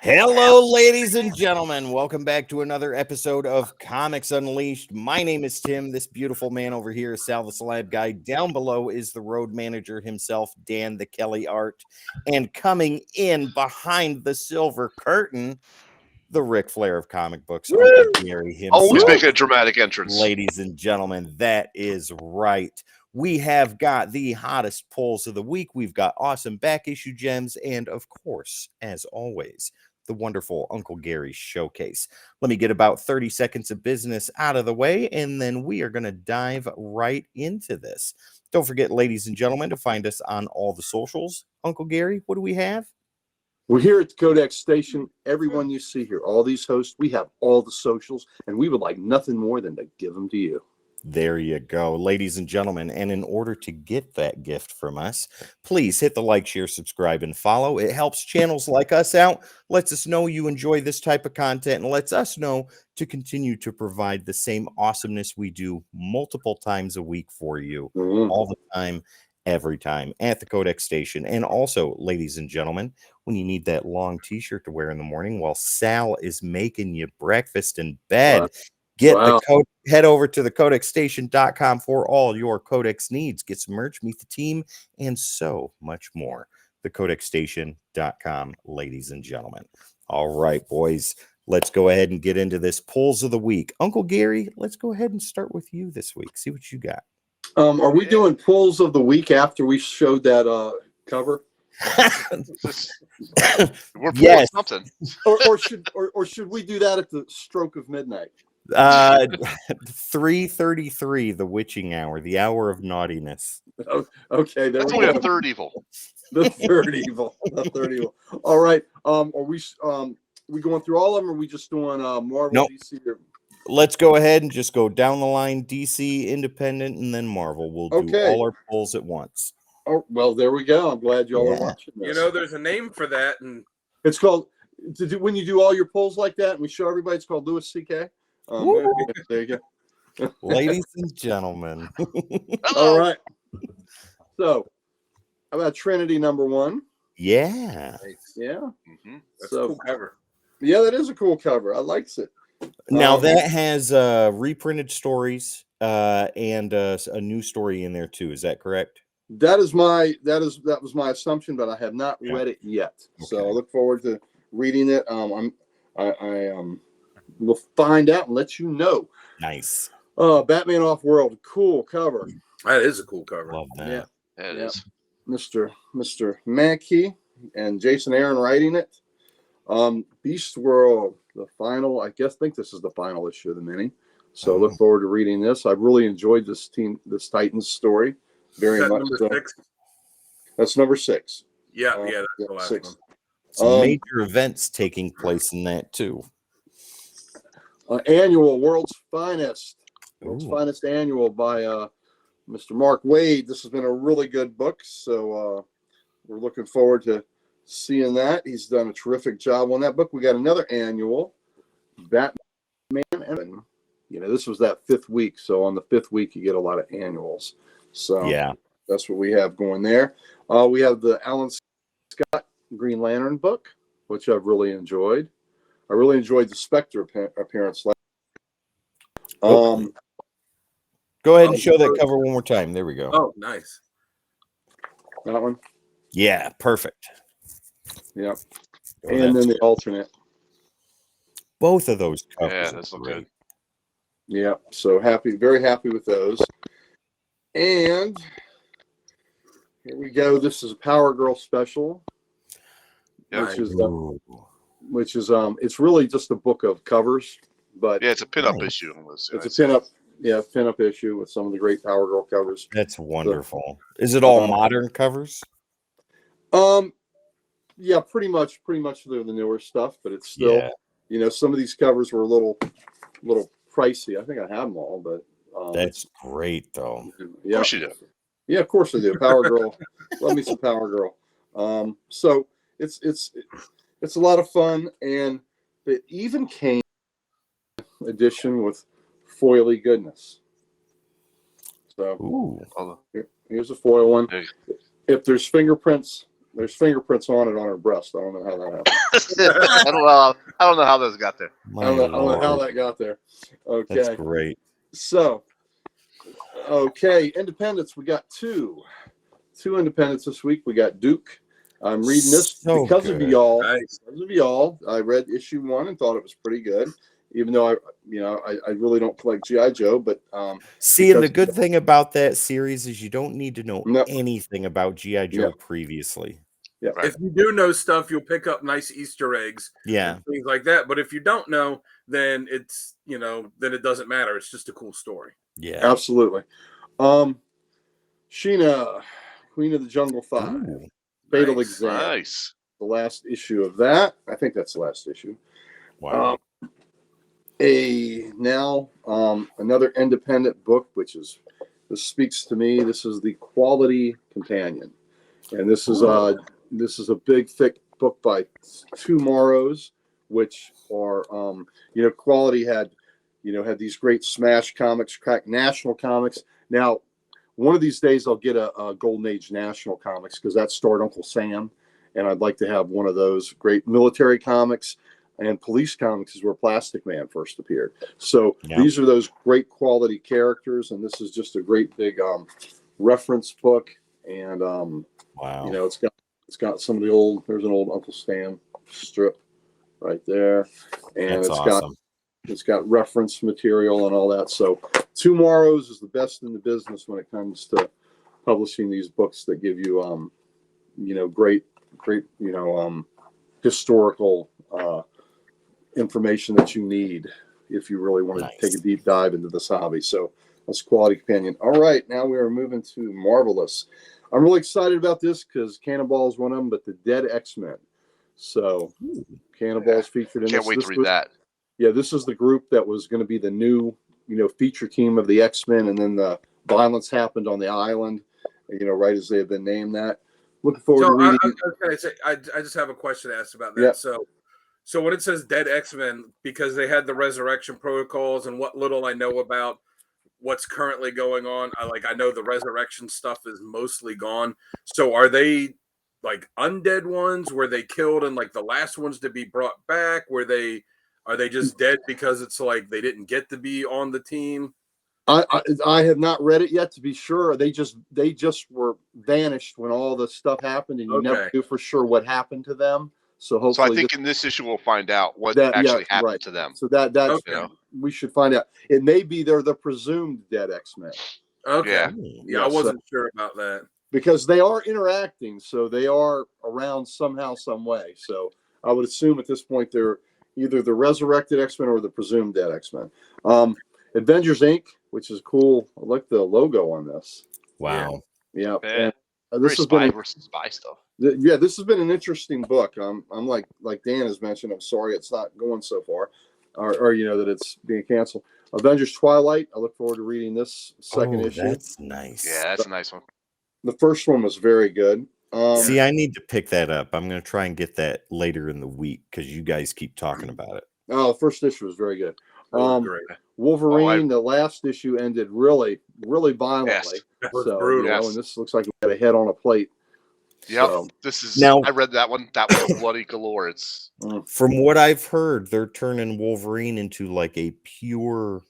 Hello, ladies and gentlemen. Welcome back to another episode of Comics Unleashed. My name is Tim. This beautiful man over here is Sal the Slab Guy. Down below is the road manager himself, Dan the Kelly Art. And coming in behind the silver curtain, the Ric Flair of comic books, Uncle Gary himself. Always making a dramatic entrance. Ladies and gentlemen, that is right. We have got the hottest polls of the week. We've got awesome back issue gems. And of course, as always, the wonderful Uncle Gary showcase. Let me get about 30 seconds of business out of the way, and then we are going to dive right into this. Don't forget, ladies and gentlemen, to find us on all the socials. Uncle Gary, what do we have? We're here at the CODEX station. Everyone you see here, all these hosts, we have all the socials, and we would like nothing more than to give them to you. There you go, ladies and gentlemen. And in order to get that gift from us, please hit the like, share, subscribe, and follow. It helps channels like us out, lets us know you enjoy this type of content, and lets us know to continue to provide the same awesomeness we do multiple times a week for you, all the time, every time at the CODEX station. And also, ladies and gentlemen, when you need that long t-shirt to wear in the morning while Sal is making you breakfast in bed, head over to the codexstation.com for all your Codex needs. Get some merch, meet the team, and so much more. The codexstation.com, ladies and gentlemen. All right, boys, let's go ahead and get into this polls of the week. Uncle Gary, let's go ahead and start with you this week. See what you got. Are we doing polls of the week after we showed that cover? We're Yes. something. or should we do that at the stroke of midnight? 3:33, the witching hour, the hour of naughtiness. Okay, That's only a third evil. The third evil. The third evil. All right. Are we going through all of them, or are we just doing Marvel, Nope. DC? Or... Let's go ahead and just go down the line. DC, Independent, and then Marvel. We'll do all our polls at once. Oh, well, there we go. I'm glad y'all are watching this. You know, there's a name for that, and it's called when you do all your polls like that and we show everybody. It's called Louis C.K. There you go. Ladies and gentlemen. All right. So, how about Trinity #1? Yeah. Yeah. That's a cool cover. Yeah, that is a cool cover. I likes it. Now that has reprinted stories and a new story in there too. Is that correct? That was my assumption, but I have not read it yet. Okay. So I look forward to reading it. We'll find out and let you know. Nice. Batman Off-World, cool cover. That is a cool cover. Love that. Yeah, it is. Mr. Mackey and Jason Aaron writing it. Beast World, the final. I think this is the final issue of the mini. So look forward to reading this. I've really enjoyed this Titans story very much. Number 6? That's number 6. Yeah, that's the last 6. one. Some major events taking place in that too. Annual World's Finest. World's Finest Annual by Mr. Mark Waid. This has been a really good book, so we're looking forward to seeing that. He's done a terrific job on that book. We got another annual, Batman, and this was that 5th week. So on the 5th week, you get a lot of annuals. So yeah, that's what we have going there. We have the Alan Scott Green Lantern book, which I've really enjoyed. I really enjoyed the Spectre appearance. Go ahead and show that cover one more time. There we go. Oh, nice. That one? Yeah, perfect. Yeah. And then the alternate. Both of those covers. Yeah, that's good. Yeah, so very happy with those. And here we go. This is a Power Girl special, which is it's really just a book of covers, but it's a pinup issue. It's a pinup issue with some of the great Power Girl covers. That's wonderful. Is it all modern covers? Yeah, pretty much they're the newer stuff, but it's still some of these covers were a little pricey. I think I have them all, but that's great though. Yeah, of course you do. Yeah, of course I do. Power Girl, love me some Power Girl. So it's a lot of fun, and it even came edition with foily goodness. So here's a foil one. If there's fingerprints There's fingerprints on it on her breast. I don't know how that happened. I don't know how those got there. I don't know how that got there. Okay. That's great. So, okay, independents. We got two independents this week. We got Duke. I'm reading this because of y'all. Nice. Because of y'all. I read issue 1 and thought it was pretty good. Even though I really don't collect G.I. Joe, but see, and the good thing about that series is you don't need to know No. anything about G.I. Joe previously. Yeah. Right. If you do know stuff, you'll pick up nice Easter eggs, Yeah, and things like that. But if you don't know, then it's then it doesn't matter. It's just a cool story. yeah, Absolutely. Sheena, Queen of the Jungle 5, Ooh, Fatal Nice. Exam. Nice. The last issue of that. I think that's the last issue. wow. Another independent book, this speaks to me. This is the Quality Companion, and this is a big thick book by two Morrows, which are Quality had these great Smash comics, crack National Comics. Now, one of these days I'll get a Golden Age National Comics because that starred Uncle Sam, and I'd like to have one of those great military comics. And Police Comics is where Plastic Man first appeared. So these are those great quality characters, and this is just a great big reference book. And Wow. It's got some of the old. There's an old Uncle Sam strip right there, and it's got reference material and all that. So Two Morrows is the best in the business when it comes to publishing these books that give you great historical information that you need if you really want to take a deep dive into this hobby. So that's Quality Companion. All right, now we are moving to Marvelous. I'm really excited about this because Cannonball is one of them, but the Dead X-Men. So Cannonball's featured in this. Can't wait to read that. Yeah, this is the group that was going to be the new, feature team of the X-Men, and then the violence happened on the island, right as they had been named that. Looking forward to reading. I just have a question to ask about that. Yeah. So when it says Dead X-Men, because they had the resurrection protocols and what little I know about what's currently going on, I know the resurrection stuff is mostly gone. So are they like undead ones? Were they killed and like the last ones to be brought back? Are they just dead because it's like they didn't get to be on the team? I have not read it yet to be sure. They just were vanished when all the stuff happened, and you never knew for sure what happened to them. So hopefully, I think in this issue we'll find out what actually happened to them. So that we should find out. It may be they're the presumed dead X-Men. Okay. Yeah, I wasn't sure about that. Because they are interacting, so they are around somehow, some way. So I would assume at this point they're either the resurrected X-Men or the presumed dead X-Men. Avengers Inc., which is cool. I like the logo on this. Wow. Yeah. And this has been spy stuff. This has been an interesting book. I'm like Dan has mentioned. I'm sorry it's not going so far, or that it's being canceled. Avengers Twilight. I look forward to reading this second issue. That's nice. Yeah, that's a nice one. The first one was very good. See, I need to pick that up. I'm going to try and get that later in the week because you guys keep talking about it. Oh, the first issue was very good. Great. Wolverine, the last issue ended really, really violently. That was So, brutal. and this looks like we got a head on a plate. Yep. So, This is now, I read that one. That was bloody galore. It's from what I've heard, they're turning Wolverine into like a pure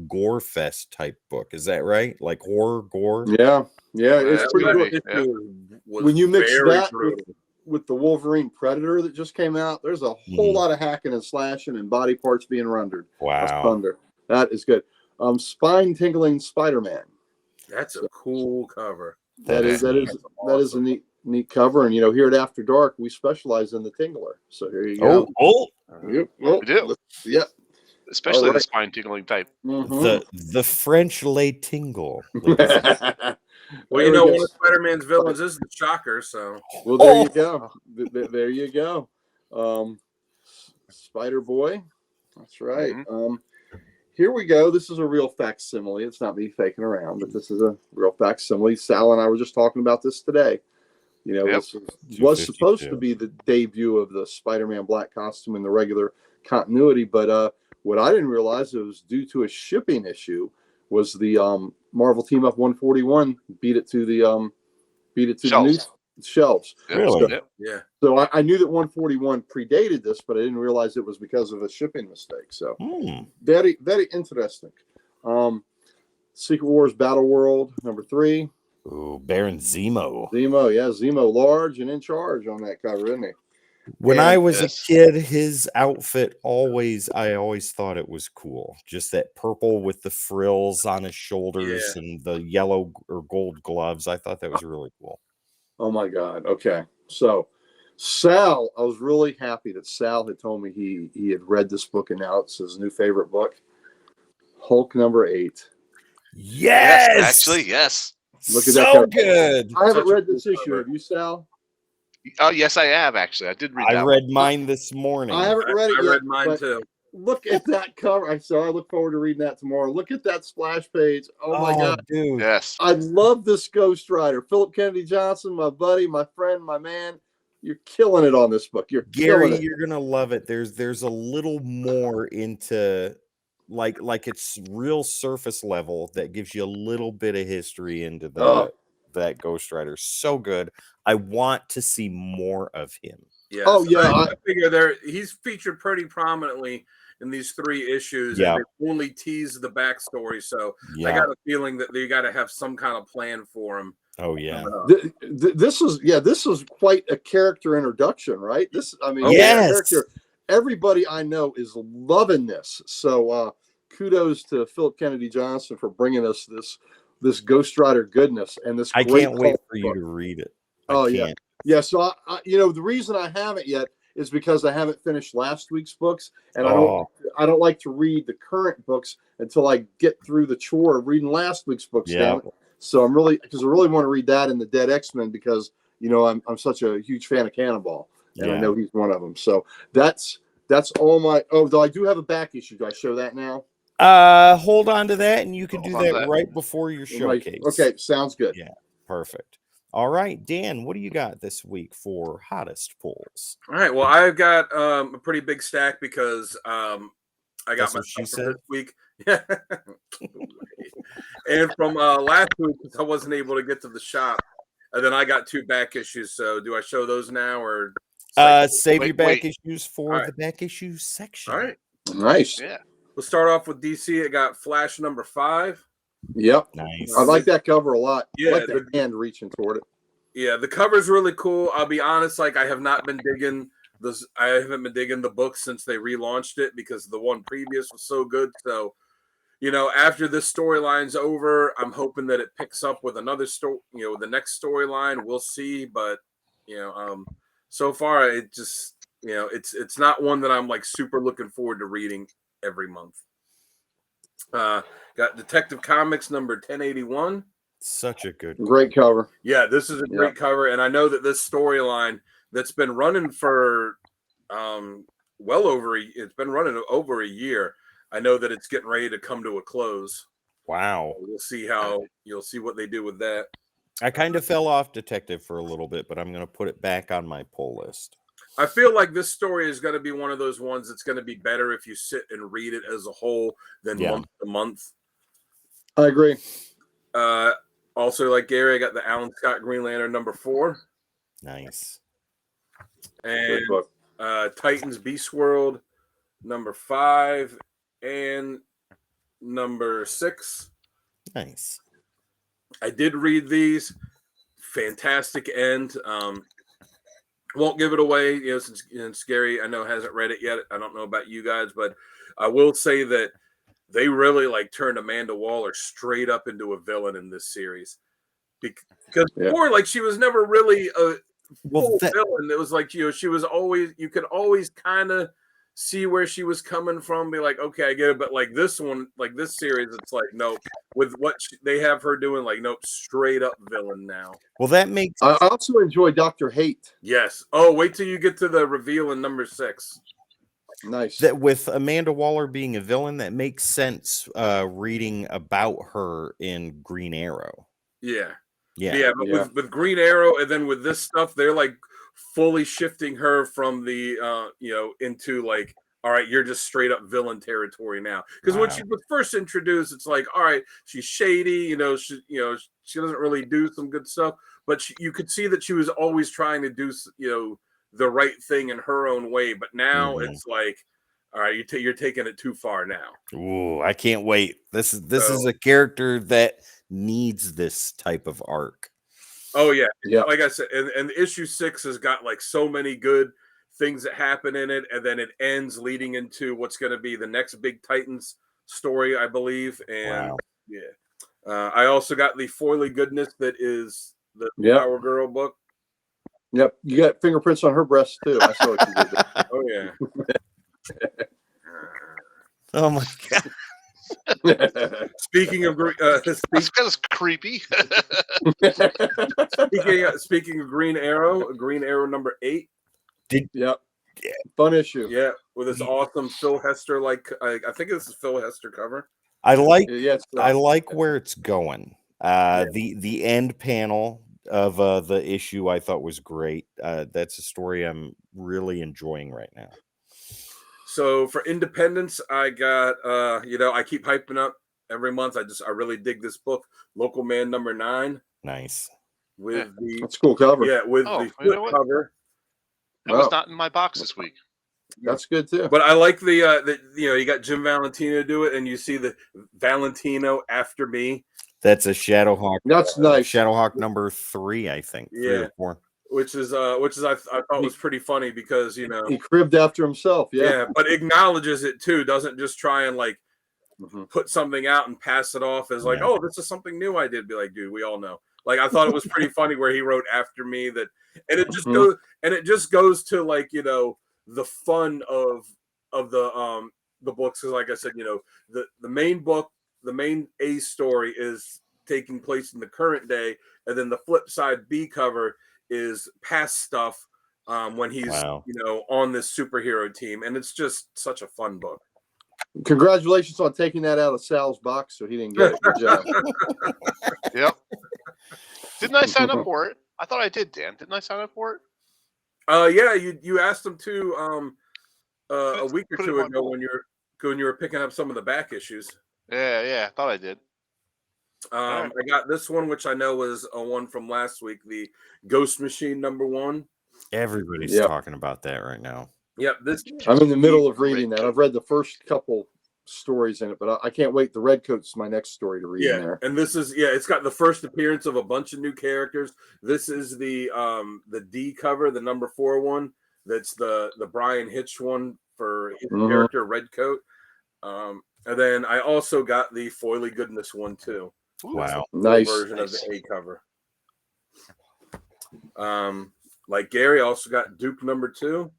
gore fest type book. Is that right? Like horror gore? yeah, it's pretty good. Yeah. When you mix that with the Wolverine Predator that just came out, there's a whole lot of hacking and slashing and body parts being rendered. Wow. That's thunder. That is good. Spine tingling Spider-Man. That's a cool cover. That is a neat cover. And here at After Dark, we specialize in the Tingler. So here you go. we do. Yep. Especially the spine tingling type. Mm-hmm. The French lay tingle. Well, one of Spider-Man's villains is the Shocker, so. Well, there you go. There you go. Spider-Boy. That's right. Mm-hmm. Here we go. This is a real facsimile. It's not me faking around, but this is a real facsimile. Sal and I were just talking about this today. This was supposed to be the debut of the Spider-Man black costume in the regular continuity, but what I didn't realize it was due to a shipping issue. Was the Marvel Team Up 141 beat it to the shelves. Really? So, Yeah. so I knew that 141 predated this, but I didn't realize it was because of a shipping mistake. So very, very interesting. Secret Wars Battle World #3. Ooh, Baron Zemo. Zemo, yeah, Zemo, large and in charge on that cover, isn't he? When And- I was a kid, his outfit I always thought it was cool. Just that purple with the frills on his shoulders and the yellow or gold gloves. I thought that was really cool. Oh my God. Okay. So Sal, I was really happy that Sal had told me he had read this book and now it's his new favorite book. Hulk #8. Yes, actually, yes. Look at so that cover. good. I haven't Such a read this cool issue. cover. Have you, Sal? Oh, yes, I have actually. I did read that. I read mine this morning. I haven't read it I yet. read mine but too. Look at that cover. I look forward to reading that tomorrow. Look at that splash page. Oh my God. Dude. Yes. I love this Ghost Rider. Philip Kennedy Johnson, my buddy, my friend, my man. You're killing it on this book. You're Gary, killing it. you're gonna love it. There's a little more into like it's real surface level that gives you a little bit of history into that Ghost Rider. So good. I want to see more of him. Yes. Oh, yeah, I figure he's featured pretty prominently in these 3 issues, Yeah. and they only tease the backstory. So Yeah. I got a feeling that they got to have some kind of plan for him. Oh yeah. This is quite a character introduction, right? Yes. Character. Everybody I know is loving this. So kudos to Philip Kennedy Johnson for bringing us this Ghost Rider goodness and this. I great can't wait for book. you to read it. Yeah. So I the reason I haven't yet is because I haven't finished last week's books, and I don't like to read the current books until I get through the chore of reading last week's books. Yeah. So I really want to read that in the Dead X-Men because I'm such a huge fan of Cannonball, and I know he's one of them. So that's all my. Oh, though I do have a back issue. Do I show that now? Hold on to that, and you can do Hold on to that that. right before your showcase. Okay, sounds good. Yeah, perfect. All right, Dan, what do you got this week for hottest pulls? All right. Well, I've got a pretty big stack because I got That's my what she stuff from said? this week. Yeah. And from last week, because I wasn't able to get to the shop, and then I got 2 back issues. So do I show those now or? Save your back wait. issues for the back issues section. All right. Nice. Yeah. We'll start off with DC. It got Flash #5. Yep. Nice. I like that cover a lot. Yeah, I like the hand reaching toward it. Yeah, the cover's really cool. I'll be honest, I have not been digging this. I haven't been digging the book since they relaunched it because the one previous was so good. So, after this storyline's over, I'm hoping that it picks up with another story. The next storyline, we'll see. But so far, it just it's not one that I'm like super looking forward to reading every month. Got Detective Comics number 1081. Such a good Great cover. Yeah, this is a great cover, and I know that this storyline that's been running for it's been running over a year. I know that it's getting ready to come to a close. Wow. We'll see you'll see what they do with that. I kind of fell off Detective for a little bit, but I'm going to put it back on my pull list. I feel like this story is going to be one of those ones that's going to be better if you sit and read it as a whole than month to month. I agree. Also, like Gary, I got the Alan Scott Green Lantern #4. Nice. And Titans Beast World #5 and #6. Nice. I did read these. Fantastic end. Won't give it away, since Gary I know hasn't read it yet. I don't know about you guys, but I will say that they really turned Amanda Waller straight up into a villain in this series. Because before, she was never really a full villain. It was she was always, you could always kind of see where she was coming from, be like, okay, I get it. But this one, this series, it's nope. With what they have her doing, nope, straight up villain now. Well, that makes. I also enjoy Dr. Hate. Yes. Oh, wait till you get to the reveal in #6. Nice. That with Amanda Waller being a villain, that makes sense. Reading about her in Green Arrow. Yeah. Yeah. But with Green Arrow, and then with this stuff, they're fully shifting her from the into all right, you're just straight up villain territory now. Because when she was first introduced, it's all right, she's shady, she doesn't really do some good stuff. but you could see that she was always trying to do, the right thing in her own way. But now it's like, all right, you're taking it too far now. Ooh, I can't wait. This is So- a character that needs this type of arc. Oh yeah, Yeah. Like I said, and issue 6 has got like so many good things that happen in it, and then it ends leading into what's going to be the next big Titans story, I believe. And Wow. yeah, I also got the Foily Goodness that is the Yep. Power Girl book. Yep. You got fingerprints on her breast too. I saw what you did there. Oh yeah. Oh my god. Speaking of That's kind of creepy. speaking of Green Arrow number 8. Yep. Fun issue. Yeah, with this awesome Phil Hester, I think this is Phil Hester cover. I like Yes. I like where it's going. The end panel of the issue I thought was great. That's a story I'm really enjoying right now. So for Independence, I got I keep hyping up every month. I really dig this book, Local Man number 9. Nice. With the That's a cool cover. with Oh, the you flip know what? cover. That was not in my box this week. That's good too. But I like the you got Jim Valentino do it, and you see the Valentino after me. That's a Shadowhawk. That's nice. Shadowhawk number 3, I think. 3 or 4. Which is I thought was pretty funny because he cribbed after himself. Yeah. but acknowledges it too. Doesn't just try and like Mm-hmm. put something out and pass it off as like, Yeah. oh, this is something new I did. Be like, dude, we all know. Like I thought it was pretty funny where he wrote after me that, and it just goes to like the fun of the books, because like I said, the main book, the main A story is taking place in the current day, and then the flip side B cover is past stuff when he's on this superhero team, and it's just such a fun book. Congratulations on taking that out of Sal's box so he didn't get it. Good job. Yep. Didn't I sign up for it? I thought I did, Dan. Didn't I sign up for it? Yeah, you asked him to a week or Put it two in my ago bowl. when you were picking up some of the back issues. Yeah, I thought I did. I got this one, which I know was a one from last week, the Ghost Machine number 1. Everybody's talking about that right now. Yep, this I'm in the middle of reading that. I've read the first couple stories in it, but I can't wait. The Redcoat's my next story to read in there. And this is it's got the first appearance of a bunch of new characters. This is the D cover, the number 4 one. That's the Brian Hitch one for his character Redcoat. And then I also got the Foily Goodness one too. Wow, nice version of the A cover. Like Gary also got Duke number 2,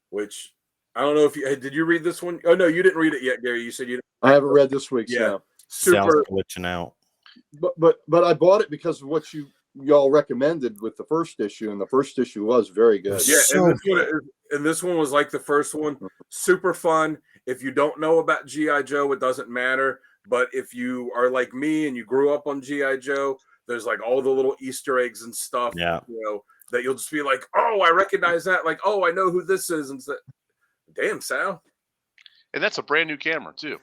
which I don't know if did you read this one? Oh no, you didn't read it yet, Gary. You said you didn't. I haven't read this week's. Yeah, Sal's super glitching out. But I bought it because of what y'all recommended with the first issue, and the first issue was very good. Yeah, So and this one was like the first one, super fun. If you don't know about G.I. Joe, it doesn't matter. But if you are like me and you grew up on G.I. Joe, there's like all the little Easter eggs and stuff. Yeah. That you'll just be like, oh, I recognize that. Like, oh, I know who this is. And so, damn, Sal. And that's a brand new camera too.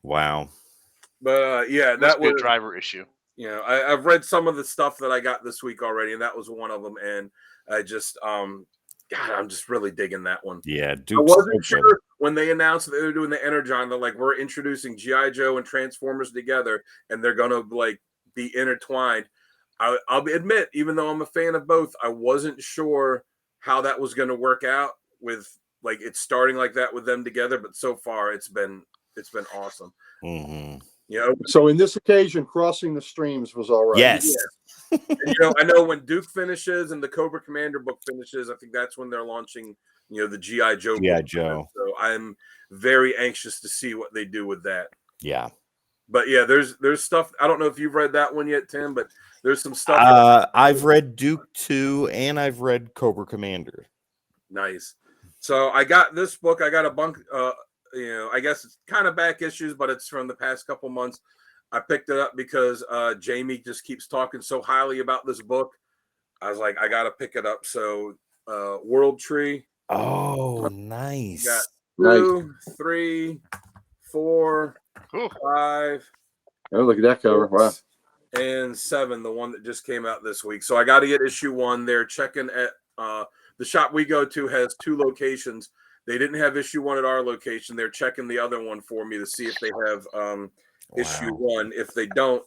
Wow. But That that was was a driver issue. I've read some of the stuff that I got this week already, and that was one of them. And I just, God, I'm just really digging that one. Yeah, I wasn't sure when they announced that they were doing the Energon. They're like, we're introducing G.I. Joe and Transformers together, and they're gonna like be intertwined. I'll admit, even though I'm a fan of both, I wasn't sure how that was going to work out with like it's starting like that with them together. But so far, it's been awesome. Mm-hmm. So in this occasion, crossing the streams was all right. Yes. Yeah. And, I know when Duke finishes and the Cobra Commander book finishes, I think that's when they're launching, the G.I. Joe. G.I. Joe. So I'm very anxious to see what they do with that. Yeah. But yeah, there's stuff. I don't know if you've read that one yet, Tim, but there's some stuff. I've read Duke 2 and I've read Cobra Commander. Nice. So I got this book. I got a bunk. I guess it's kind of back issues, but it's from the past couple months. I picked it up because Jamie just keeps talking so highly about this book. I was like, I got to pick it up. So World Tree. Oh, nice. Got 2, 3, 4, 5. Oh, look at that cover. Wow. and 7, the one that just came out this week. So I got to get issue 1. They're checking at the shop we go to has 2 locations. They didn't have issue 1 at our location. They're checking the other one for me to see if they have issue 1. If they don't,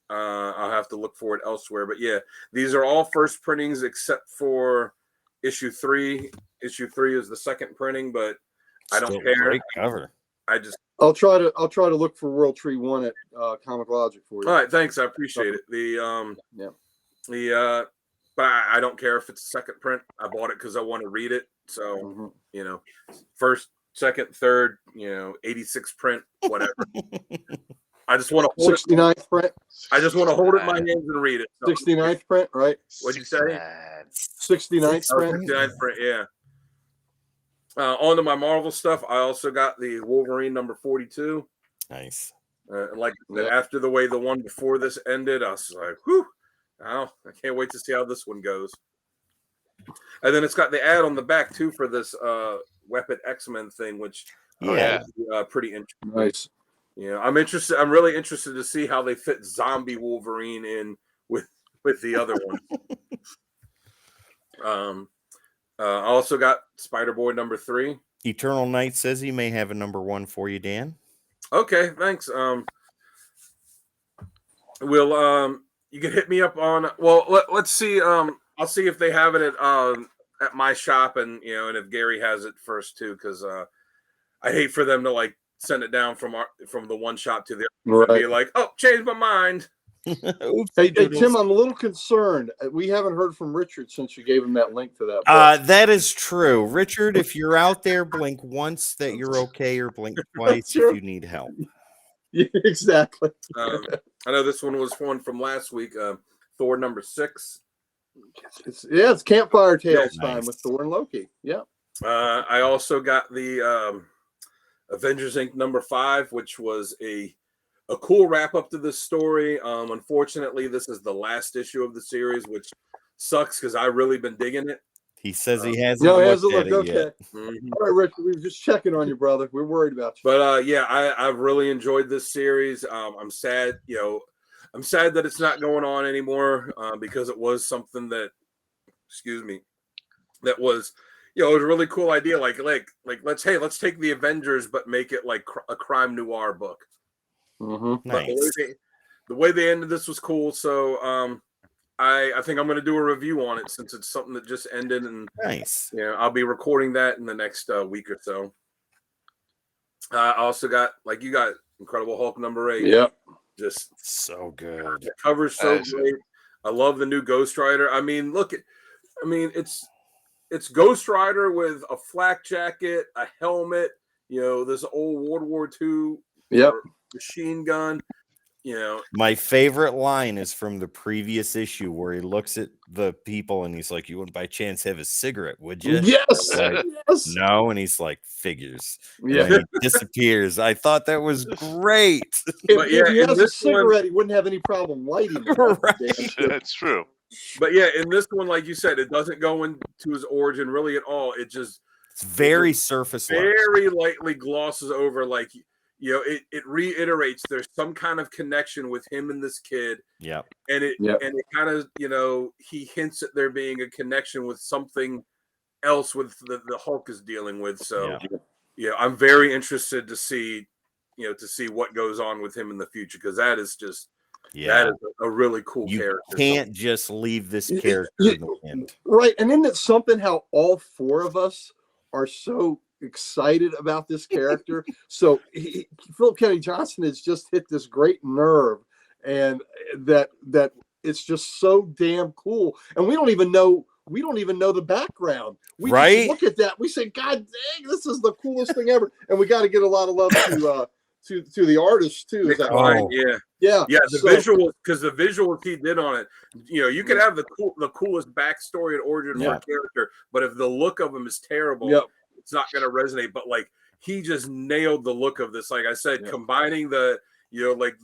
I'll have to look for it elsewhere. But yeah, these are all first printings except for issue 3. Issue 3 is the second printing, but I don't care. Great cover. I'll try to look for World Tree 1 at Comic Logic for you. All right, thanks. I appreciate it. But I don't care if it's a second print. I bought it because I want to read it. So first, second, third, 86 print, whatever. I just want to hold 69th print. I just want to hold it in my hands and read it. So. 69th print, right? What'd you say? 69th print. 69th print, yeah. On to my Marvel stuff. I also got the Wolverine number 42. Nice. After the way the one before this ended, I was like, whew. Oh, I can't wait to see how this one goes. And then it's got the ad on the back too for this Weapon X-Men thing, which is pretty interesting. Nice. I'm interested. I'm really interested to see how they fit Zombie Wolverine in with the other one. I also got Spider-Boy number 3. Eternal Knight says he may have a number 1 for you, Dan. Okay, thanks. You can hit me up on. Well, let's see. I'll see if they have it at my shop, and and if Gary has it first too, because I hate for them to send it down from the one shop to the other. Right. Be like, oh, change my mind. Hey, Tim, I'm a little concerned. We haven't heard from Richard since you gave him that link to that book. That is true. Richard, if you're out there, blink once that you're okay, or blink twice if you need help. Yeah, exactly. I know this one was one from last week. Thor number 6. It's Campfire Tales time with Thor and Loki. Yeah. I also got the Avengers Inc. number 5, which was a cool wrap up to this story. Unfortunately, this is the last issue of the series, which sucks because I've really been digging it. He says he hasn't looked at it yet. Mm-hmm. All right, Rick, we were just checking on you, brother. We're worried about you. But I've really enjoyed this series. I'm sad, I'm sad that it's not going on anymore because it was something that, that was, it was a really cool idea. Like let's take the Avengers, but make it like a crime noir book. Mm-hmm. Nice. The way they ended this was cool. So I think I'm going to do a review on it since it's something that just ended, and nice. I'll be recording that in the next week or so. I also got, like you got, Incredible Hulk number 8. Yep, just so good. The cover's so great. I love the new Ghost Rider. I mean, it's Ghost Rider with a flak jacket, a helmet. This old World War II. Yep. Machine gun. My favorite line is from the previous issue where he looks at the people and he's like, "You wouldn't by chance have a cigarette, would you?" Yes. Like, yes. No, and he's like, "Figures." Yeah. And he disappears. I thought that was great. If he has a cigarette, he wouldn't have any problem lighting it. Right. That's true. But yeah, in this one, like you said, it doesn't go into his origin really at all. It's very surface level. Very lightly glosses over, like, it reiterates there's some kind of connection with him and this kid. Yeah. And it kind of, he hints at there being a connection with something else with the Hulk is dealing with. So I'm very interested to see what goes on with him in the future, because that is just that is a really cool character. You can't just leave this character in the end. Right. And isn't it something how all 4 of us are so excited about this character? So Philip Kennedy Johnson has just hit this great nerve, and that it's just so damn cool. And we don't even know the background. We just look at that, we say, God dang, this is the coolest thing ever. And we got to get a lot of love to the artist too. Yeah. The visuals, because the visuals he did on it, you could have the coolest backstory and origin for a character, but if the look of him is terrible, it's not going to resonate. But like, he just nailed the look of this. Like I said, combining the you know, like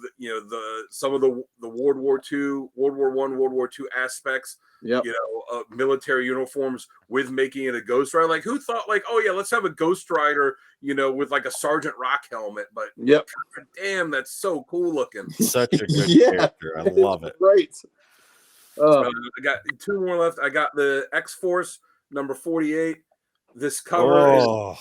some of the World War II, World War I, World War II aspects. Yep. You know, military uniforms with making it a Ghost Rider. Like, who thought, like, oh yeah, let's have a Ghost Rider, you know, with like a Sergeant Rock helmet? But Yep. God damn, that's so cool looking. Such a good Yeah, character. I love it. Great. I got 2 more left. I got the X-Force number 48. This cover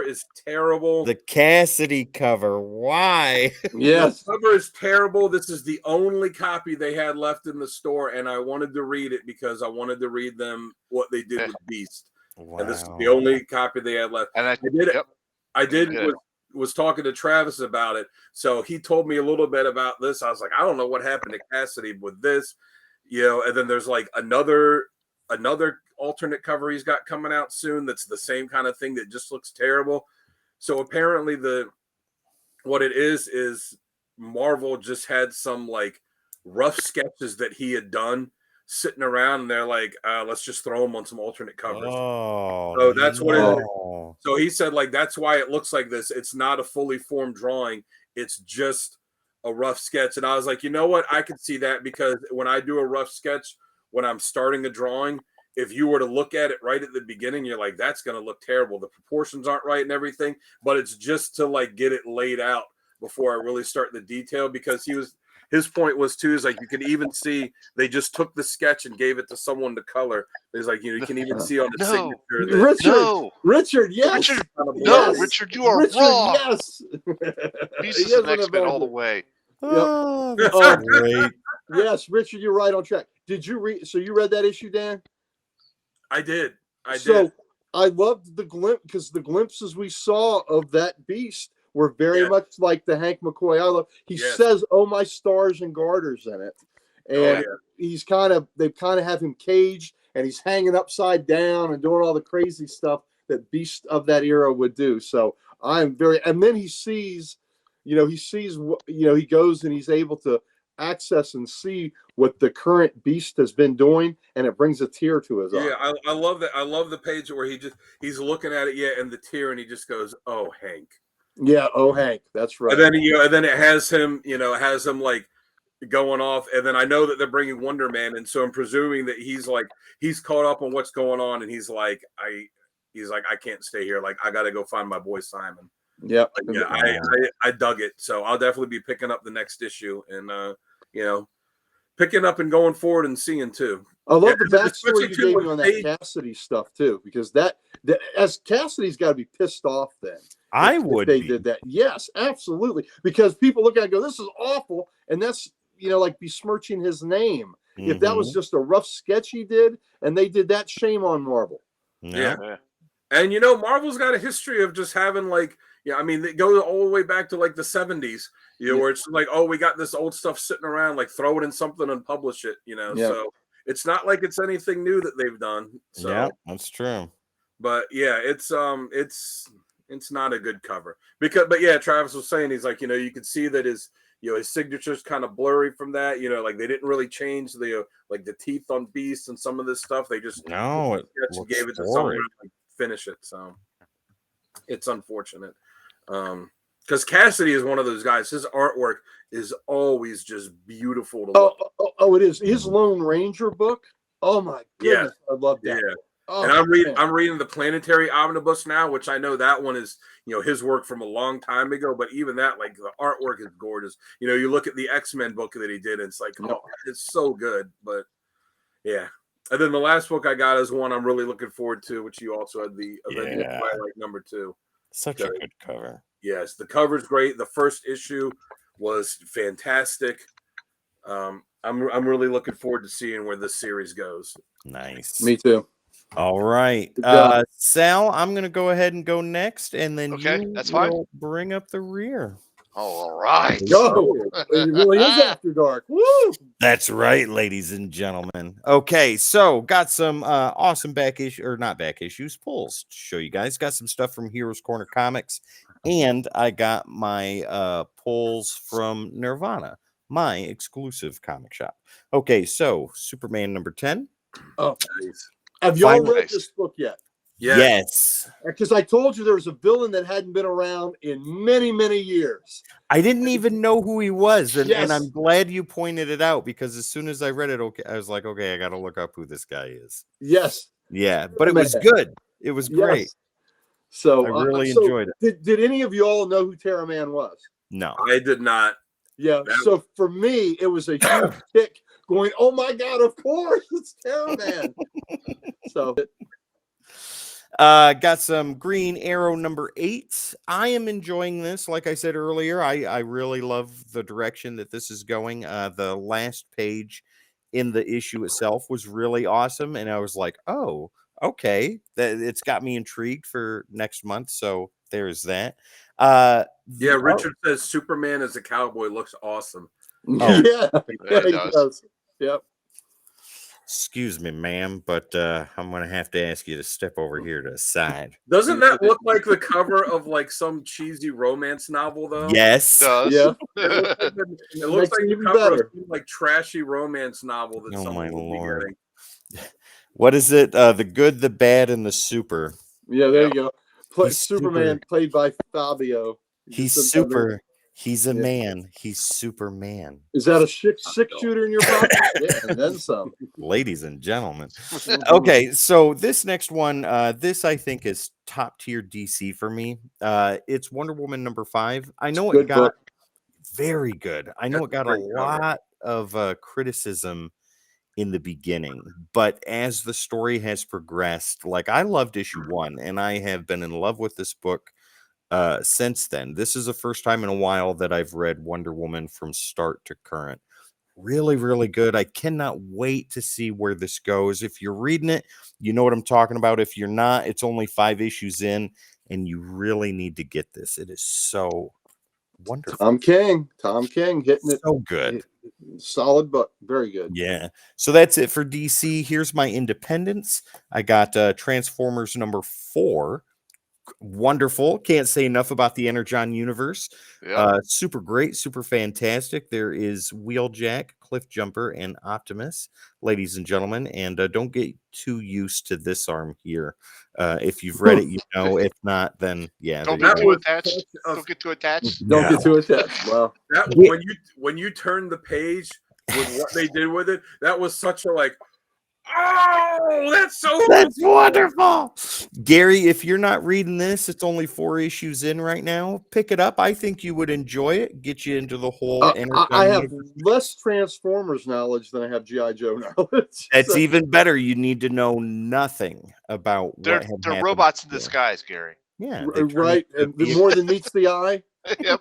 is terrible. The Cassidy cover. Why? Yes. The cover is terrible. This is the only copy they had left in the store, and I wanted to read it because I wanted to read them what they did with Beast. Wow. And this is the only copy they had left. And I was talking to Travis about it. So he told me a little bit about this. I was like, I don't know what happened to Cassidy with this, you know. And then there's like another alternate cover he's got coming out soon that's the same kind of thing that just looks terrible. So apparently what it is Marvel just had some like rough sketches that he had done sitting around, and they're like, let's just throw them on some alternate covers. Oh, so that's what it is. no. So he said, like, that's why it looks like this. It's not a fully formed drawing. It's just a rough sketch. And I was like, you know what? I can see that, because when I do a rough sketch, when I'm starting a drawing, if you were to look at it right at the beginning, you're like, that's going to look terrible. The proportions aren't right and everything, but it's just to like get it laid out before I really start the detail, because his point was too, is like, you can even see they just took the sketch and gave it to someone to color. It's like, you can even see on the signature that, Richard, yes. Richard, you are wrong. Yes. Pieces of X-Men all the way. Oh, that's great. Yes, Richard, you're right on track. Did you read? So you read that issue, Dan? I did. So I loved the glimpse, because the glimpses we saw of that Beast were very much like the Hank McCoy I love. He says, "Oh, my stars and garters" in it, and he's they kind of have him caged, and he's hanging upside down and doing all the crazy stuff that Beast of that era would do. So I'm and then he sees, he goes and he's able to access and see what the current Beast has been doing, and it brings a tear to his eye. Yeah, I love that. I love the page where he's looking at it, and the tear, and he just goes, "Oh, Hank." Yeah, oh Hank, that's right. And then and then it has him, like going off, and then I know that they're bringing Wonder Man, and so I'm presuming that he's caught up on what's going on, and he's like, I can't stay here. Like, I got to go find my boy Simon. Yep. I dug it, so I'll definitely be picking up the next issue, and picking up and going forward and seeing too. I love the backstory you gave me on that Cassidy stuff too, because that as Cassidy's got to be pissed off then. If they did that. Yes, absolutely. Because people look at it and go, "This is awful," and that's like besmirching his name. Mm-hmm. If that was just a rough sketch he did, and they did that, shame on Marvel. Yeah. And Marvel's got a history of just having they go all the way back to like the 70s, where it's like, oh, we got this old stuff sitting around, like throw it in something and publish it, So it's not like it's anything new that they've done. So yeah, that's true. But yeah, it's not a good cover but Travis was saying, he's like, you can see that his signature's kind of blurry from that, like they didn't really change the the teeth on Beast and some of this stuff. They just gave it to someone to finish it. So it's unfortunate. Because Cassidy is one of those guys. His artwork is always just beautiful to look. Oh, it is. His Lone Ranger book. Oh my goodness, I love that. Yeah. Oh, and I'm reading the Planetary Omnibus now, which I know that one is, his work from a long time ago. But even that, like, the artwork is gorgeous. You look at the X-Men book that he did, and it's like, oh, it's so good. But yeah. And then the last book I got is one I'm really looking forward to, which you also had, the Avengers Twilight #2. Such a good cover. Yes, the cover's great. The first issue was fantastic. I'm really looking forward to seeing where this series goes. Nice. Me too. All right. Sal, I'm going to go ahead and go next, and then that's fine. Bring up the rear. All right. Go. It really is After Dark. Woo! That's right, ladies and gentlemen. Okay, so got some awesome pulls to show you guys. Got some stuff from Heroes Corner Comics, and I got my pulls from Nirvana, my exclusive comic shop. Okay, so Superman #10. Oh, nice. Have y'all read this book yet? Yeah. Yes. Because I told you there was a villain that hadn't been around in many, many years. I didn't even know who he was, and Yes. I'm glad you pointed it out, because as soon as I read it, okay, I was like, okay, I got to look up who this guy is. Yes. Yeah, but it was Man. good. It was great. Yes. So I really so enjoyed it. Did any of you all know who Terra Man was? No. I did not. Yeah. So for me, it was a huge kick going, oh my God, of course, it's Terra Man. So Got some Green Arrow number 8. I am enjoying this. Like I said earlier, I really love the direction that this is going. The last page in the issue itself was really awesome, and I was like, oh, okay. That it's got me intrigued for next month. So there's that. Yeah, Richard says Superman as a cowboy looks awesome. Oh. yeah, it he does. does. Yep. Excuse me, ma'am, but I'm gonna have to ask you to step over here to the side. Doesn't that look like the cover of like some cheesy romance novel though? Yes. Does. Yeah. It looks like the even cover better. of some, like trashy romance novel that Oh, someone my will be Lord. getting. What is it? The Good, the Bad, and the Super. Yeah, there Yep. you go. He's Superman super. played by Fabio. He's Just another- super. He's a Yeah. man. He's Superman. Is that a six shooter in your pocket? Yeah, and then some. Ladies and gentlemen. Okay, so this next one, this I think is top tier DC for me. It's Wonder Woman number 5. I know it Good got book. very good. I know That's it got a great cover. lot of criticism in the beginning, but as the story has progressed, like I loved issue 1, and I have been in love with this book since then. This is the first time in a while that I've read Wonder Woman from start to current. Really, really good. I cannot wait to see where this goes. If you're reading it, you know what I'm talking about. If you're not, it's only 5 issues in, and you really need to get this. It is so wonderful. Tom King hitting it. So good. Solid book. Very good. Yeah. So that's it for DC. Here's my independence. I got Transformers number 4. Wonderful. Can't say enough about the Energon universe. Yep. Super great, super fantastic. There is Wheeljack, Cliff Jumper, and Optimus, ladies and gentlemen. And don't get too used to this arm here. If you've read it, you know. If not, then yeah. Don't there get you too go. attached. Don't get too attached. Don't No. get too attached. Wow. That Yeah. when you turn the page with what they did with it, that was such a like, oh, that's so That's wonderful. Gary, if you're not reading this, it's only 4 issues in right now. Pick it up. I think you would enjoy it. Get you into the whole Energon I have universe. less Transformers knowledge than I have G.I. Joe knowledge. That's So- even better. You need to know nothing about what They're had they're happened robots in before. disguise, Gary. Yeah, they turn right. into And the beasts. more than meets the eye. Yep.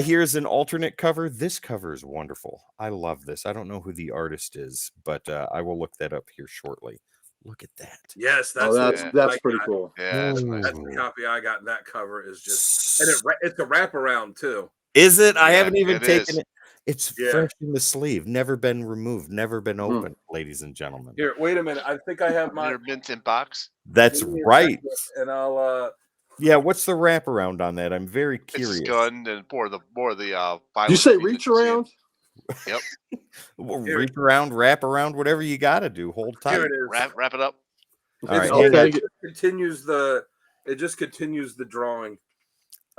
Here's an alternate cover. This cover is wonderful. I love this. I don't know who the artist is, but I will look that up here shortly. Look at that. yes, Oh, that's that's pretty cool. Yeah, that's nice. That's the copy I got. And that cover is just, and S- it's a wraparound too. Is it? I Yeah, haven't even it taken is. it. It's Yeah. fresh in the sleeve, never been removed, never been Hmm. opened, ladies and gentlemen. Here, wait a minute. I think I have my. Your mint in box. That's Give me a right. second, and I'll. Yeah, what's the wraparound on that? I'm very It's curious. gunned and more the You violence say scenes reach that you see. around? Well, Here. reach around, wrap around, whatever you got to do. Hold tight. Here it is. Wrap it up. All right, It's- hang on. it just continues the. It just continues the drawing.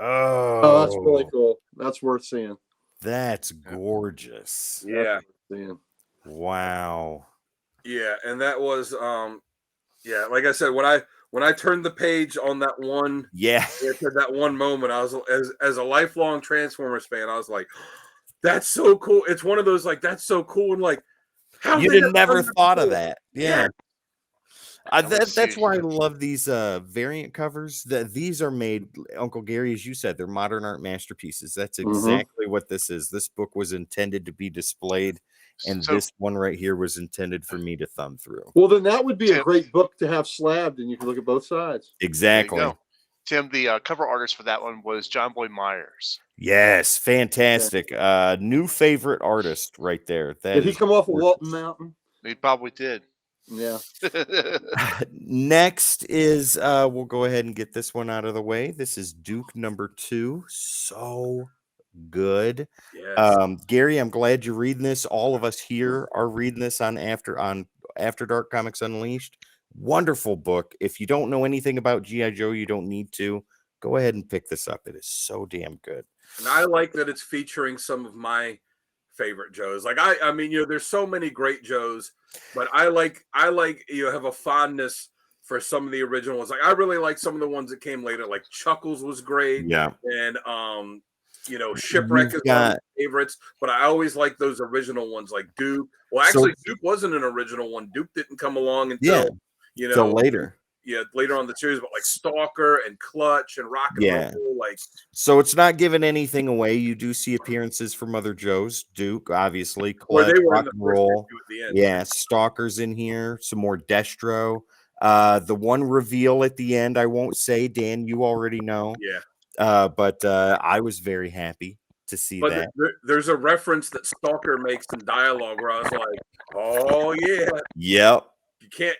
Oh, that's really cool. That's worth seeing. That's gorgeous. Yeah, Seeing. Wow. yeah, and that was yeah. Like I said, when I turned the page on that one. Yeah. At that one moment, I was as a lifelong Transformers fan, I was like, "That's so cool!" It's one of those like, "That's so cool," and like, how You they didn't never done that thought of before? that. Yeah. Yeah. That's why I love these variant covers. These are made, Uncle Gary, as you said, they're modern art masterpieces. That's Mhm. exactly what this is. This book was intended to be displayed, and So- this one right here was intended for me to thumb through. Well, then that would be a Tim. great book to have slabbed, and you can look at both sides. Exactly. There you go. Tim, the cover artist for that one was John Boy Myers. Yes, fantastic. New favorite artist right there. That Did he is come off of gorgeous. Walton Mountain? He probably did. Yeah. Next is we'll go ahead and get this one out of the way. This is Duke number 2. So good. Yes. Gary, I'm glad you're reading this. All of us here are reading this on After Dark Comics Unleashed. Wonderful book. If you don't know anything about G.I. Joe, you don't need to. Go ahead and pick this up. It is so damn good. And I like that it's featuring some of my favorite Joes. Like I mean, there's so many great Joes, but I like have a fondness for some of the original ones. Like I really like some of the ones that came later. Like Chuckles was great, Yeah. and Shipwreck is one of my favorites. But I always like those original ones, like Duke. Well, actually, Duke wasn't an original one. Duke didn't come along until until later. Yeah, later on the series, but like Stalker and Clutch and Rock and Roll, like. So it's not giving anything away. You do see appearances from other Joes, Duke, obviously, Clutch, they were Rock in the and Roll. at the end. Yeah, Stalker's in here. Some more Destro. The one reveal at the end, I won't say, Dan, you already know. Yeah. But I was very happy to see that. There's a reference that Stalker makes in dialogue where I was like, "Oh yeah, yep."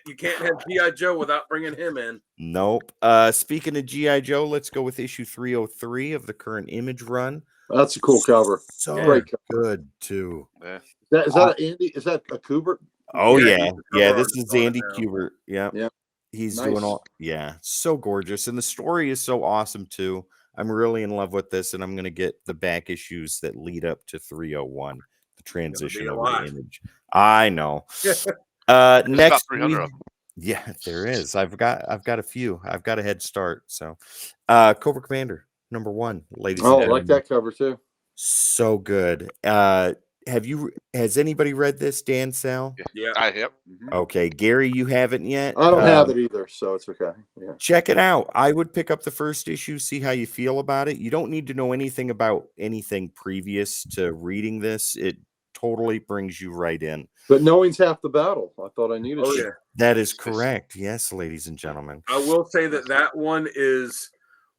You can't have G.I. Joe without bringing him in. Nope. Speaking of G.I. Joe, let's go with issue 303 of the current Image run. That's a cool cover. So great cover. Good too. Yeah. Is that Andy? Is that a Kubert? Oh yeah. This is Andy Kubert. Yeah. Yeah. He's doing all. Yeah. So gorgeous, and the story is so awesome too. I'm really in love with this, and I'm gonna get the back issues that lead up to 301, the transition over the Image. I know. Next, yeah, there is. I've got a few. I've got a head start. So, Cobra Commander #1, ladies. Oh, I like that cover too. So good. Has anybody read this, Dan, Sal? Yeah, I have. Okay, Gary, you haven't yet. I don't have it either, so it's okay. Yeah, check it out. I would pick up the first issue, see how you feel about it. You don't need to know anything about anything previous to reading this. It totally brings you right in. But knowing's half the battle. I thought I needed. Oh yeah, that is correct. Yes, ladies and gentlemen. I will say that one is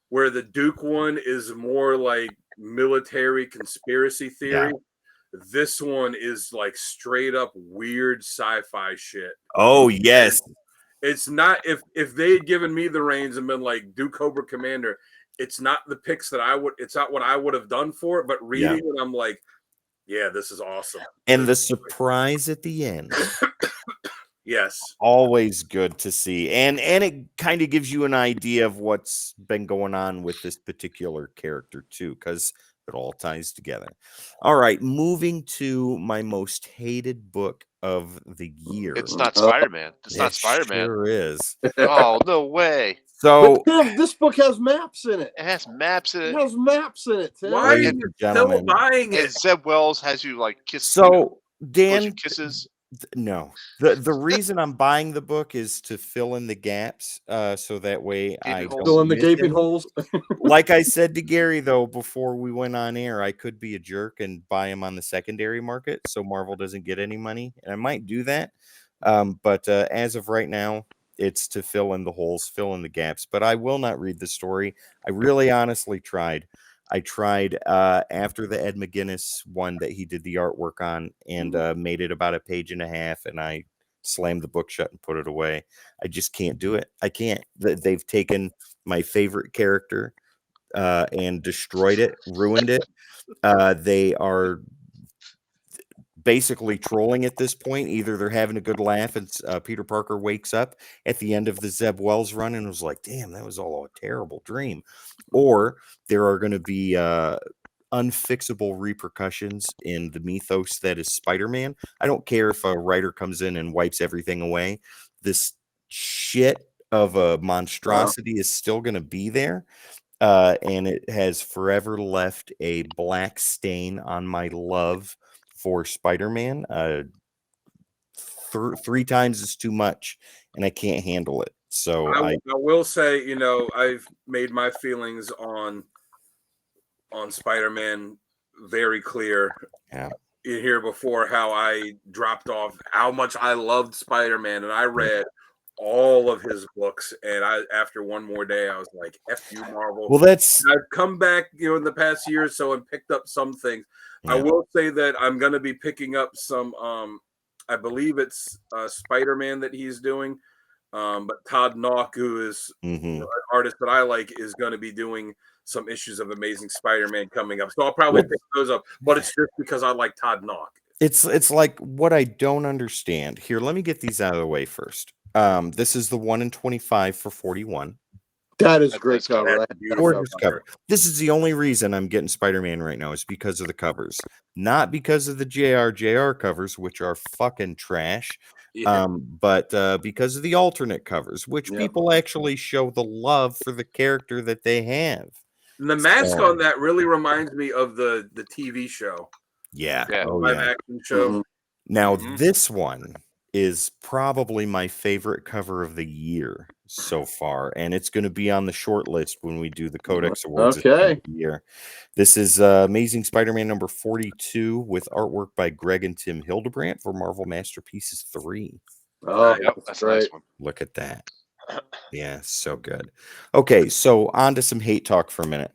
where the Duke one is more like military conspiracy theory. Yeah. This one is like straight up weird sci-fi shit. Oh yes. It's not if they had given me the reins and been like, do Cobra Commander, it's not the picks that it's not what I would have done for it, but reading it, I'm like, yeah, this is awesome. And the surprise at the end. Yes. Always good to see. And it kind of gives you an idea of what's been going on with this particular character too, because it all ties together. All right, moving to my most hated book of the year. It's not Spider-Man. It's not Spider-Man. Sure is. Oh, no way. So Tim, this book has maps in it. It has maps in it. It has maps in it, Tim. Why are you still buying it? And Zeb Wells has you like kiss. So Dan kisses. No, the reason I'm buying the book is to fill in the gaps, so that way I don't fill in the gaping holes. Like I said to Gary though before we went on air, I could be a jerk and buy them on the secondary market so Marvel doesn't get any money, and I might do that. But as of right now, it's to fill in the holes, fill in the gaps. But I will not read the story. I really honestly tried. I tried after the Ed McGuinness one that he did the artwork on and made it about a page and a half, and I slammed the book shut and put it away. I just can't do it. I can't. They've taken my favorite character and destroyed it, ruined it. They are basically trolling at this point. Either they're having a good laugh and Peter Parker wakes up at the end of the Zeb Wells run and was like, damn, that was all a terrible dream. Or there are going to be unfixable repercussions in the mythos that is Spider-Man. I don't care if a writer comes in and wipes everything away. This shit of a monstrosity is still going to be there. And it has forever left a black stain on my love for Spider-Man. 3 times is too much, and I can't handle it. So I will say, I've made my feelings on Spider-Man very clear. Yeah. Here before how I dropped off, how much I loved Spider-Man, and I read all of his books, and after one more day I was like, F you, Marvel. Well, I've come back in the past year or so and picked up some things. I will say that I'm going to be picking up some I believe it's Spider-Man that he's doing, but Todd Nauck, who is an artist that I like, is going to be doing some issues of Amazing Spider-Man coming up, so I'll probably pick those up, but it's just because I like Todd Nauck. It's like what I don't understand. Here, let me get these out of the way first. This is the 1 in 25 for 41. That is That's great nice cover. cover. That's a beautiful Gorgeous cover. This is the only reason I'm getting Spider-Man right now is because of the covers, not because of the JR covers, which are fucking trash. Yeah. But because of the alternate covers, which Yep. people actually show the love for the character that they have. And the mask So- on that really reminds me of the TV show, Yeah. Yeah. Oh, live yeah. action show. Mhm. Now, Mhm. this one is probably my favorite cover of the year so far, and it's going to be on the short list when we do the Codex Awards at the end of the year. This is Amazing Spider-Man number 42 with artwork by Greg and Tim Hildebrandt for Marvel Masterpieces 3. Oh, Yep, that's a nice one. Look at that. Yeah, so good. Okay, so on to some hate talk for a minute.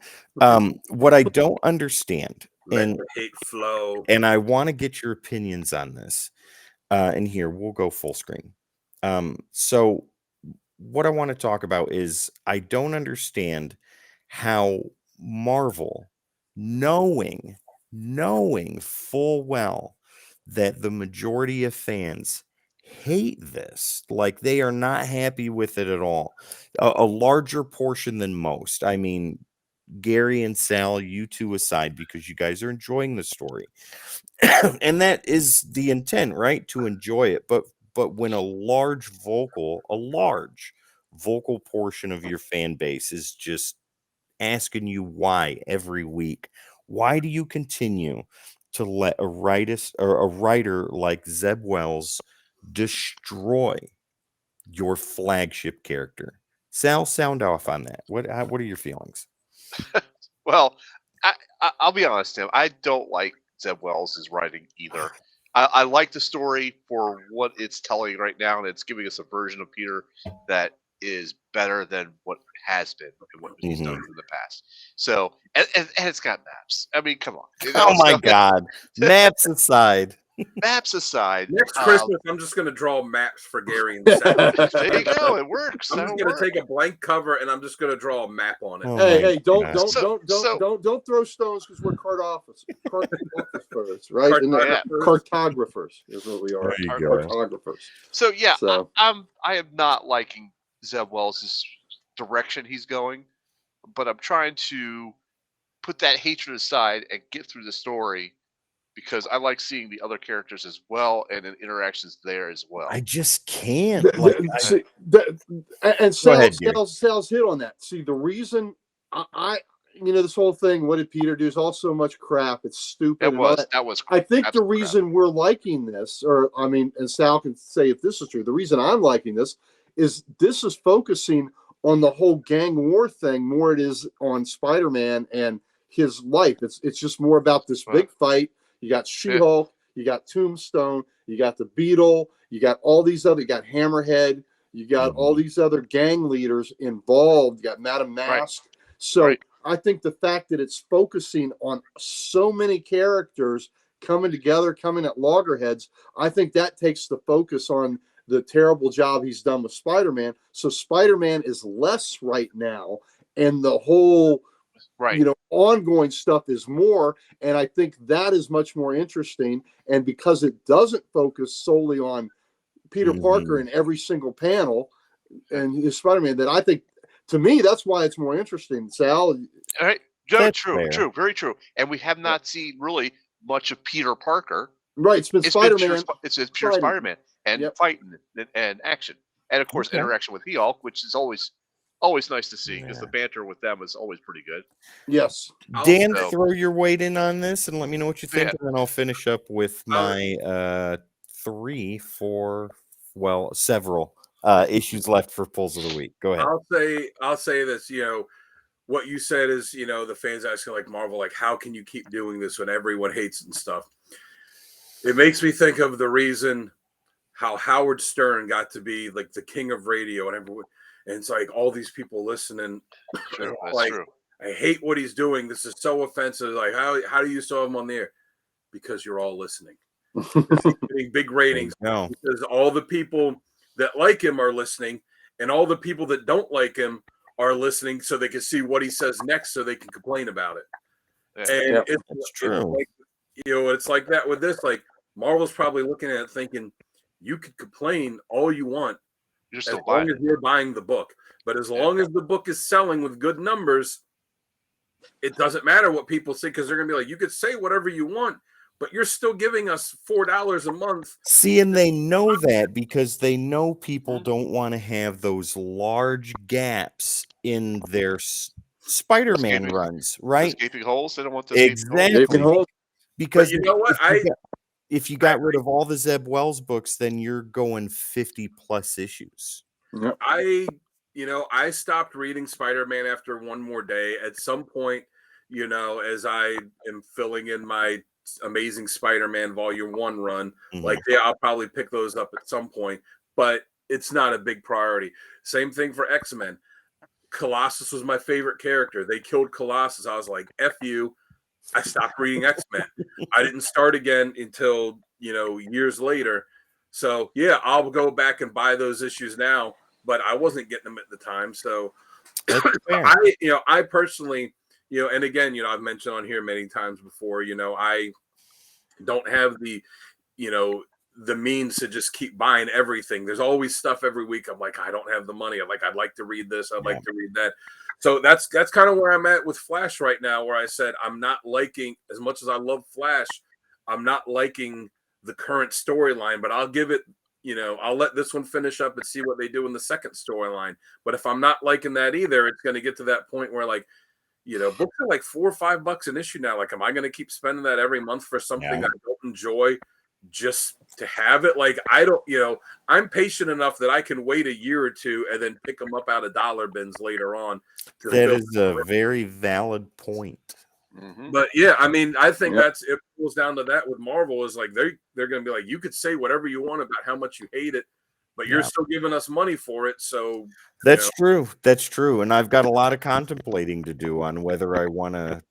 What I don't understand, Let the hate flow. and I want to get your opinions on this. And here we'll go full screen. So what I want to talk about is I don't understand how Marvel, knowing full well that the majority of fans hate this, like they are not happy with it at all. A larger portion than most. I mean, Gary and Sal, you two aside, because you guys are enjoying the story. And that is the intent, right? To enjoy it. But when a large vocal portion of your fan base is just asking you why every week, why do you continue to let a writer like Zeb Wells destroy your flagship character? Sal, sound off on that. What are your feelings? Well, I'll be honest, Tim. I don't like Zeb Wells' writing either. I like the story for what it's telling right now, and it's giving us a version of Peter that is better than what has been and what he's done in the past. So, and it's got maps. I mean, come on. You know, Oh my so- God. Maps aside. Maps aside, Next Christmas, I'm just going to draw maps for Gary and Sal. there you go. It works. I'm just going to take a blank cover and I'm just going to draw a map on it. Oh Hey, my hey, don't God. don't throw stones because we're cartographers, right? And Yeah. cartographers is what we are. There you go. Cartographers. So yeah, So- I am not liking Zeb Wells' direction he's going, but I'm trying to put that hatred aside and get through the story because I like seeing the other characters as well and the interactions there as well. I just can't. Like, And Go ahead, Gary. Sal's hit on that. See, the reason I this whole thing, what did Peter do, is all so much crap. It's stupid. That was. I think the absolute crap. reason we're liking this, or I mean, and Sal can say if this is true, the reason I'm liking this is focusing on the whole gang war thing more it is on Spider-Man and his life. It's just more about this big fight. You got She-Hulk, you got Tombstone, you got the Beetle, you got all these other, you got Hammerhead, you got all these other gang leaders involved. You got Madame Mask. Right. So I think the fact that it's focusing on so many characters coming together, coming at loggerheads, I think that takes the focus on the terrible job he's done with Spider-Man. So Spider-Man is less right now, and the whole ongoing stuff is more. And I think that is much more interesting. And because it doesn't focus solely on Peter Parker in every single panel and his Spider-Man, that I think, to me, that's why it's more interesting. Sal? All right. No, true, very true. And we have not seen really much of Peter Parker. Right, it's been Spider-Man. It's pure Spider-Man and fighting and action. And, of course, interaction with He-Hulk, which is always nice to see because the banter with them is always pretty good. Yes. Dan, throw your weight in on this and let me know what you think, and then I'll finish up with my several issues left for Pulls of the Week. Go ahead. I'll say this, what you said is, the fans asking like Marvel, like, how can you keep doing this when everyone hates it and stuff? It makes me think of the reason how Howard Stern got to be like the king of radio and everyone. And it's like all these people listening. True, that's like, true. I hate what he's doing. This is so offensive. Like, how do you still have him on the air? Because you're all listening. Getting big ratings. Because all the people that like him are listening, and all the people that don't like him are listening so they can see what he says next so they can complain about it. And it's true. It's like that with this. Like, Marvel's probably looking at it thinking, you could complain all you want, You're as still long buying as it. you're buying the book. But as long as the book is selling with good numbers, it doesn't matter what people say, because they're gonna be like, you could say whatever you want, but you're still giving us $4 a month. See, and they know that because they know people Mhm. don't want to have those large gaps in their Spider-Man Escaping- runs, The right? escaping holes. They don't want the escaping holes. Gaping Exactly. hole. Because But you know what? if you got rid of all the Zeb Wells books, then you're going 50 plus issues. Yep. I stopped reading Spider-Man after One More Day. At some point, as I am filling in my Amazing Spider-Man Volume 1 run, Mhm. I'll probably pick those up at some point, but it's not a big priority. Same thing for X-Men. Colossus was my favorite character. They killed Colossus. I was like, F you. I stopped reading X-Men. I didn't start again until, years later. So yeah, I'll go back and buy those issues now, but I wasn't getting them at the time. So That's fair. I personally, and again, I've mentioned on here many times before, I don't have the means to just keep buying everything. There's always stuff every week. I'm like, I don't have the money. I'd like to read this. I'd like to read that. So that's kind of where I'm at with Flash right now, where I said I'm not liking, as much as I love Flash, I'm not liking the current storyline, but I'll give it, I'll let this one finish up and see what they do in the second storyline. But if I'm not liking that either, it's going to get to that point where books are like $4 or $5 an issue now. Like, am I going to keep spending that every month for something I don't enjoy just to have it? Like, I don't, I'm patient enough that I can wait a year or two and then pick them up out of dollar bins later on. That is a very valid point. Mhm. But yeah, I mean, I think that's it. Goes down to that with Marvel is like they're going to be like, you could say whatever you want about how much you hate it, but you're still giving us money for it. So that's true. That's true. And I've got a lot of contemplating to do on whether I want to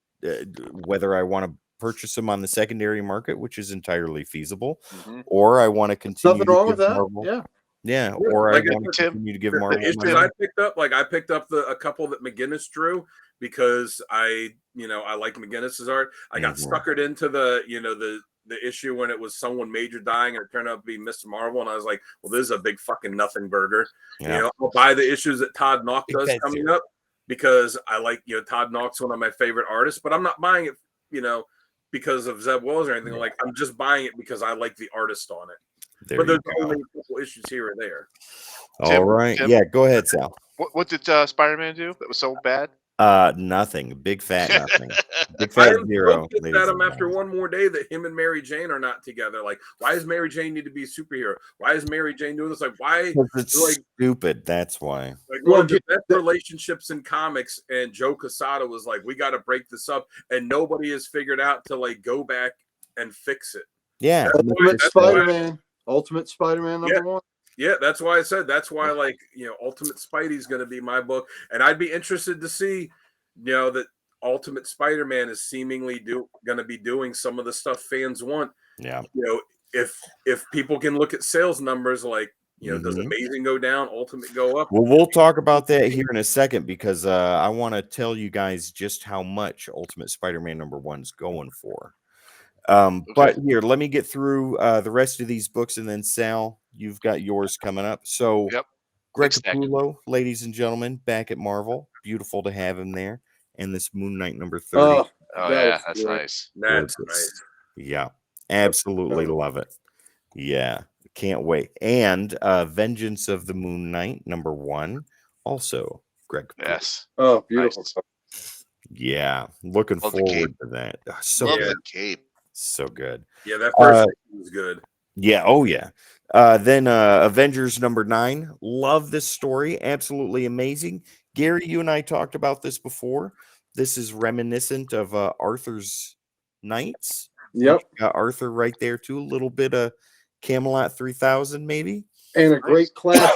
purchase them on the secondary market, which is entirely feasible, or I want to continue. Nothing wrong with that. Marvel, yeah. Or I want to continue to give Marvel the issues money. I picked up a couple that McGinnis drew because I like McGinnis's art. I got suckered into the issue when it was someone major dying and it turned out to be Mr. Marvel, and I was like, well, this is a big fucking nothing burger. I'll buy the issues that Todd Nauck does coming up because I like Todd Nauck's one of my favorite artists, but I'm not buying it because of Zeb Wells or anything. Like, I'm just buying it because I like the artist on it. But there's only a couple issues here or there. All right. Yeah, go ahead, Sal. What did Spider-Man do that was so bad? Nothing. Big fat nothing. Big fat zero. I am at him after One More Day that him and Mary Jane are not together. Like, why does Mary Jane need to be a superhero? Why is Mary Jane doing this? Like, why? It's like stupid. That's why. Like, one of the best relationships in comics, and Joe Quesada was like, we got to break this up, and nobody has figured out to go back and fix it. Yeah. Ultimate Spider-Man number one. Yeah, that's why I said Ultimate Spidey is going to be my book, and I'd be interested to see, that Ultimate Spider-Man is seemingly going to be doing some of the stuff fans want. Yeah. If people can look at sales numbers, does Amazing go down, Ultimate go up? Well, we'll talk about that here in a second because I want to tell you guys just how much Ultimate Spider-Man number 1 is going for. But here, let me get through the rest of these books, and then Sal, you've got yours coming up. So, Greg Capullo, ladies and gentlemen, back at Marvel. Beautiful to have him there. And this Moon Knight number 30. Oh yeah, that's nice. That's nice. Yeah, absolutely love it. Yeah, can't wait. And Vengeance of the Moon Knight number 1, also Greg Capullo. Yes. Oh, beautiful. Nice. Yeah, looking forward to that. So love good. the cape. So good. Yeah, that first was good. Yeah. Oh, yeah. Then Avengers number 9. Love this story. Absolutely amazing. Gary, you and I talked about this before. This is reminiscent of Arthur's Knights. Yep. Got Arthur right there, too. A little bit of Camelot 3000, maybe. And a great clash.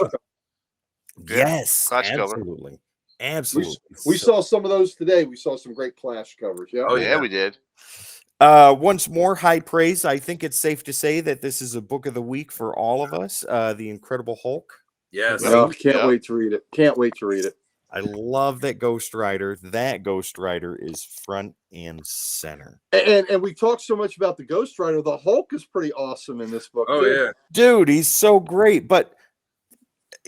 Yes. Clash absolutely. Cover. Absolutely. We saw some of those today. We saw some great Clash covers. Yeah. Oh, yeah, we did. Once more, high praise. I think it's safe to say that this is a book of the week for all of us. The Incredible Hulk. Yes. Oh, can't wait to read it. Can't wait to read it. I love that Ghost Rider. That Ghost Rider is front and center. And we talked so much about the Ghost Rider. The Hulk is pretty awesome in this book. Oh, too. yeah. Dude, he's so great. But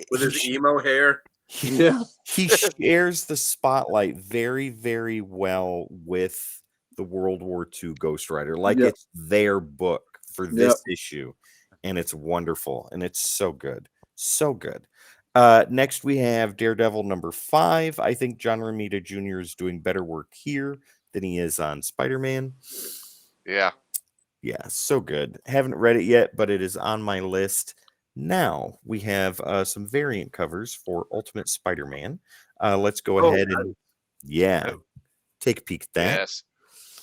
with he his emo hair. Yeah. he shares the spotlight very, very well with the World War II Ghost Rider. Like Yep. it's their book for Yep. this issue, and it's wonderful, and it's so good. So good. Next we have Daredevil number 5. I think John Romita Jr. is doing better work here than he is on Spider-Man. Yeah. Yeah, so good. Haven't read it yet, but it is on my list. Now we have some variant covers for Ultimate Spider-Man. Let's go Oh, ahead and take a peek at that. Yes.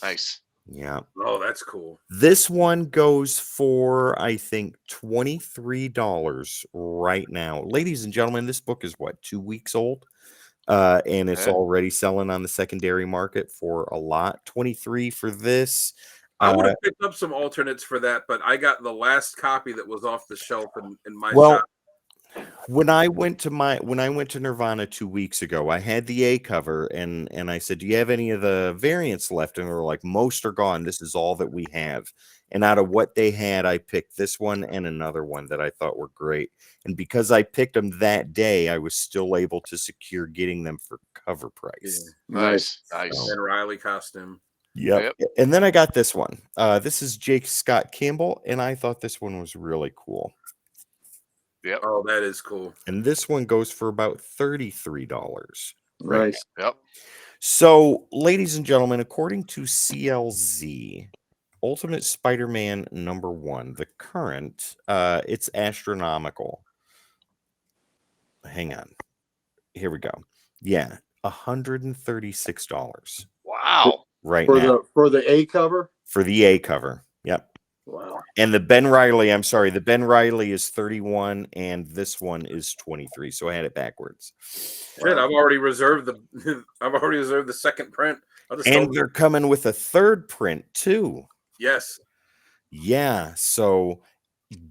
Nice. Yeah. Oh, that's cool. This one goes for, I think, $23 right now. Ladies and gentlemen, this book is what, 2 weeks old? And it's Yeah. already selling on the secondary market for a lot. 23 for this. I would have picked up some alternates for that, but I got the last copy that was off the shelf in my shop. When I went to Nirvana 2 weeks ago, I had the A cover and I said, "Do you have any of the variants left?" And they were like, "Most are gone. This is all that we have." And out of what they had, I picked this one and another one that I thought were great. And because I picked them that day, I was still able to secure getting them for cover price. Nice. Nice. And Riley costume. Yep. And then I got this one. This is Jake Scott Campbell, and I thought this one was really cool. Yep. Oh, that is cool. And this one goes for about $33. Nice. Yep. So, ladies and gentlemen, according to CLZ, Ultimate Spider-Man number 1, the current, it's astronomical. Hang on. Here we go. Yeah, $136. Wow. Right now. For the A cover? For the A cover. Yep. Wow. And the Ben Riley is 31 and this one is 23. So I had it backwards. Shit, I've already reserved the second print. And they're coming with a third print too. Yes. Yeah. So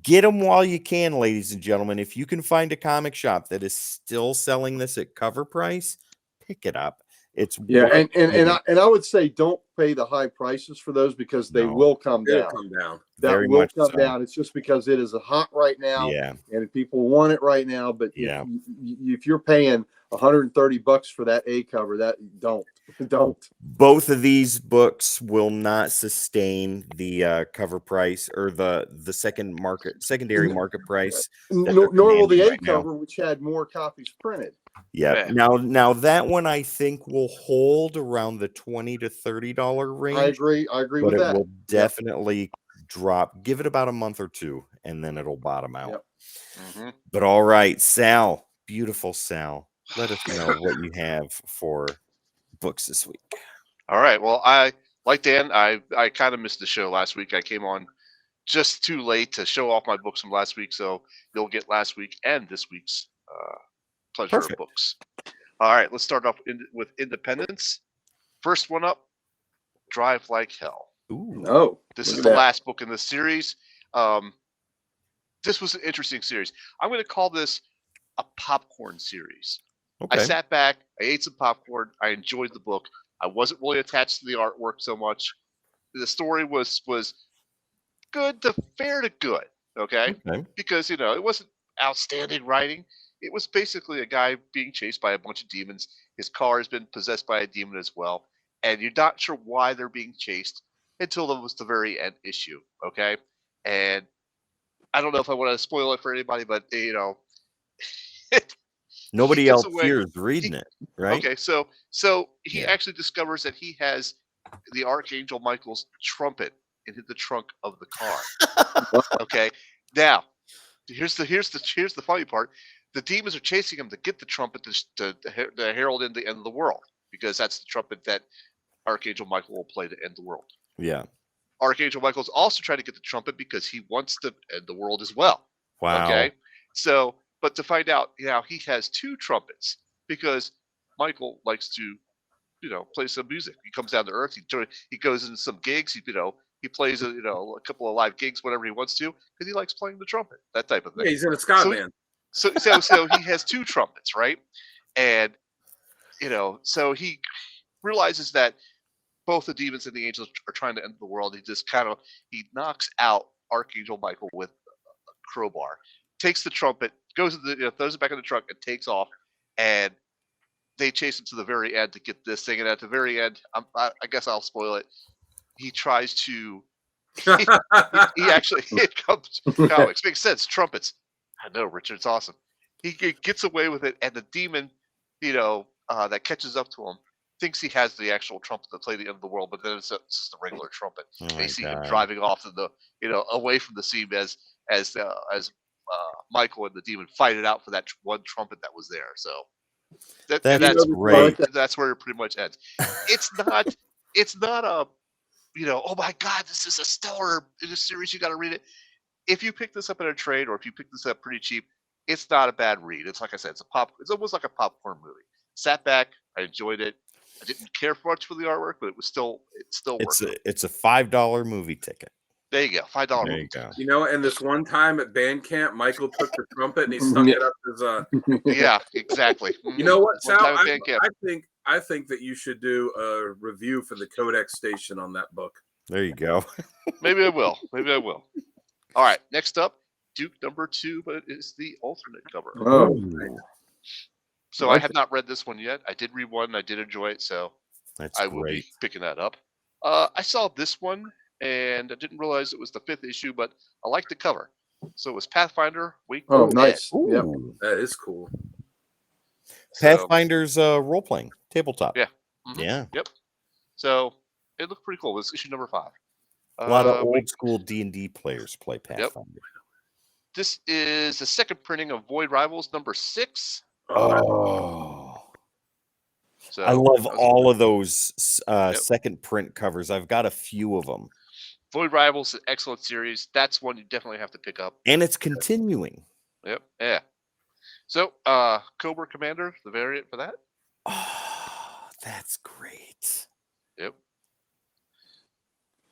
get them while you can, ladies and gentlemen. If you can find a comic shop that is still selling this at cover price, pick it up. It's and I would say don't pay the high prices for those because they will come down. That will come down. It's just because it is hot right now. Yeah. And people want it right now. But if you're paying $130 for that A cover, that don't. Both of these books will not sustain the cover price or the secondary market price. Nor will the A cover, which had more copies printed. Yeah. Now that one I think will hold around the $20 to $30 range. I agree with that. But it will definitely drop. Give it about a month or two, and then it'll bottom out. Yep. Mm-hmm. But all right, Sal, beautiful Sal, let us know what you have for books this week. All right. Well, I like Dan. I kind of missed the show last week. I came on just too late to show off my books from last week, so you'll get last week and this week's pleasure of books. All right, let's start off with Independence. First one up, Drive Like Hell. Ooh. Oh, this is the last book in the series. This was an interesting series. I'm going to call this a popcorn series. Okay. I sat back, I ate some popcorn, I enjoyed the book. I wasn't really attached to the artwork so much. The story was good to fair to good, okay? Because, it wasn't outstanding writing. It was basically a guy being chased by a bunch of demons. His car has been possessed by a demon as well. And you're not sure why they're being chased until it was the very end issue, okay? And I don't know if I want to spoil it for anybody, but, nobody else here is reading it, right? Okay, so he actually discovers that he has the Archangel Michael's trumpet in the trunk of the car. Okay, now here's the funny part. The demons are chasing him to get the trumpet to herald in the end of the world, because that's the trumpet that Archangel Michael will play to end the world. Yeah. Archangel Michael's also trying to get the trumpet because he wants to end the world as well. Wow. Okay. So, but to find out, he has two trumpets because Michael likes to, play some music. He comes down to Earth. He goes in some gigs. He plays a couple of live gigs, whatever he wants to, because he likes playing the trumpet. That type of thing. Yeah, he's in a ska band. So he has two trumpets, right? And so he realizes that both the demons and the angels are trying to end the world. He knocks out Archangel Michael with a crowbar, takes the trumpet, goes to throws it back in the truck and takes off, and they chase him to the very end to get this thing. And at the very end, I guess I'll spoil it. He tries to. he actually it comes comics makes sense. Trumpets. I know, Richard. It's awesome. He gets away with it, and the demon, that catches up to him, thinks he has the actual trumpet to play the end of the world, but then it's just a regular trumpet. They see him driving off to the, away from the scene as Michael and the demon fight it out for that one trumpet that was there. So that's great. That's where it pretty much ends. It's not a, oh my God, this is a stellar in a series. You got to read it. If you pick this up in a trade, or if you pick this up pretty cheap, it's not a bad read. It's like I said, it's almost like a popcorn movie. Sat back, I enjoyed it. I didn't care much for the artwork, but it still worked. It's a $5 movie ticket. There you go, $5 There movie you go. ticket. And this one time at band camp, Michael took the trumpet and he stuck it up his. Yeah, exactly. You know what, Sal? I think that you should do a review for the Codex station on that book. There you go. Maybe I will. All right, next up, Duke number 2, but it is the alternate cover. Oh. So I have not read this one yet. I did read one, and I did enjoy it, so That's I will great. be picking that up. I saw this one, and I didn't realize it was the 5th issue, but I liked the cover. So it was Pathfinder. Oh, nice. Yep. That is cool. Pathfinder's role playing tabletop. Yeah. Yeah. Yep. So it looked pretty cool. It was issue number 5. A lot of old school D&D players play Pathfinder. This is the second printing of Void Rivals number 6. Oh. So I love all of those second print covers. I've got a few of them. Void Rivals, an excellent series. That's one you definitely have to pick up. And it's continuing. Yep. Yeah. So, Cobra Commander, the variant for that. Oh, that's great. Yep.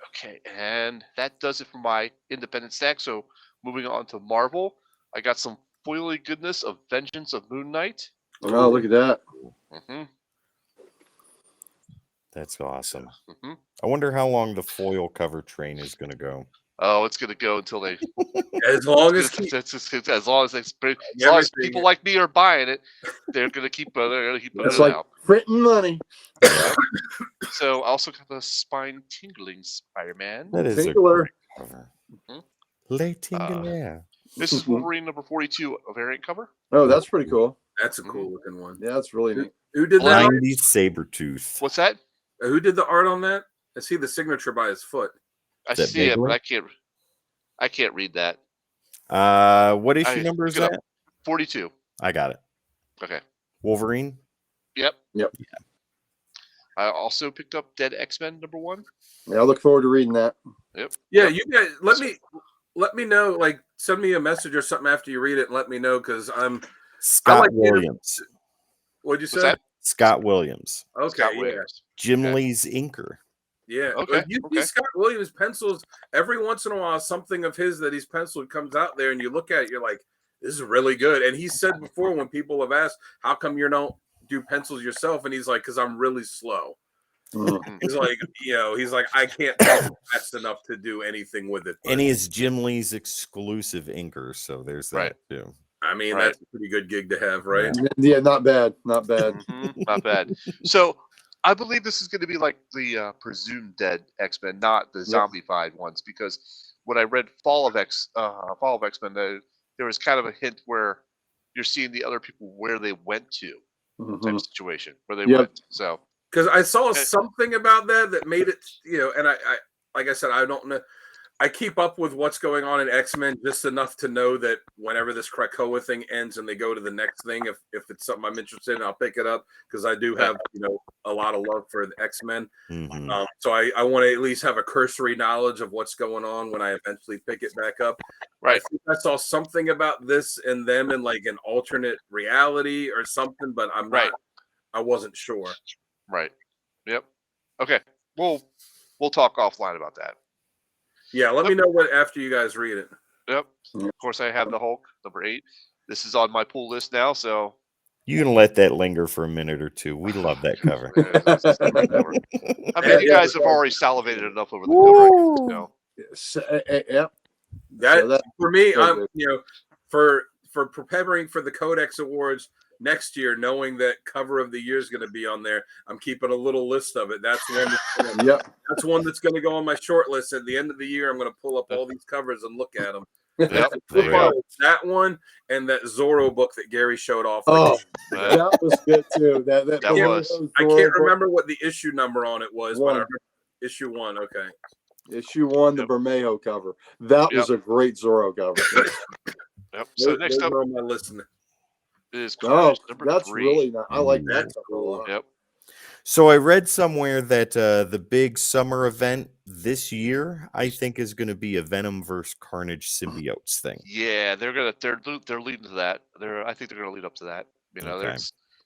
Okay, and that does it for my independent stack. So, moving on to Marvel, I got some foily goodness of Vengeance of Moon Knight. Oh, look at that. Mm-hmm. That's awesome. Mm-hmm. I wonder how long the foil cover train is going to go. Oh, it's going to go until they. As long as people like me are buying it, they're going to keep putting It's it like out. printing money. So I also got the spine tingling Spider-Man. That is Tingler. a great cover. Le Tingler. This is Wolverine number 42, a variant cover. Oh, that's pretty cool. That's a cool looking one. Yeah, that's really neat. Who did that? 90s Sabretooth. What's that? Who did the art on that? I see the signature by his foot. I That see it, big but one? I can't read that. What issue number is look it that? up. 42. I got it. Okay. Wolverine. Yep. Yep. I also picked up Dead X-Men number 1. Yeah, I look forward to reading that. Yep. Yeah, you guys let me know. Like, send me a message or something after you read it and let me know because Scott like Williams. What'd you say? What's that? Scott Williams. Okay, Scott yeah. Williams. Jim Okay. Lee's inker. Yeah. Okay, You okay. see Scott Williams pencils every once in a while. Something of his that he's penciled comes out there, and you look at it, you're like, "This is really good." And he said before, when people have asked, "How come you don't do pencils yourself?" and he's like, "Because I'm really slow." He's like, I can't pencil fast enough to do anything with it. And he is Jim Lee's exclusive inker, so there's that Right. too. I mean, Right. that's a pretty good gig to have, right? Yeah, not bad. Not bad. Not bad. So I believe this is going to be like the presumed dead X-Men, not the zombified ones, because when I read Fall of X-Men, there was kind of a hint where you're seeing the other people where they went to type of situation where they went. So because I saw something about that made it, and I like I said, I don't know. I keep up with what's going on in X-Men just enough to know that whenever this Krakoa thing ends and they go to the next thing, if it's something I'm interested in, I'll pick it up because I do have, a lot of love for the X-Men. So I want to at least have a cursory knowledge of what's going on when I eventually pick it back up. Right. I think I saw something about this and them in like an alternate reality or something, but I'm not. I wasn't sure. Right. Yep. Okay. We'll talk offline about that. Yeah, let me know what after you guys read it. Yep. Of course, I have the Hulk number 8. This is on my pull list now, so You can let that linger for a minute or two. We love that cover. I mean, you guys have already salivated enough over the cover. Yep. That for me, I'm for for preparing for the Codex Awards next year, knowing that cover of the year is going to be on there, I'm keeping a little list of it. That's one. That's one that's going to go on my short list at the end of the year. I'm going to pull up all these covers and look at them. Yep. That one and that Zorro book that Gary showed off. That was good too. That was. I can't remember what the issue number on it was, but I remember issue 1. Okay. Issue 1, the Bermejo cover. That was a great Zorro cover. Yep. So next up on my list is Carnage number that's 3. really nice. I like that cover a cool. lot. Yep. So I read somewhere that the big summer event this year, I think, is going to be a Venom versus Carnage symbiotes thing. Yeah, they're leading to that. I think they're gonna lead up to that. You know,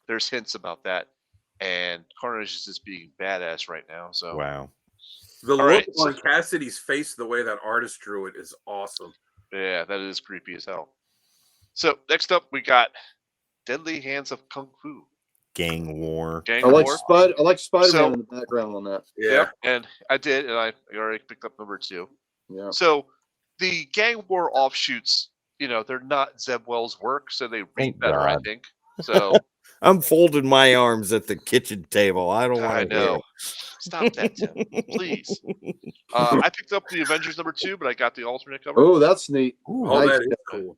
there's hints about that, and Carnage is just being badass right now. So wow, the look on Cassidy's face, the way that artist drew it, is awesome. Yeah, that is creepy as hell. So next up, we got Deadly Hands of Kung Fu. Gang War. I like Spider-Man in the background on that. Yeah, and I did, and I already picked up number 2. Yeah. So the Gang War offshoots, you know, they're not Zeb Wells' work, so they read better, I think. So I'm folding my arms at the kitchen table. I don't want to. I know. Stop that, Tim, please. I picked up the Avengers number 2, but I got the alternate cover. Oh, that's neat. Oh, that is cool.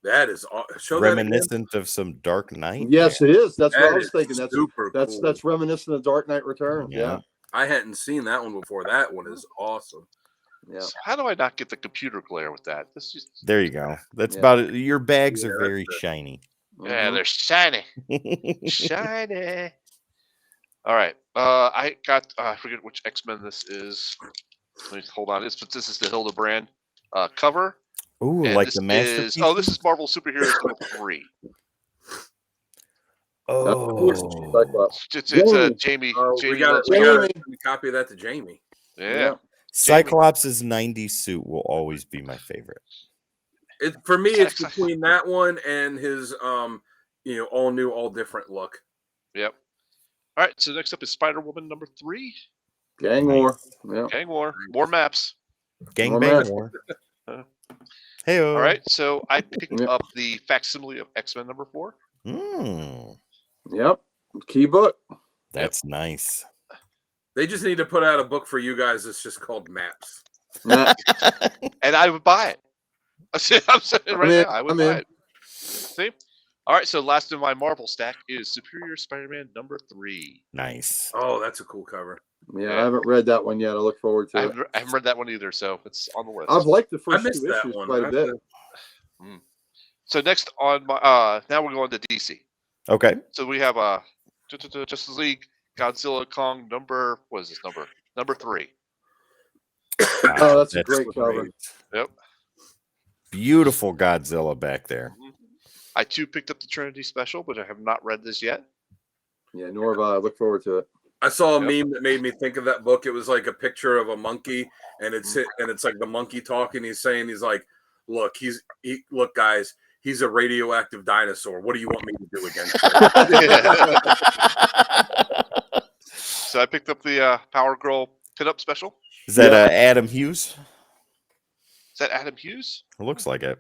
That is reminiscent of some Dark Knight. Yes, it is. That's what I was thinking. That's super cool. That's reminiscent of Dark Knight Returns. Yeah. I hadn't seen that one before. That one is awesome. Yeah. So how do I not get the computer glare with that? This just there you go. That's about it. Your bags are very shiny. Yeah, they're shiny. Shiny. All right. I got I forget which X-Men this is. Let me hold on. This is the Hildebrand cover. Ooh, and like the masterpiece. This is Marvel Superheroes number 3. Oh, it's Jamie. We got a copy of that to Jamie. Yeah. Cyclops' 90s suit will always be my favorite. For me, it's between that one and his all new, all different look. Yep. All right. So next up is Spider-Woman number 3. Gang War. Yeah. Gang War. More maps. Gang Bang War. Hey. All right. So I picked up the facsimile of X-Men number 4. Yep. Key book. That's nice. They just need to put out a book for you guys that's just called Maps. And I would buy it. I'm saying now, I would buy it. See? All right, so last in my Marvel stack is Superior Spider-Man number 3. Nice. Oh, that's a cool cover. Yeah, I haven't read that one yet. I look forward to it. I haven't read that one either, so it's on the list. I've liked the first 2 that issues one quite a bit. So next on my now we're going to DC. Okay. So we have Justice League Godzilla Kong number 3. Oh, that's a great cover. Yep. Beautiful Godzilla back there. I too picked up the Trinity special, but I have not read this yet. Yeah, nor have I. Look forward to it. I saw a meme that made me think of that book. It was like a picture of a monkey, and it's like the monkey talking. He's saying, look, look, guys, he's a radioactive dinosaur. What do you want me to do against him? So I picked up the Power Girl pinup special. Is that Adam Hughes? Is that Adam Hughes? It looks like it.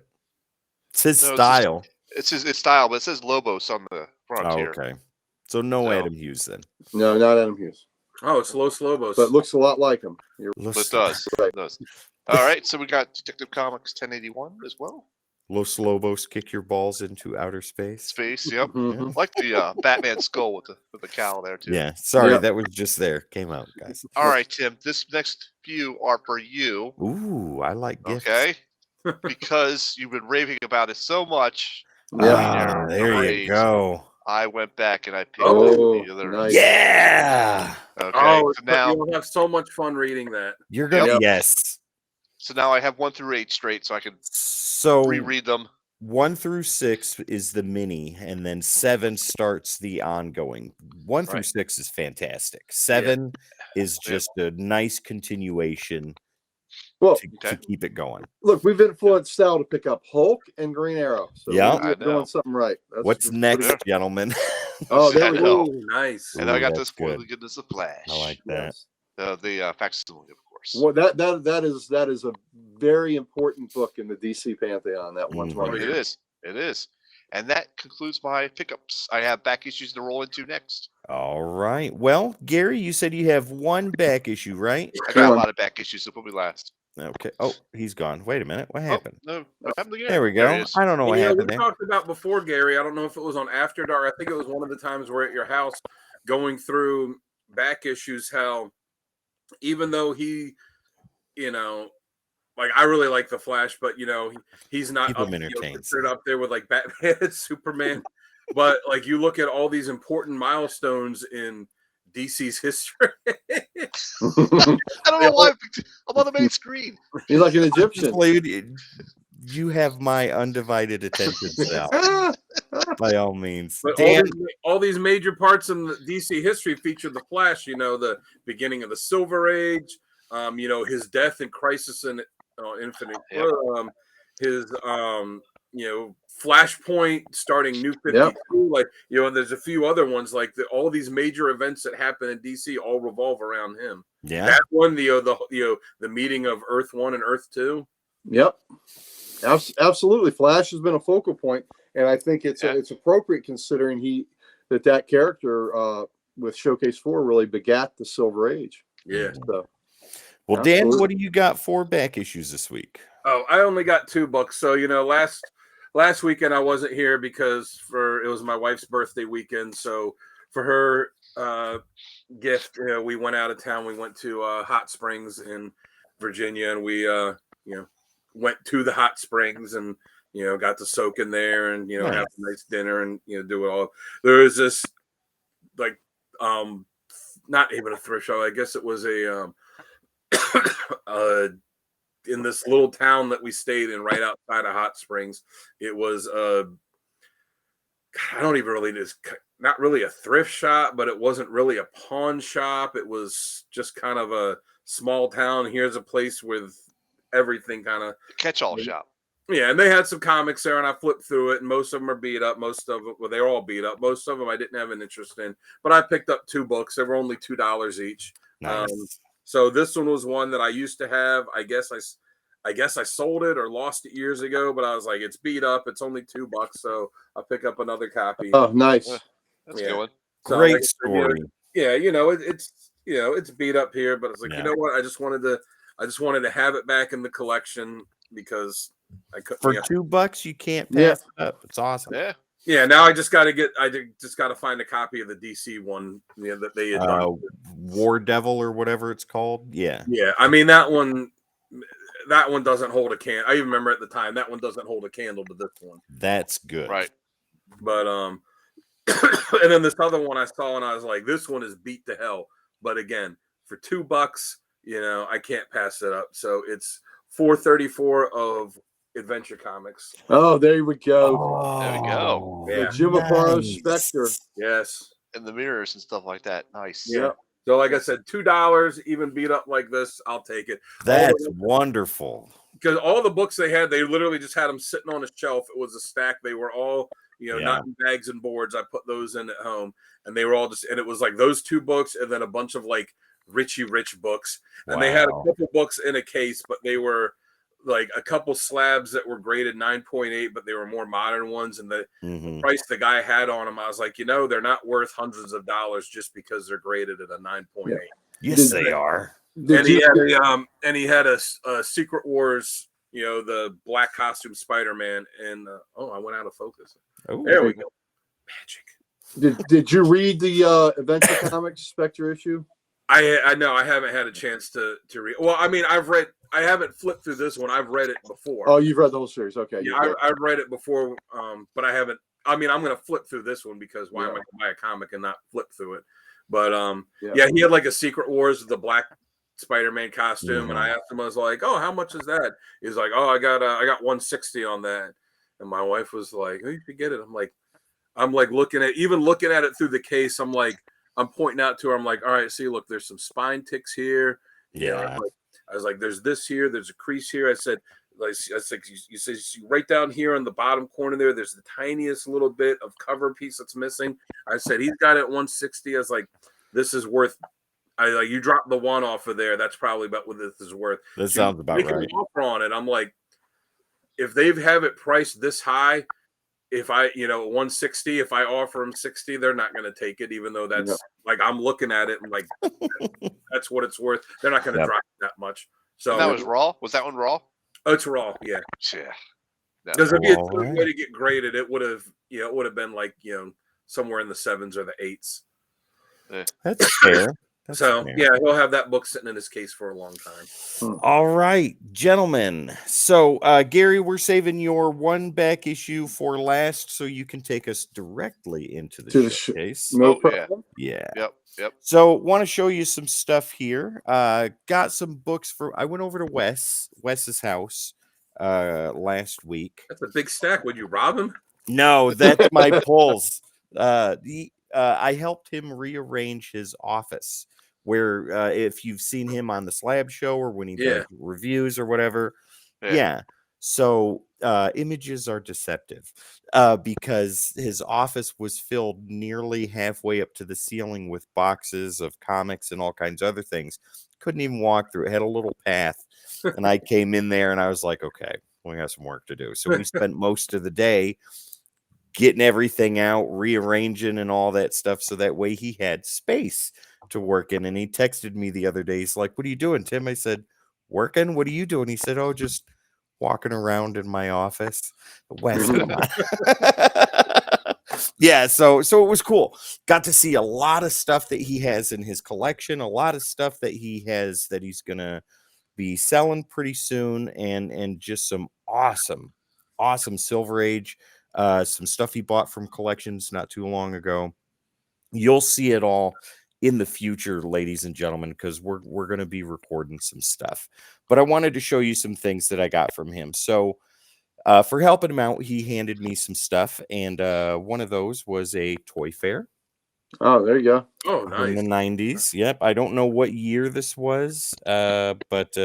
It's his style. It's his style, but it says Lobos on the front here. Okay. So no Adam Hughes then. No, not Adam Hughes. Oh, it's Los Lobos. But it looks a lot like him. It does. It does. All right, so we got Detective Comics 1081 as well. Los Lobos kick your balls into outer space. Yep. Like the Batman skull with the cowl there too. Yeah, sorry, that was just there. Came out, guys. All right, Tim. This next few are for you. Ooh, I like gifts. Okay. Because you've been raving about it so much. Yeah, there you go. I went back and I picked up the other. Nice. Yeah. Okay. So now you'll have so much fun reading that. You're gonna yes. So now I have 1 through 8 straight, so I can reread them. 1 through 6 is the mini, and then 7 starts the ongoing. 1 through 6 is fantastic. 7 is just a nice continuation. Well, to keep it going. Look, we've influenced Sal to pick up Hulk and Green Arrow. So we're doing something right. What's next, gentlemen? Oh, there we go. Nice. And I got this for the goodness of Flash. I like that. The facsimile, of course. Well, that is a very important book in the DC pantheon. That 120. It is. It is. And that concludes my pickups. I have back issues to roll into next. All right. Well, Gary, you said you have one back issue, right? I got a lot of back issues, so put me last. Okay. Oh, he's gone. Wait a minute. What Oh, happened? no. What happened again? There we There go. he is. I don't know what We happened there. talked about before, Gary. I don't know if it was on After Dark. I think it was one of the times we're at your house going through back issues. How even though he, like I really like the Flash, but he's not Keep him entertained, considered up there with like Batman and Superman. But like you look at all these important milestones in DC's history. I don't know why I'm on the main screen. He's like an Egyptian. You have my undivided attention, Sal. By all means. But Dan, all these major parts in the DC history feature the Flash. The beginning of the Silver Age. His death in Crisis in Infinite. Yep. His Flashpoint starting New 52. Yep. Like and there's a few other ones like all these major events that happen in DC all revolve around him. yeah. That one, the meeting of Earth 1 and Earth 2. Yep. Absolutely. Flash has been a focal point, and I think it's appropriate considering that character with Showcase 4 really begat the Silver Age. Yeah. So, Well, Dan, what do you got for back issues this week? Oh, I only got 2 books. So, last weekend I wasn't here because it was my wife's birthday weekend. So for her gift, we went out of town. We went to Hot Springs in Virginia, and we went to the hot springs and got to soak in there and Nice. have a nice dinner and do it all. There was this like not even a thrift shop. I guess it was a in this little town that we stayed in right outside of Hot Springs. It was I don't even really not really a thrift shop, but it wasn't really a pawn shop. It was just kind of a small town. Here's a place with everything kind of Catch-all shop. Yeah, and they had some comics there, and I flipped through it, and most of them are beat up. Most of them, well, they're all beat up. Most of them I didn't have an interest in, but I picked up 2 books. They were only $2 each. Nice. So this one was one that I used to have. I guess I sold it or lost it years ago, but I was like, it's beat up. It's only $2, so I'll pick up another copy. Oh, nice. That's a good one. So, Great like, story. Yeah, it's beat up here, but it's like, you know what? I just wanted to have it back in the collection because I couldn't. For $2, you can't pass it up. It's awesome. Yeah. Yeah, now I just got to find a copy of the DC one that they had done. War Devil or whatever it's called. Yeah. Yeah, I mean that one doesn't hold a candle. I even remember at the time that one doesn't hold a candle to this one. That's good. Right. But and then this other one I saw and I was like, this one is beat to hell. But again, for $2, I can't pass it up. So it's 434 of Adventure Comics. Oh, there we go. Oh, There we go. The Yeah. Jim Aparo nice. Spectre. Yes. And the mirrors and stuff like that. Nice. Yeah. So like I said, $2, even beat up like this, I'll take it. That's wonderful. Because all the books they had, they literally just had them sitting on a shelf. It was a stack. They were all, not in bags and boards. I put those in at home, and they were all and it was like those 2 books and then a bunch of like Richie Rich books. And they had a couple books in a case, but they were like a couple slabs that were graded 9.8, but they were more modern ones. And the price the guy had on them, I was like, they're not worth hundreds of dollars just because they're graded at a 9.8. Yeah. Yes, they are. And he had a Secret Wars, the black costume Spider-Man, and I went out of focus. Oh, There we go. Magic. Did you read the Adventure Comics Spectre issue? I know I haven't had a chance to read. Well, I mean, I haven't flipped through this one. I've read it before. Oh, you've read the whole series. Okay. Yeah, I've read it before, but I haven't. I mean, I'm going to flip through this one because why am I going to buy a comic and not flip through it? But he had like a Secret Wars of the black Spider-Man costume, and I asked him, I was like, "Oh, how much is that?" He's like, "Oh, I got 160 on that." And my wife was like, "Oh, you should get it." I'm like looking at it through the case. I'm pointing out to her. I'm like, "All right, see, look, there's some spine ticks here." Yeah. I was like, "There's this here. There's a crease here." I said, you said right down here on the bottom corner there. There's the tiniest little bit of cover piece that's missing. I said, he's got it at 160. I was like, this is worth. You dropped the 1 off of there. That's probably about what this is worth. That sounds about right. An offer on it. I'm like, if they have it priced this high, if I, 160, if I offer them 60, they're not going to take it, even though that's like, I'm looking at it and like, that's what it's worth. They're not going to drop that much. So and that was raw. Was that one raw? Oh, it's raw. Yeah. Yeah. Because if you had a way to get graded, it would have, it would have been like, somewhere in the 7s or the 8s. That's fair. So yeah, he'll have that book sitting in his case for a long time. All right, gentlemen. So Gary, we're saving your one back issue for last, so you can take us directly into the showcase. No problem. Yeah. Yep. So want to show you some stuff here. Got some books I went over to Wes's house last week. That's a big stack. Would you rob him? No, that's my pulls. I helped him rearrange his office, where if you've seen him on the Slab Show or when he does reviews or whatever. Yeah. So images are deceptive because his office was filled nearly halfway up to the ceiling with boxes of comics and all kinds of other things. Couldn't even walk through it. Had a little path. And I came in there and I was like, okay, we got some work to do. So we spent most of the day getting everything out, rearranging and all that stuff. So that way he had space to work in. And he texted me the other day. He's like, what are you doing, Tim? I said, working. What are you doing? He said, oh, just walking around in my office. Wes, come on. Yeah, so it was cool. Got to see a lot of stuff that he has in his collection, a lot of stuff that he has that he's gonna be selling pretty soon, and just some awesome Silver Age, some stuff he bought from collections not too long ago. You'll see it all in the future, ladies and gentlemen, because we're going to be recording some stuff. But I wanted to show you some things that I got from him. So for helping him out, he handed me some stuff, and one of those was a toy fair. Oh, there you go. Oh, nice. In the 90s. Yep. I don't know what year this was, but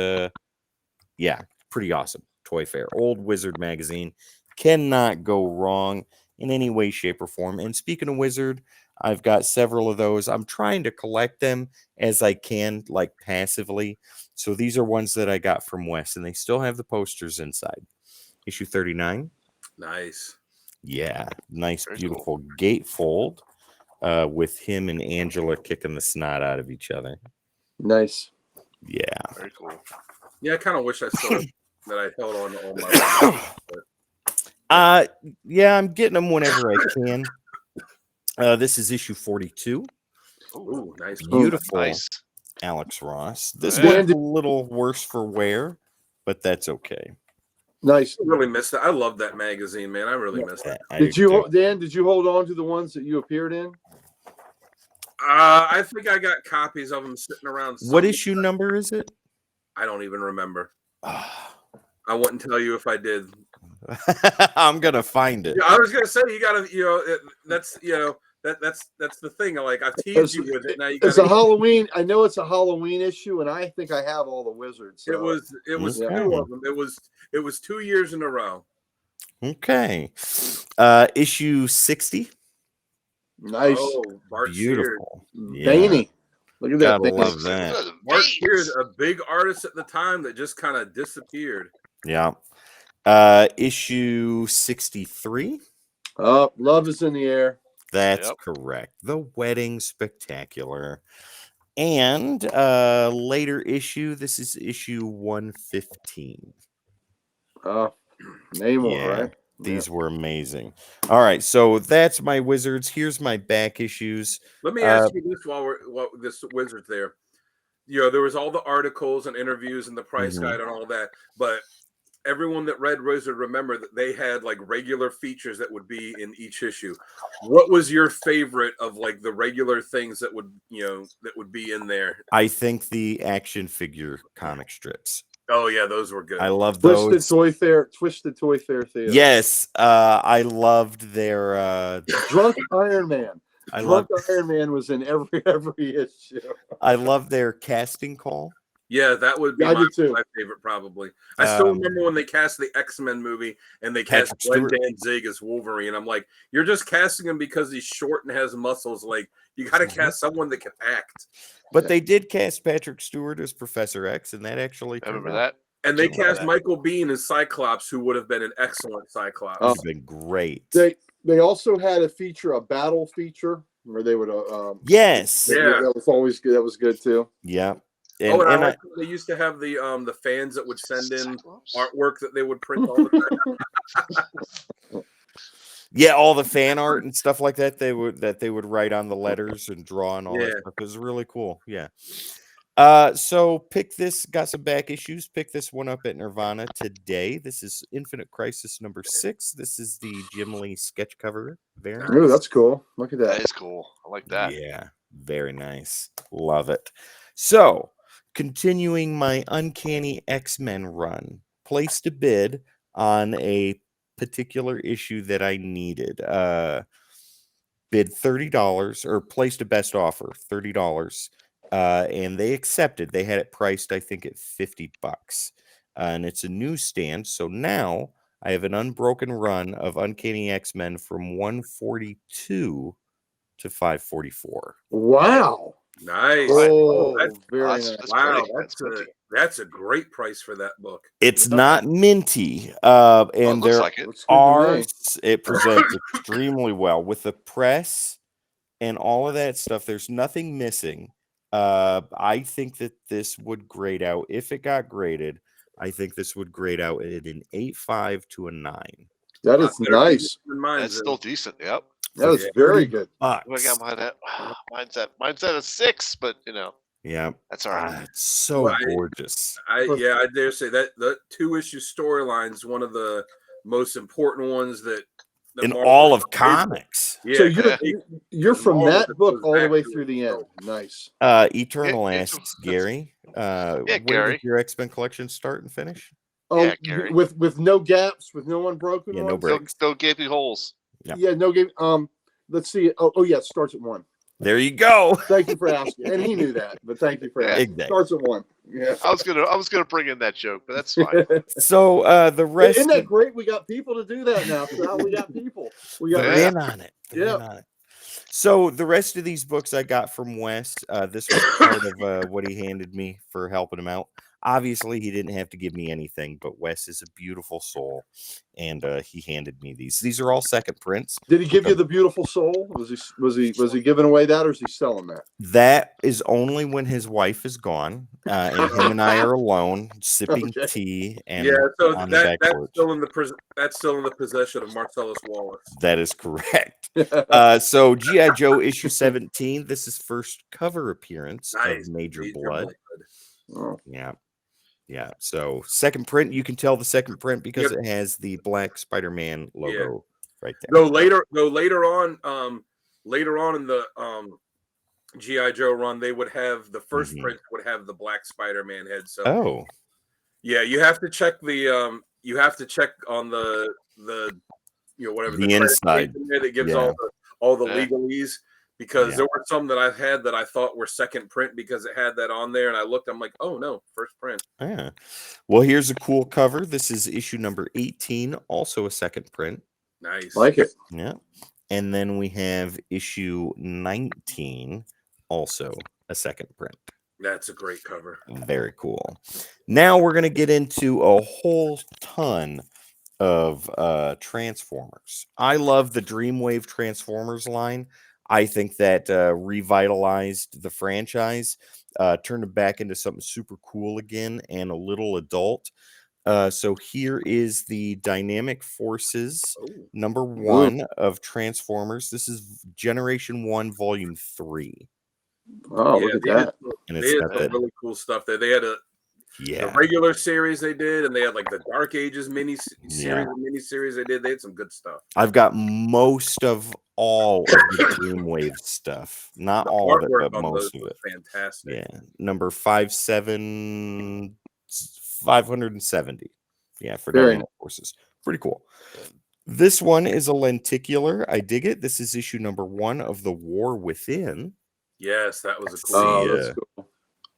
yeah, pretty awesome. Toy fair. Old Wizard magazine. Cannot go wrong in any way, shape, or form. And speaking of Wizard, I've got several of those. I'm trying to collect them as I can, like passively. So these are ones that I got from Wes, and they still have the posters inside. Issue 39. Nice. Yeah. Nice, Very beautiful gatefold with him and Angela kicking the snot out of each other. Nice. Yeah. Very cool. Yeah, I kind of wish I still that I held on to all my yeah, I'm getting them whenever I can. This is issue 42. Ooh, nice. Beautiful. Nice. Alex Ross. This Yeah. one's a little worse for wear, but that's okay. Nice. I really missed that. I love that magazine, man. I really missed it. Did you, Dan? Did you hold on to the ones that you appeared in? I think I got copies of them sitting around. What issue number is it? I don't even remember. I wouldn't tell you if I did. I'm gonna find it. Yeah, I was gonna say you gotta, that's that's the thing. Like I've teased you with it. Now you It's a Halloween. I know it's a Halloween issue, and I think I have all the Wizards. So. It was Okay. 2 of them. It was 2 years in a row. Okay. Issue 60. Nice. Oh, Bart Beautiful. Yeah. Veiny. Look at that. Gotta love that. Bart Sears, a big artist at the time that just kind of disappeared. Yeah. Issue 63. Oh, love is in the air. That's correct. The Wedding Spectacular. And later issue, this is issue 115. Namor, right? These were amazing. All right, so that's my Wizards. Here's my back issues. Let me ask you this while this Wizards there. There was all the articles and interviews and the price guide and all that, but everyone that read Wizard remember that they had like regular features that would be in each issue. What was your favorite of like the regular things that would be in there? I think the action figure comic strips. Oh yeah, those were good. I love those. Twisted Toy Fair Theater. Yes, I loved their Drunk Iron Man. Iron Man was in every issue. I love their casting call. Yeah, that would be my favorite, probably. I still remember when they cast the X-Men movie and they cast Glenn Danzig as Wolverine. I'm like, you're just casting him because he's short and has muscles. Like, you got to cast someone that can act. But they did cast Patrick Stewart as Professor X, and that actually. I remember that. And they do remember cast that. Michael Biehn as Cyclops, who would have been an excellent Cyclops. Would have been great. They also had a battle feature where they would Yes. Yeah. that was always good. That was good too. Yeah. And I like that they used to have the fans that would send in artwork that they would print all the time. Yeah, all the fan art and stuff like that they would write on the letters and draw and all that stuff. It was really cool. Yeah. So pick this, got some back issues. Pick this one up at Nirvana today. This is Infinite Crisis number 6. This is the Jim Lee sketch cover. Very nice. Ooh, that's cool. Look at that. That is cool. I like that. Yeah, very nice. Love it. So, continuing my Uncanny X-Men run, placed a bid on a particular issue that I needed. Bid $30 or placed a best offer, $30. And they accepted. They had it priced, I think, at $50. And it's a newsstand. So now I have an unbroken run of Uncanny X-Men from 142 to 544. Wow. Nice. Oh, that's very nice. nice. That's wow. great. That's a great price for that book. It's Yeah. not minty. It And looks there like it. Looks good to me. it presents extremely well with the press and all of that stuff. There's nothing missing. I think that this would grade out if it got graded. I think this would grade out at an 8.5 to a 9. That is nice. That's still decent. Yep. That is very good. I got mine at mine's at a 6, but Yeah, that's all right. it's so gorgeous. I dare say that the 2-issue storyline is one of the most important ones that In Marvel all of has made. comics. Yeah, So yeah. you're from Marvel that just book goes all the back way to through it. the end. Nice. Eternal Yeah, asks Gary. Where Gary. did your X-Men collection start and finish? Oh, Yeah, Gary. with no gaps, with no unbroken Yeah, no ones? breaks. No gaping holes. Yeah, no game. Let's see. Oh yeah, it starts at 1. There you go. Thank you for asking. And he knew that, but thank you for Yeah. asking. Exactly. Starts at 1. Yeah. I was gonna bring in that joke, but that's fine. So the rest Isn't that of, great? We got people to do that now. So we got people. We got they're in on it. They're Yeah. in on it. So the rest of these books I got from Wes. This was part of what he handed me for helping him out. Obviously, he didn't have to give me anything, but Wes is a beautiful soul, and he handed me these. These are all second prints. Did he give you the beautiful soul? Was he giving away that, or is he selling that? That is only when his wife is gone, and him and I are alone sipping Okay. tea and So on the back that's porch. still in the possession of Marcellus Wallace. That is correct. So G.I. Joe issue 17. This is first cover appearance Nice. of Major Major Blood. Oh, Yeah. So second print, you can tell the second print because it has the black Spider-Man logo right there. Though later on in the G.I. Joe run, they would have the 1st print would have the black Spider-Man head. So yeah, you have to check the on the whatever The inside. it gives all the legalese, because there were some that I've had that I thought were second print because it had that on there, and I looked, I'm like, oh no, first print. Yeah. Well, here's a cool cover. This is issue number 18, also a second print. Nice. like it. Yeah. And then we have issue 19, also a second print. That's a great cover. Very cool. Now we're going to get into a whole ton of Transformers. I love the Dreamwave Transformers line. I think that revitalized the franchise, turned it back into something super cool again and a little adult. So here is the Dynamic Forces number 1 of Transformers. This is Generation 1, Volume 3. Oh, look at that. And They had some really cool stuff there. They had the regular series they did, and they had like the Dark Ages miniseries they did. They had some good stuff. I've got most of all of the Dreamwave stuff. Not all of it, but most of it. Fantastic. Yeah. Number 570. Yeah, for Dynamic Forces. Pretty cool. This one is a lenticular. I dig it. This is issue number 1 of The War Within. Yes, that was a cool. Oh, that's cool.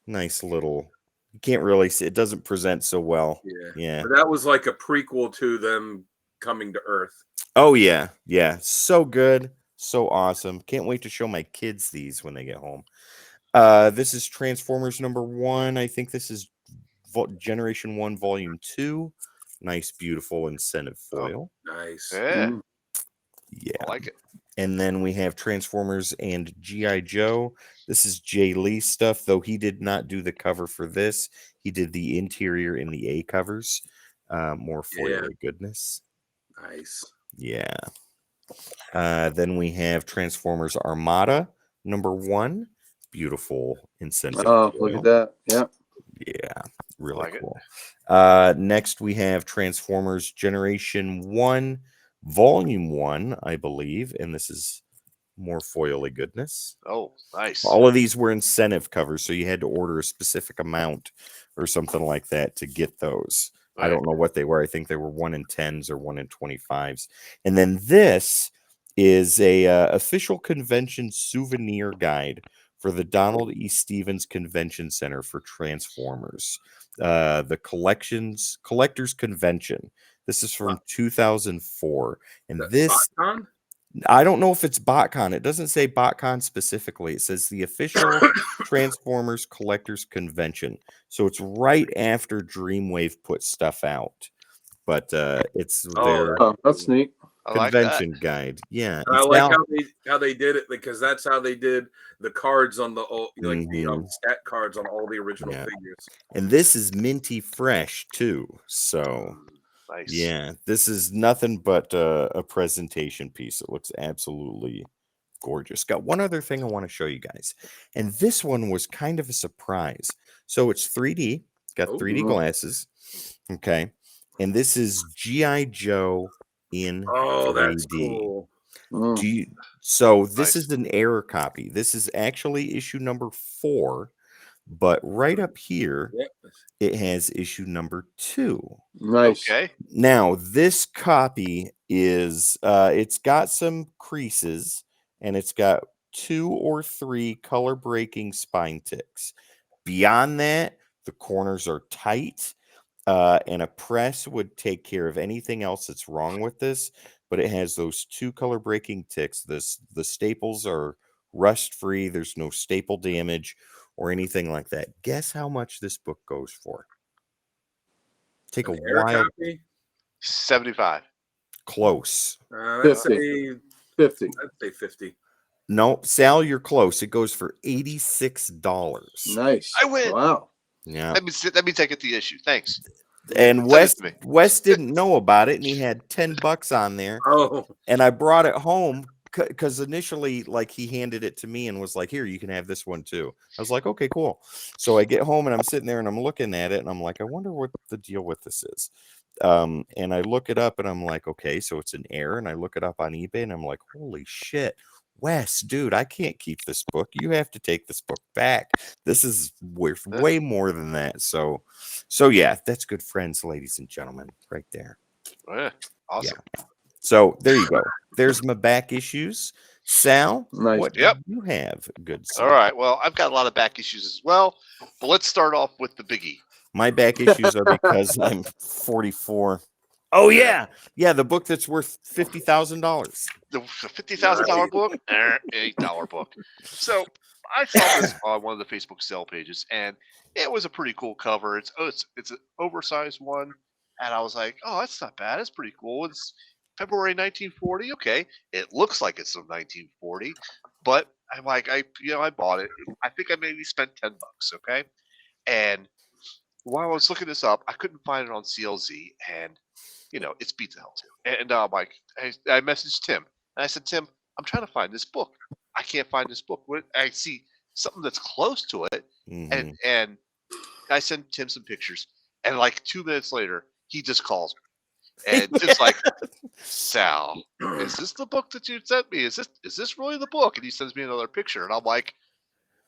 Nice little. You can't really see. It doesn't present so well. Yeah. But that was like a prequel to them coming to Earth. Oh yeah, so good, so awesome. Can't wait to show my kids these when they get home. This is Transformers number 1. I think this is Generation 1 Volume 2. Nice, beautiful incentive foil. Nice. Yeah, Yeah. I like it. And then we have Transformers and G.I. Joe. This is Jay Lee stuff, though he did not do the cover for this. He did the interior in the A covers. More foily goodness. Nice. Yeah. Then we have Transformers Armada #1. Beautiful incentive Oh, foil. look at that. Yeah. Yeah, really Like it. cool. Next we have Transformers Generation 1 Volume 1, I believe, and this is more foily goodness. Oh, nice. All of these were incentive covers, so you had to order a specific amount or something like that to get those. I Right. don't know what they were. I think they were 1 in 10s or 1 in 25s. And then this is a official convention souvenir guide for the Donald E. Stevens Convention Center for Transformers. The Collectors Convention. This is from 2004. And That this, BotCon? I don't know if it's BotCon. It doesn't say BotCon specifically. It says the official Transformers Collectors Convention. So it's right after Dreamwave put stuff out. But it's their Oh, that's neat. I like that. convention guide. Yeah. And I it's like now- how they did it, because that's how they did the cards on the the Mhm. stat cards on all the original Yeah. figures. and this is minty fresh too. So Nice. yeah, this is nothing but a presentation piece. It looks absolutely gorgeous. Got one other thing I want to show you guys, and this one was kind of a surprise. So it's 3D. It's got Oh, 3D glasses. Okay, and this is G.I. Joe in Oh, 3D. that's cool. Mm. So this Nice. is an error copy. This is actually issue number 4, but right up here Yep. it has issue number 2. Nice. Okay. Now this copy is it's got some creases and it's got 2 or 3 color breaking spine ticks. Beyond that, the corners are tight. And a press would take care of anything else that's wrong with this, but it has those 2 color breaking ticks. The staples are rust free. There's no staple damage or anything like that. Guess how much this book goes for? Take An a air wild copy? 75. close. I'd 50. say 50. 50. No, Sal, you're close. It goes for $86. Nice. I win. Wow. Yeah. Let me take it the issue. Thanks. And Send it Wes to me. Wes didn't know about it, and he had $10 on there. Oh, And I brought it home because initially, like, he handed it to me and was like, "Here, you can have this one too." I was like, "Okay, cool." So I get home and I'm sitting there and I'm looking at it and I'm like, "I wonder what the deal with this is." And I look it up and I'm like, "Okay, so it's an error." And I look it up on eBay and I'm like, "Holy shit, Wes, dude, I can't keep this book. You have to take this book back. This is worth way more than that." So yeah, that's good friends, ladies and gentlemen, right there. Yeah. Awesome. So there you go. There's my back issues. Sal, Nice. what Yep. do you have? Good. All Sir? right. Well, I've got a lot of back issues as well, but let's start off with the biggie. My back issues are because I'm 44. Oh yeah, the book that's worth $50,000. The $50,000 book, $8 book. So I saw this on one of the Facebook sale pages, and it was a pretty cool cover. It's an oversized one, and I was like, oh, that's not bad. It's pretty cool. It's February 1940. Okay, it looks like it's from 1940, but I'm like, I bought it. I think I maybe spent $10. Okay, and while I was looking this up, I couldn't find it on CLZ, and it's beat the hell too. And I'm like, I messaged Tim, and I said, Tim, I'm trying to find this book. I can't find this book. I see something that's close to it, Mhm. and I sent Tim some pictures, and like 2 minutes later, he just calls me. And Tim's like, Sal, is this the book that you sent me? Is this really the book? And he sends me another picture, and I'm like,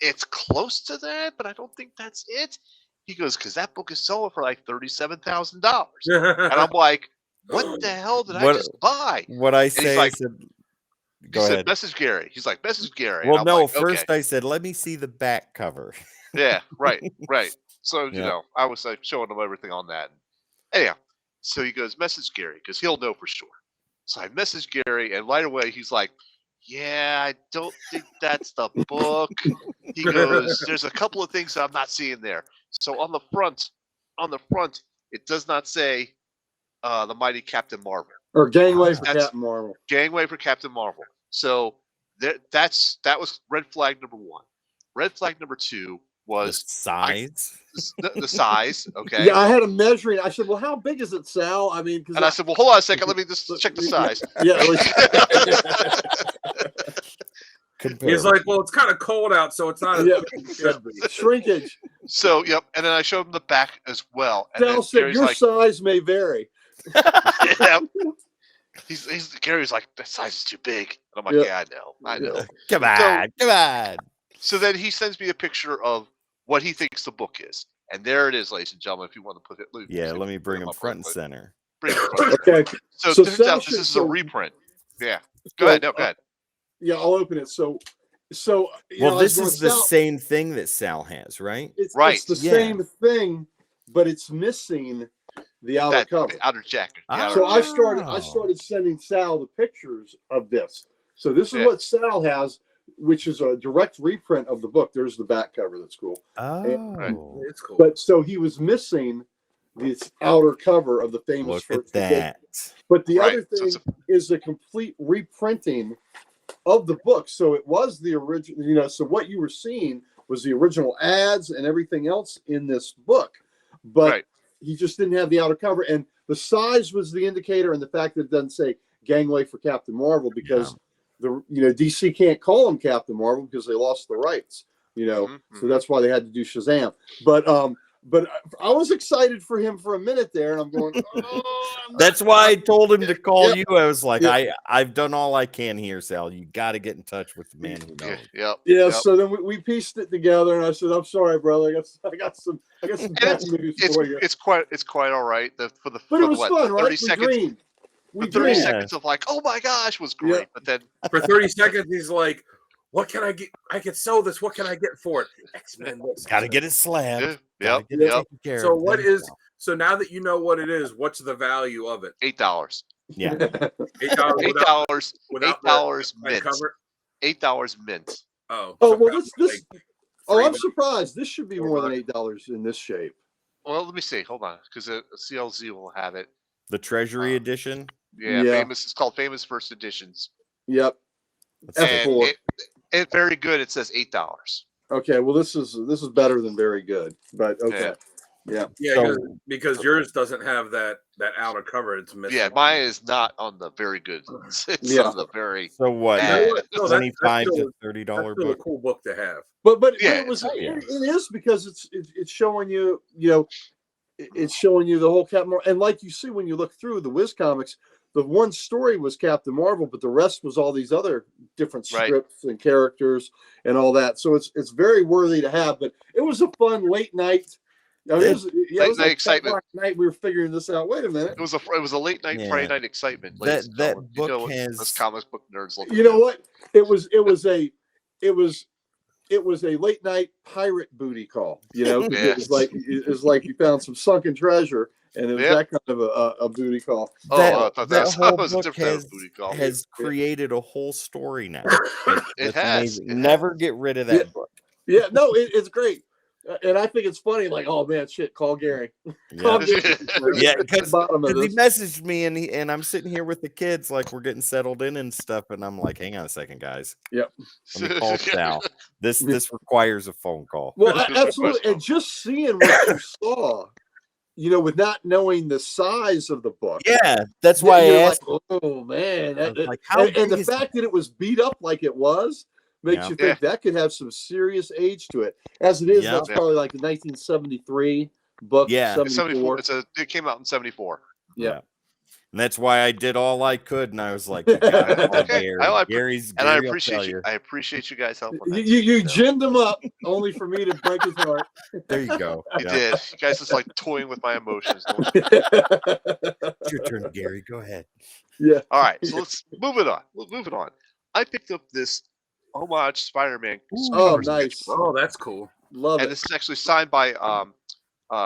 it's close to that, but I don't think that's it. He goes, because that book is selling for like $37,000, and I'm like, what the hell did I just buy? What I he's say like- is, He go said, ahead. message Gary. He's like, message Gary. Well, and I'm no, like, first okay. I said, let me see the back cover. Yeah, right. So, Yeah. I was like showing him everything on that. Anyhow, so he goes, message Gary, because he'll know for sure. So I messaged Gary, and right away he's like, yeah, I don't think that's the book. He goes, there's a couple of things that I'm not seeing there. So on the front on the front, it does not say the Mighty Captain Marvel. Or Gangway for That's- Captain Marvel. Gangway for Captain Marvel. So that was red flag number 1. Red flag number 2 The was size. the size. Okay. Yeah, I had a measuring. I said, "Well, how big is it, Sal?" I mean, And I said, well, hold on a second. Let me just check the size. Yeah. He's like, well, it's kind of cold out, so it's not. Yeah. It should be. Shrinkage. So, yep. And then I showed him the back as well. And Sal then said, Gary's "Your like, size may vary." yeah. Gary's like, that size is too big. And I'm like, yeah, I know. Come on. So then he sends me a picture of what he thinks the book is. And there it is, ladies and gentlemen, if you want to put it. Yeah, let me bring him up front real and quick. center. Bring it front and Okay. center. So, So it turns Sal out this should- is a so- reprint. Yeah. Go ahead. No, go ahead. Yeah, I'll open it. So you Well, know, this I was is going, the Sal, same thing that Sal has, right? It's Right. the Yeah. same thing, but it's missing the outer That cover. outer jacket. the Ah. outer So I jacket. started sending Sal the pictures of this. So this is Yeah. what Sal has, which is a direct reprint of the book. There's the back cover. That's cool. Oh, It's cool. But so he was missing this outer cover of the famous look first at edition. that. But the Right. other So thing it's is the complete reprinting of the book. So it was the original, you know, so what you were seeing was the original ads and everything else in this book. But Right. he just didn't have the outer cover. And the size was the indicator, and the fact that it doesn't say Gangway for Captain Marvel because DC can't call him Captain Marvel because they lost the rights, Mhm, So that's why they had to do Shazam. But I was excited for him for a minute there, and I'm going, That's why I told him to call Yep. you. I was like, Yep. I've done all I can here, Sal. You got to get in touch with the man who Yeah. knows. Yep. Yeah, Yep. so then we pieced it together, and I said, "I'm sorry, brother. I got some bad news for you." It's quite all right. For But it was what, fun, 30 right? We seconds. dreamed. The We 30 dreamed. seconds of like, oh my gosh, was great. Yeah. But then For 30 seconds, he's like, what can I get? I can sell this. What can I get for it? X-Men. Got to get it slabbed. yeah, Gotta yep, get it yep, taken care So of. what Then is sell. so now that you know what it is, what's the value of it? $8. Yeah. $8 $8. without $8 the mint. cover. $8 mint. Oh, Oh so well, that's this. like Oh, I'm $3. surprised. This should be more than $4. $8 in this shape. Well, let me see. Hold on, because CLZ will have it. The Treasury Edition. Yeah, Yeah. famous. It's called Famous First Editions. Yep. Let's see. And F4. it's very good. It says $8. Okay. Well, this is better than very good, but okay. Yeah. Yeah, So- because yours doesn't have that outer cover. It's missing. Yeah, mine is not on the very good. It's Yeah. on the very. So what? You know that what? No, that's 25 still- to $30 That's still a book. cool book to have. But Yeah, it was oh, yeah. it is because it's showing you it's showing you the whole Captain Marvel, and like you see when you look through the Wiz comics, the one story was Captain Marvel, but the rest was all these other different Right. scripts and characters and all that. So it's very worthy to have. But it was a fun late night. I mean, it was Late like night 10 excitement. o'clock at night. We were figuring this out. Wait a minute. It was a late night Yeah. Friday night excitement. That- ladies and that gentlemen. You know book what has- us comic book nerds look. You know what? It was a late night pirate booty call. 'Cause Yeah. it was like you found some sunken treasure, and it was Yep. that kind of a booty call. Oh, That- I thought that that whole was a book different has- booty call. Has created a whole story now. It That's has. amazing. It Never get rid of that Yeah. book. Yeah, no, it's great, and I think it's funny. Like, oh man, shit, call Gary. Call Yeah. Gary. Yeah, At the because bottom of he this. messaged me and I'm sitting here with the kids, like we're getting settled in and stuff, and I'm like, hang on a second, guys. Let me call Sal. This requires a phone call. Well, absolutely, and just seeing what you saw, with not knowing the size of the book. Yeah, that's why I you're asked. like, oh man, I was like, how and big the is fact that it was beat up like it was makes Yeah. you think that could have some serious age to it. As it is, Yeah. that's probably like a 1973 book. Yeah. 74. It came out in 74. Yeah. And that's why I did all I could, and I was like, you gotta call Okay. Gary. Gary's, Gary and will I appreciate tell you. I appreciate you guys helping. You ginned him up only for me to break his heart. There you go. You Yeah. did. You guys just like toying with my emotions. It's your turn, Gary. Go ahead. Yeah. All right, so let's move it on. I picked up this homage Spider-Man. Oh, cover nice. sketchbook, Oh, that's cool. Love and it. this is actually signed by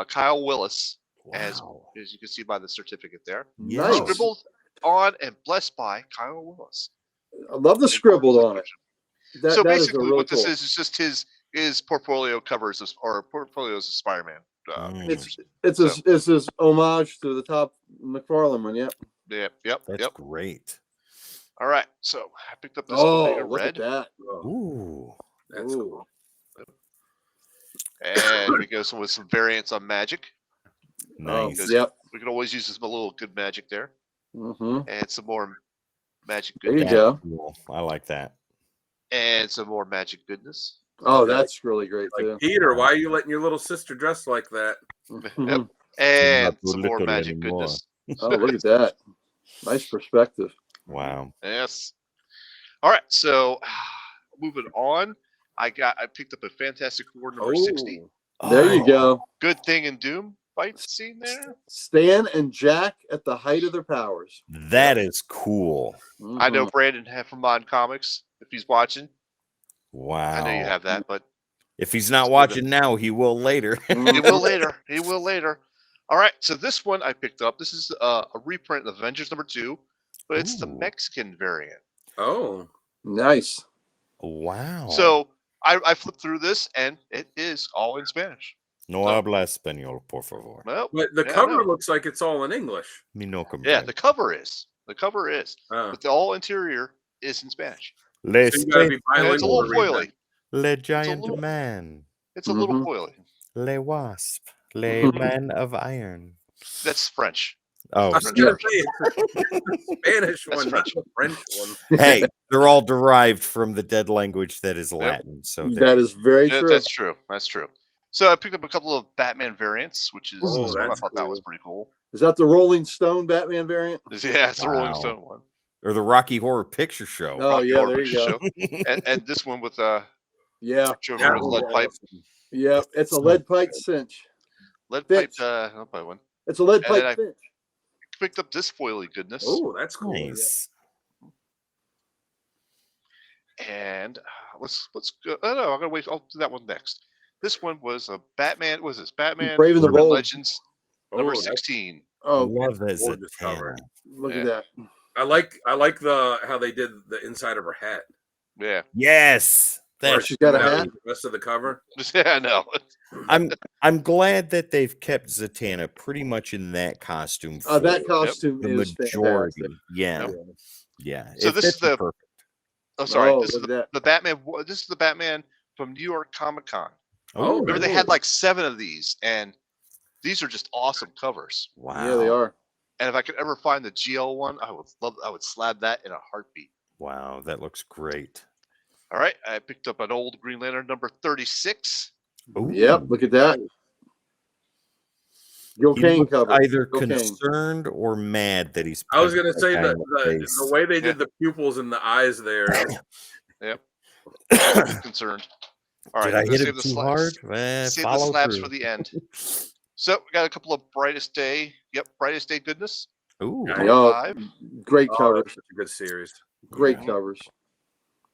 Kyle Willis, as Wow. you can see by the certificate there. Yeah. Nice. Scribbled on and blessed by Kyle Willis. I love the scribbled on it. So That is a basically, really what this cool. is just his portfolio covers or portfolios of Spider-Man. It's his homage to the top McFarlane one. Yep. That's great. All right, so I picked up this Omega Red. At that. Ooh, that's cool. And we go with some variants on magic. nice. Yep. We can always use some little good magic there. Mm-hmm. And some more magic There you goodness. go. Cool. I like that. And some more magic goodness. Oh, that's really great Like, too. Peter, why are you letting your little sister dress like that? Mhm. And not some too more little magic anymore. goodness. Oh, look at that. Nice perspective. Wow. Yes. All right, so moving on. I picked up a Fantastic Four number 60. There you go. Good Thing and Doom fight scene there. Stan and Jack at the height of their powers. That is cool. I know Mhm. Brandon from Mod Comics, if he's watching. Wow. I know you have that, but If he's not watching now, he will later. he will later. He will later. All right, so this one I picked up. This is a reprint of Avengers number 2, but it's the Ooh. Mexican variant. Oh, Nice. Wow. So I flipped through this, and it is all in Spanish. No habla español, por favor. Well, but the yeah, cover no. looks like it's all in English. Mi no Yeah, comprendo. the cover is. The cover is. Oh. But the all interior is in Spanish. Le, So you gotta be Space And it's a bilingual little to read foily. that. le giant little- man. It's a little Mhm. foily. Le wasp. Le man of iron. That's French. Oh, I was French gonna version. say it's a Spanish That's one, not French. the French one. hey, they're all derived from the dead language that is Latin. So That is very Yeah, true. that's true. That's true. So I picked up a couple of Batman variants, which is Oh, this one. I that's thought that was cool. pretty cool. Is that the Rolling Stone Batman variant? Yeah, it's the Rolling Wow. Stone one. or the Rocky Horror Picture Show. Oh, Rocky yeah, Horror there you Picture go. Show. And this one with Yeah. Joker That with was lead pipe. awesome. Yeah. It's a lead pipe cinch. Lead pipe Finch. not by one. It's a lead And then pipe cinch. Picked up this foily goodness. Oh, that's cool. Nice. And let's go. Oh no, I'm gonna wait. I'll do that one next. This one was a Batman. Was this Batman Brave and the Urban Bold. Legends number Oh, that's 16? Oh, Love that gorgeous cover. Zatanna. look Yeah. at that. I like the how they did the inside of her hat. Yeah, Yes. Oh, That's she's got a Now, hat. The rest of the cover. yeah, I know. I'm glad that they've kept Zatanna pretty much in that costume for That costume the is majority. fantastic. Yeah. Yep. Yeah. So It this is fits the- perfect. Oh, sorry. Oh, This is look at that. the Batman. This is the Batman from New York Comic Con. Oh, Remember, they cool. had like 7 of these, and these are just awesome covers. Wow. Yeah, they are. And if I could ever find the GL one, I would slab that in a heartbeat. Wow, that looks great. All right, I picked up an old Green Lantern number 36. Ooh. Yep. Look at that. Gil He Kane looks cover. either Gil Kane. concerned or mad that he's. I was punched gonna that say guy that in the face. the way they did the pupils and the eyes there. Yep. I was concerned. All right, Did I I'm gonna hit save him the too slabs- hard? Eh, Save the follow slabs through. for the end. So we got a couple of brightest day. Yep, brightest day goodness. Ooh. Yeah. Number Oh, 5. great Oh, covers. that's such a good series. Great Yeah. covers.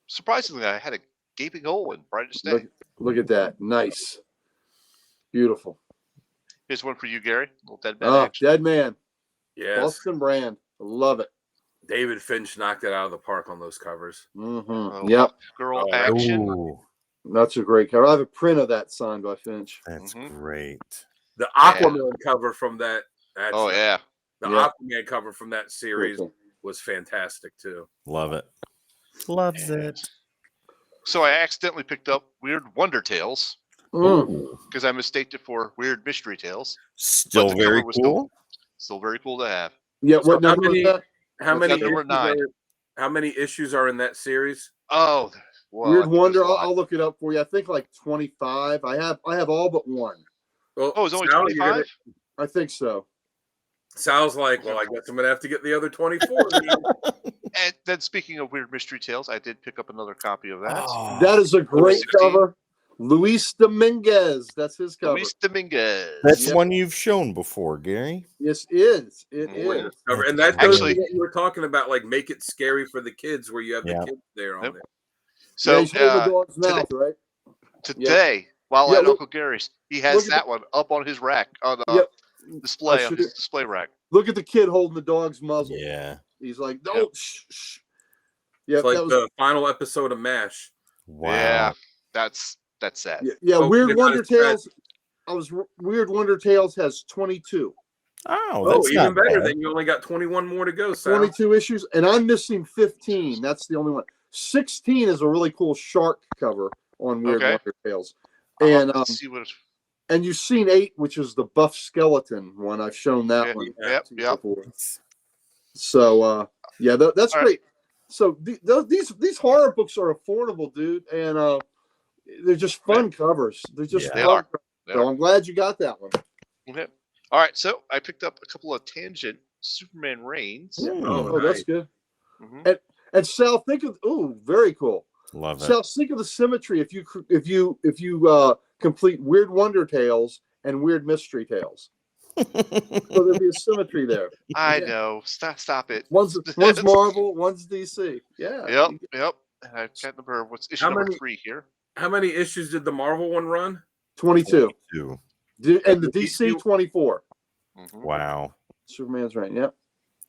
Surprisingly, I had a gaping hole in brightest day. Look at that. Nice. Beautiful. Here's one for you, Gary. Little dead man Oh, action. Dead Man. Yes, Boston brand. Love it. David Finch knocked it out of the park on those covers. Mm-hmm. Oh, Yep. Girl Oh, action. Ooh, That's a great cover. I have a print of that signed by Finch. that's Mhm. great. The Aquaman cover from that. Oh yeah. The Yeah. Aquaman cover from that series Cool. was fantastic too. Love it. Loves And it. So I accidentally picked up Weird Wonder Tales Mm. Ooh, because I mistaked it for Weird Mystery Tales. still the very cover was cool. Still very cool to have. Yeah, So what number is that? How What's many that? There were issues 9. how many issues are in that series? Oh, well, I Weird think there's Wonder. a lot. I'll look it up for you. I think like 25. I have all but one. Well, Oh, it's only Sal, you're 25. I think so. Sal's like, well, I guess I'm gonna have to get the other 24. And then speaking of Weird Mystery Tales, I did pick up another copy of that. Oh, That is a great 16. cover. Luis Dominguez. That's his cover. Luis Dominguez. that's Yep. one you've shown before, Gary. Yes, is. It Mhm. is. Cover. And that goes Actually- to what you were talking about, like make it scary for the kids, where you have Yeah. the kids there on Yep. it. So yeah, he's holding the dog's today- mouth, right? today, while Yeah, at look- Uncle Gary's, he look has at that one up on his rack on the Yep. display I on should- his display rack. Look at the kid holding the dog's muzzle. Yeah. He's like, no, Yep. shh, shh. Yeah, It's like that was. the final episode of MASH. Wow. Yeah, that's sad. Yeah, Hopefully Weird not Wonder as bad. Tales. Weird Wonder Tales has 22. Oh, Oh, that's even not better. bad. Then you only got 21 more to go, Sal. 22 issues, and I'm missing 15. That's the only one. 16 is a really cool shark cover on Weird Okay. Wonder Tales. I'll And have to see what. and you've seen 8, which is the buff skeleton one. I've shown that Yeah, one. yep, to you yep. before. So yeah, that's All great. So these horror books are affordable, dude, and they're just fun covers. They're just Yeah. They fun. are. They So are. I'm glad you got that one. Okay. All right, so I picked up a couple of Tangent Superman Reigns. Mm, Oh, that's nice. good. Mm-hmm. And Sal, think of very cool. love it. Sal, think of the symmetry if you complete Weird Wonder Tales and Weird Mystery Tales. So there'd be a symmetry there. I Yeah. know. Stop it. One's Marvel, one's DC. Yeah. Yep. And I've got what's issue How number many- 3 here. How many issues did the Marvel one run? 22. 22. And the DC 24. Mhm. Wow, Superman's right. Yep.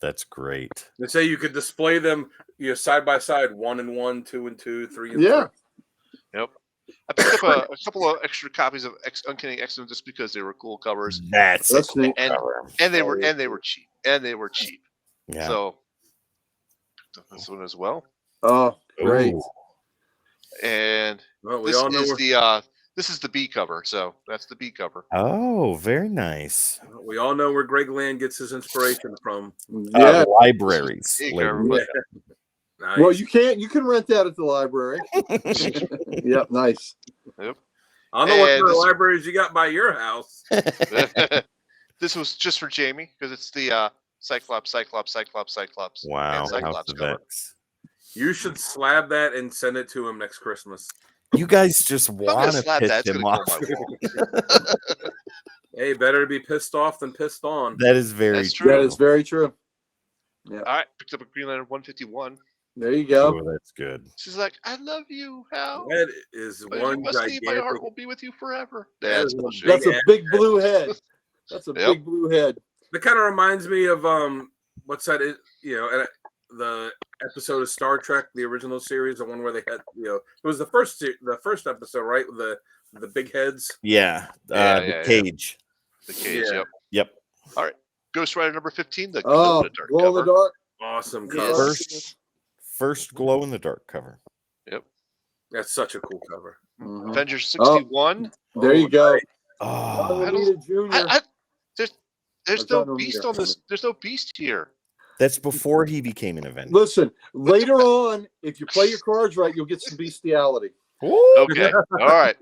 that's great. They say you could display them, side by side, 1 and 1, 2 and 2, 3 and Yeah. 3. Yep. I picked up a couple of extra copies of Uncanny X-Men just because they were cool covers, That's That's a cool neat. cover. and they were cheap. Yeah. So picked up this one as well. Oh, great. Ooh. And Well, we this all know is where, this is the B cover. So that's the B cover. Oh, very nice. where Greg Land gets his inspiration from. Yeah. Libraries. There you go, ladies. everybody. Nice. Well, you can rent that at the library. Yep. Nice. I don't know what And kind of this- libraries you got by your house. This was just for Jamie because it's the Cyclops. Wow. and Cyclops House of cover. X. You should slab that and send it to him next Christmas. You guys just I'm gonna want to slap piss that. It's him gonna off. kill my wall. Hey, better to be pissed off than pissed on. That is very That's true. That is very true. All right, picked up a Green Lantern 151. There you go. Oh, that's good. She's like, "I love you, Hal. That is But you one must leave. My heart gigantic. will be with you forever." That That's is a bullshit. That's a big blue head. That's a Yep. big blue head. That kind of reminds me of what's that? The episode of Star Trek, the original series, the one where they had it was the first episode, right? With the big heads. Yeah. Yeah, the yeah. cage. The cage. Yeah. Yep. Yep. Ghost Rider number 15. The Oh, glow in the dark glow in the cover. dark. Awesome Yes. cover. First glow in the dark cover. That's such a cool cover. Mhm. Avengers 61. There you go. Oh, John I don't- Romita Jr. There's John no Romita. beast on this. There's no beast here. that's before he became an Avenger. Listen, later on, if you play your cards right, you'll get some bestiality. Okay. All right.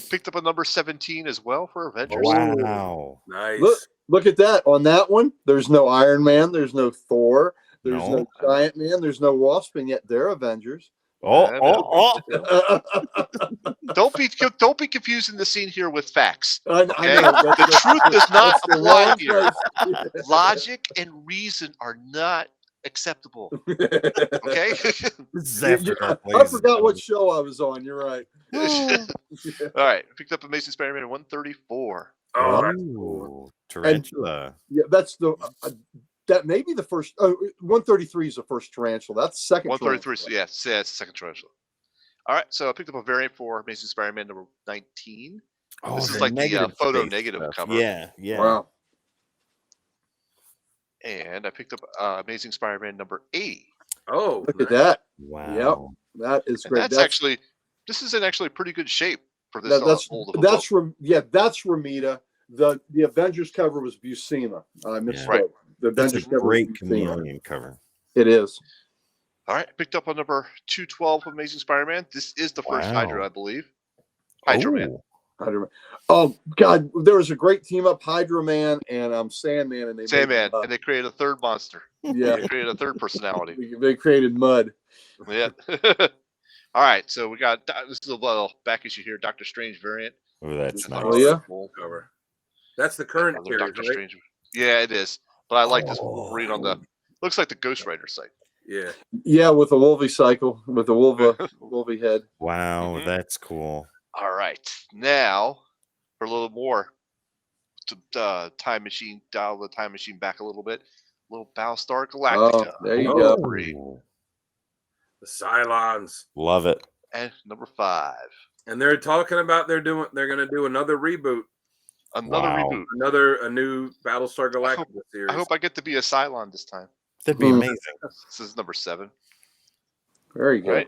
Picked up a number 17 as well for Avengers. Wow. Nice. Look at that. On that one, there's no Iron Man, there's no Thor, there's No. no Giant Man, there's no Wasp, and yet they're Avengers. Oh. Don't be confusing the scene here with facts. I Okay? know, The truth does not that's the apply wrong here. place. Logic and reason are not acceptable. Okay. This is after Dark I Blazes. forgot what show I was on. You're right. All right. Picked up Amazing Spider-Man 134. Oh, that's Ooh, tarantula. Yeah, that's the that may be the first. 133 is the first tarantula. That's the second. 133. So tarantula. yeah, it's the second tarantula. All right. So I picked up a variant for Amazing Spider-Man number 19. Oh, This is the like the negative photo space negative stuff. cover. Yeah, yeah. Wow. And I picked up Amazing Spider-Man number 80. Oh, Look at that. Wow. That is And great. this is in actually pretty good shape for this that's old of a book. that's Romita. The Avengers cover was Buscema. I misspoke. Right. The That's Avengers a cover great was Buscema. chameleon cover. It is. All right, I picked up on number 212 of Amazing Spider-Man. This is the first Wow. Hydra, I believe. Hydra Man. Ooh. Hydra-Man. Oh God, there was a great team up, Hydra Man and Sandman, and they Sandman, made, and they created a third monster. yeah, They created a third personality. they created Mud. Yeah. All right, so we got this is a little back issue here. Doctor Strange variant. Oh, that's nice. Oh, yeah? Cool. cover. That's the current Another series, Doctor right? Strange. Yeah, it is. But I like this Oh. Wolverine on the. Looks like the Ghost Rider site. Yeah. Yeah, with the Wolvie cycle, with the Wolvie head. Wow, Mhm. that's cool. All right, now for a little more to time machine, dial the time machine back a little bit. A little Battlestar Galactica. Oh, there you Oh. go. Ooh. The Cylons. Love it. And number 5. And they're talking about they're going to do another reboot. Another Wow. reboot. A new Battlestar Galactica series. I hope I get to be a Cylon this time. That'd be amazing. This is number 7. Very good. Right.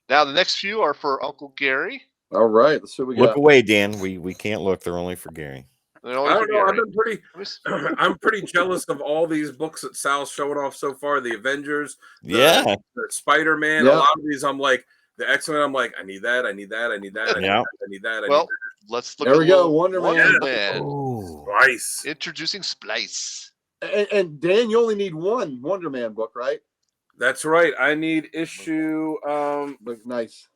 Now the next few are for Uncle Gary. All right. Let's see what we Look got. away, Dan. We can't look. They're only for Gary. They're only I for don't know. I've Gary. been pretty. I'm pretty jealous of all these books that Sal's showing off so far. The Avengers, Yeah. the Spider-Man. Yeah. A lot of these, I'm like the X-Men. I'm like, I need that. I need that. I need that. I need Yeah. that. I need that. I Well, need that. let's look There at we go, little Wonder Man. Man. Oh. Twice. Introducing Splice. And Dan, you only need one Wonder Man book, right? That's right. I need issue. Look nice.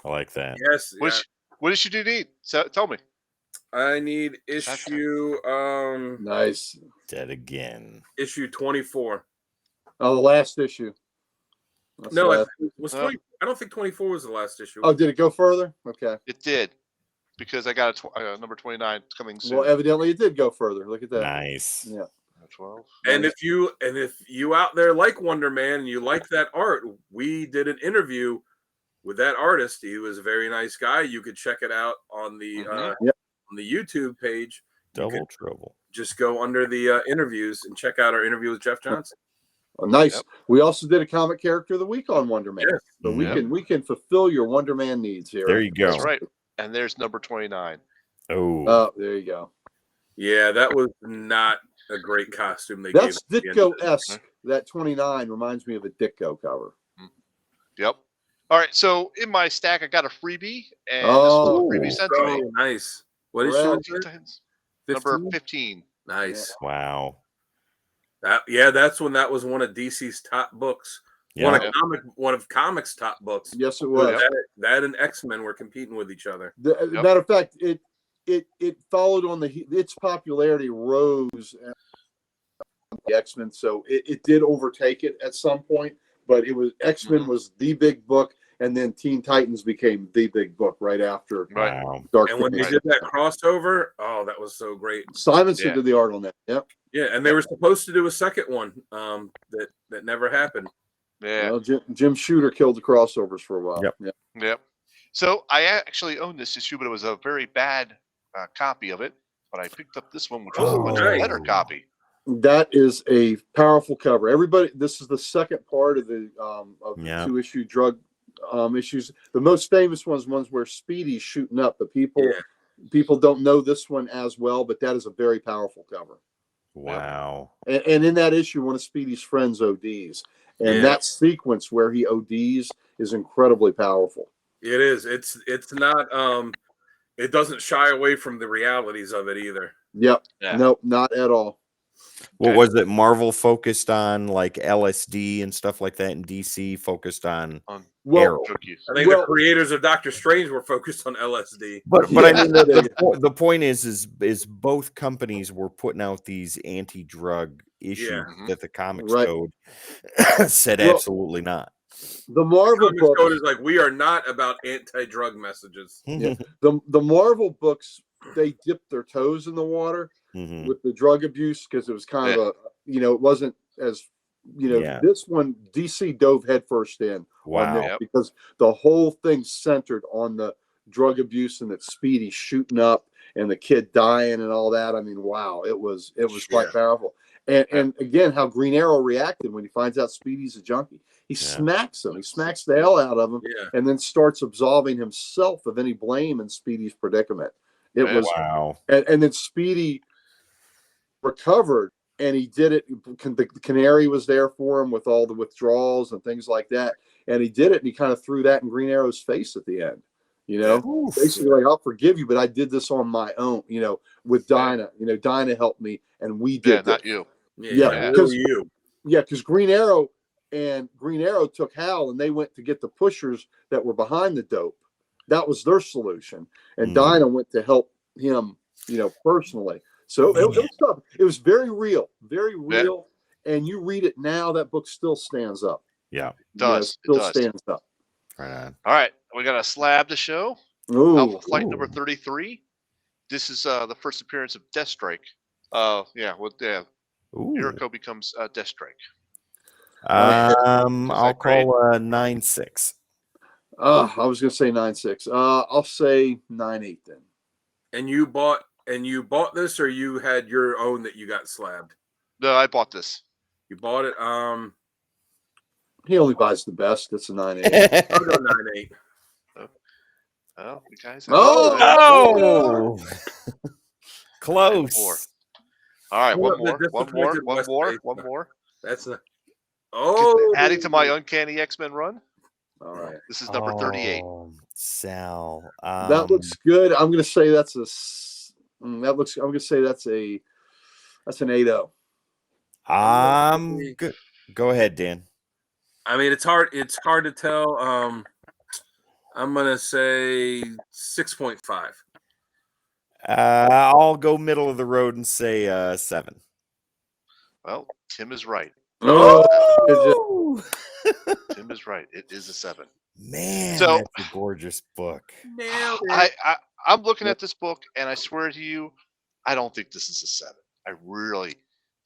I like that. Yes. What issue do you need? So, tell me. I need issue. Nice. Dead again. Issue 24. Oh, the last issue. That's No, the it last- was 20. I don't think 24 was the last issue. Oh, did it go further? Okay. It did. Because I got number 29 coming soon. Well, evidently it did go further. Look at that. Nice. Yeah. 12. And if you out there like Wonder Man and you like that art, we did an interview with that artist. He was a very nice guy. You could check it out on the Yep. on the YouTube page. Double trouble. Just go under the interviews and check out our interview with Jeff Johnson. Oh, nice. Yep. We also did a comic character of the week on Wonder Man. Yes. So Yep. we can fulfill your Wonder Man needs here. There you go. That's right. And there's number 29. Oh. Oh, there you go. Yeah, that was not a great costume they That's gave. at the end of it. Ditko-esque. That 29 reminds me of a Ditko cover. Yep. All right. So in my stack, I got a freebie. And Oh. this was a freebie sent to me. Oh, nice. What is Well, she? Number 15. Nice. Wow. That's when that was one of DC's top books. Yeah. One of comics' top books. Yes, it was. That and X-Men were competing with each other. The matter of fact, it followed on its popularity rose the X-Men, so it did overtake it at some point. But it was X-Men was the big book, and then Teen Titans became the big book right after Right. Wow. Dark And when they Phoenix. did that crossover, oh, that was so great. Simonson Yeah. did the art on that. Yep. Yeah, and they were supposed to do a second one that never happened. Yeah. Well, Jim Shooter killed the crossovers for a while. Yep. Yeah. Yep. So I actually owned this issue, but it was a very bad copy of it. But I picked up this one, which was a much nice. better copy. That is a powerful cover. Everybody, this is the second part of the Yeah. 2-issue drug issues. The most famous ones where Speedy's shooting up, but people don't know this one as well. But that is a very powerful cover. Wow. And in that issue, one of Speedy's friends ODs, and that sequence where he ODs is incredibly powerful. It is. It's not. It doesn't shy away from the realities of it either. Yep. Yeah. Nope, not at all. What Okay. was it? Marvel focused on like LSD and stuff like that, and DC focused on Well, heroin. Drug use. I think Well- the creators of Doctor Strange were focused on LSD. But I Yeah. mean, the point is both companies were putting out these anti-drug issues Yeah. that the comics Right. code said Well- absolutely not. the Marvel Comics books, Code is like, we are not about anti-drug messages. Yeah. the Marvel books, they dipped their toes in the water Mhm. with the drug abuse because it was kind of it wasn't as Yeah. this one DC dove headfirst in on Wow. this Yep. because the whole thing centered on the drug abuse and that Speedy shooting up and the kid dying and all that. I mean, wow, it was quite powerful. And again, how Green Arrow reacted when he finds out Speedy's a junkie. He smacks him. He smacks the hell out of him, Yeah. and then starts absolving himself of any blame in Speedy's predicament. It Yeah. was, Wow. and then Speedy recovered, and he did it. The Canary was there for him with all the withdrawals and things like that, and he did it. And he kind of threw that in Green Arrow's face at the end. Oof. Basically, like, I'll forgive you, but I did this on my own. With Dinah. Dinah helped me, and we did. Yeah, not this. you. Yeah, Who are you? Yeah, because Green Arrow took Hal, and they went to get the pushers that were behind the dope. That was their solution, and Dinah went to help him, personally. So it was tough. It was very real, and you read it now, that book still stands up. Yeah. Does. It still does. stands up. Right on. All right. We got a slab to show. Ooh, Alpha Flight number 33. This is the first appearance of Deathstrike. Ooh. Yuriko becomes Deathstrike. I'll call 9-6. I was gonna say 9-6. I'll say 9-8 then. And you bought And you bought this, or you had your own that you got slabbed? No, I bought this. You bought it. He only buys the best. It's a 9.8. I'll go 9.8. Oh, you guys. Oh! Oh, close. All right, Well, one more, the one more, disappointed one West more, Bay. one more. That's a oh, Adding to my Uncanny X-Men run. All right. This is number 38. Oh, Sal. That looks good. I'm going to say that's a. I'm going to say that's an 8.0. Good. Go ahead, Dan. I mean, it's hard. It's hard to tell. I'm gonna say 6.5. I'll go middle of the road and say 7. Well, Tim is right. Oh! Tim is right. It is a 7. Man, So- that's a gorgeous book. Nailed it. I'm looking at this book, and I swear to you, I don't think this is a 7. I really.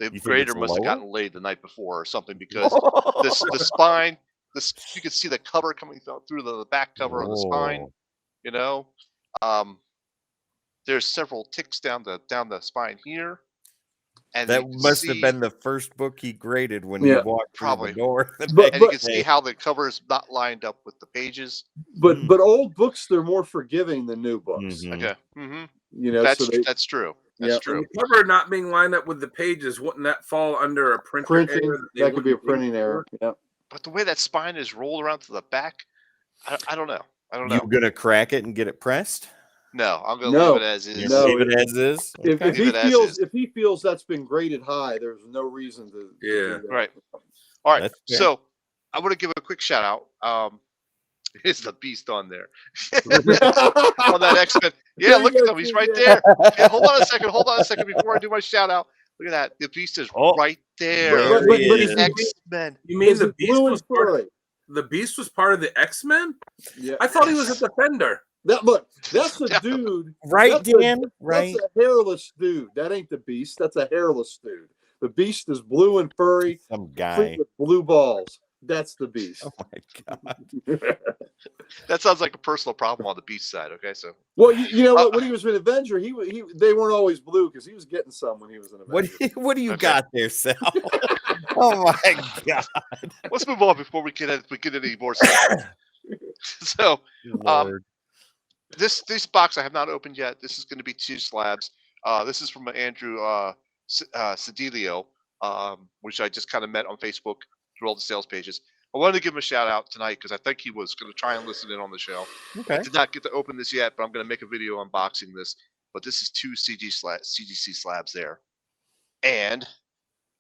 The think grader it's must have lower? gotten laid the night before or something, because the spine, you can see the cover coming through the back cover of the spine. Oh. You know, there's several ticks down the spine here, and That you can must have see- been the first book he graded when he Yeah, walked probably. through the door. the But- and you next can see day. how the cover is not lined up with the pages. But old books, they're more forgiving than new books. Mhm. Okay, hmm You know, that's so they, that's true. That's Yeah. true. The cover not being lined up with the pages, wouldn't that fall under a printer printing, error they that could be a wouldn't read printing error. for? Yeah. But the way that spine is rolled around to the back, I don't know. I don't You know. gonna crack it and get it pressed? No, I'm gonna No. leave it as You is. No. leave it as is. If, Okay. if Leave he it as feels is. if he feels that's been graded high, there's no reason to Yeah. do that. Right. All right. That's fair. So I want to give a quick shout out. Is the Beast on there? On that X-Men. Yeah, look at him. He's right there. Yeah, hold on a second before I do my shout out. Look at that. The Beast is Oh, right there. there But- he but is. is X-Men. You mean Is the it Beast blue and was part of, furry? the Beast was part of the X-Men? Yeah. I thought he was a Defender. That's a dude. Right, That's a- Dan? Right. That's a hairless dude. That ain't the Beast. That's a hairless dude. The Beast is blue and furry, Some free guy. with blue balls. That's the Beast. Oh my god. That sounds like a personal problem on the Beast side. Okay, so Well, you know what? When he was an Avenger, they weren't always blue because he was getting some when he was an Avenger. What do you Okay. got there, Sal? Oh my god. let's move on before we get any more stuff. So Lord. this box I have not opened yet. This is going to be 2 slabs. This is from Andrew Cedilio, which I just kind of met on Facebook through all the sales pages. I wanted to give him a shout out tonight because I think he was going to try and listen in on the show. Okay. I did not get to open this yet, but I'm going to make a video unboxing this. But this is 2 CGC slabs there, and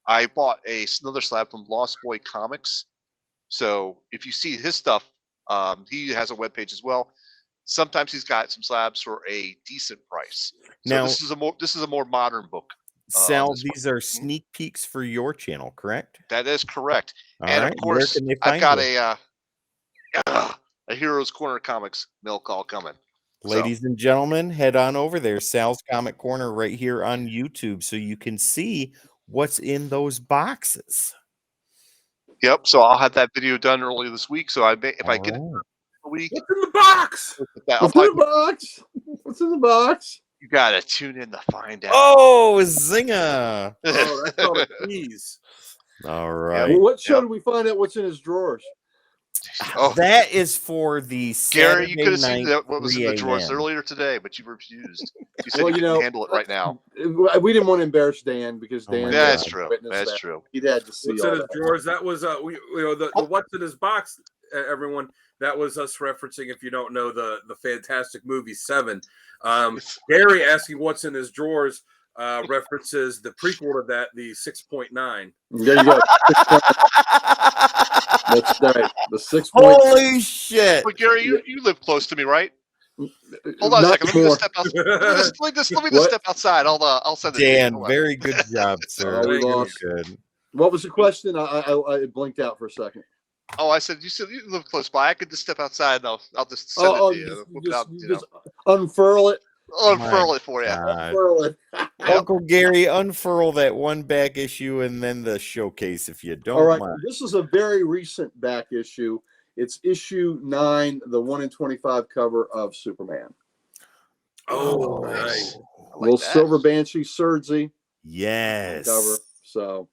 I bought another slab from Lost Boy Comics. So if you see his stuff, he has a webpage as well. Sometimes he's got some slabs for a decent price. So Now- this is a more modern book. Sal, this these are sneak peeks for your channel, correct? That is correct. All and right. of course, Where can they I've find got you? a Heroes Corner Comics mail call coming. Ladies and gentlemen, head on over there. Sal's Comic Corner right here on YouTube so you can see what's in those boxes. Yep. So I'll have that video done early this week. So if I get it All right. a week, What's in the box? I'll What's in the probably, box? What's in the box? you gotta tune in to find out. Oh, Zinga. Oh, that's all the keys. All Well, right. what show Yep. did we find out what's in his drawers? Oh, That is for the Gary, Saturday you could have seen night what was in the 3 drawers a.m. earlier today, but you refused. You said Well, you you couldn't know, handle it right now. We didn't want to embarrass Dan because Oh my Dan. God. That's true. witnessed That's that. true. He'd had to see What's all in his that. drawers? That was the what's in his box, everyone. That was us referencing, if you don't know, the fantastic movie 7. Gary asking what's in his drawers references the prequel to that, the 6.9. There you go. That's right. The 6 Holy shit. But Gary, you live close to me, right? Hold on a second. Let me just step outside. Let me just What? step outside. I'll send it to you. Dan, Hold on. very good job, sir. Oh, we Very lost. good. What was the question? I blinked out for a second. Oh, I said you live close by. I could just step outside and I'll just send it to you. Whip it out, you you know. just unfurl it. I'll unfurl it for you. God. Unfurl it. Uncle Gary, unfurl that one back issue and then the showcase if you don't All right. mind. This is a very recent back issue. It's issue 9, the 1 in 25 cover of Superman. Oh, nice. I like little that. silver banshee Surdsy Yes. cover. So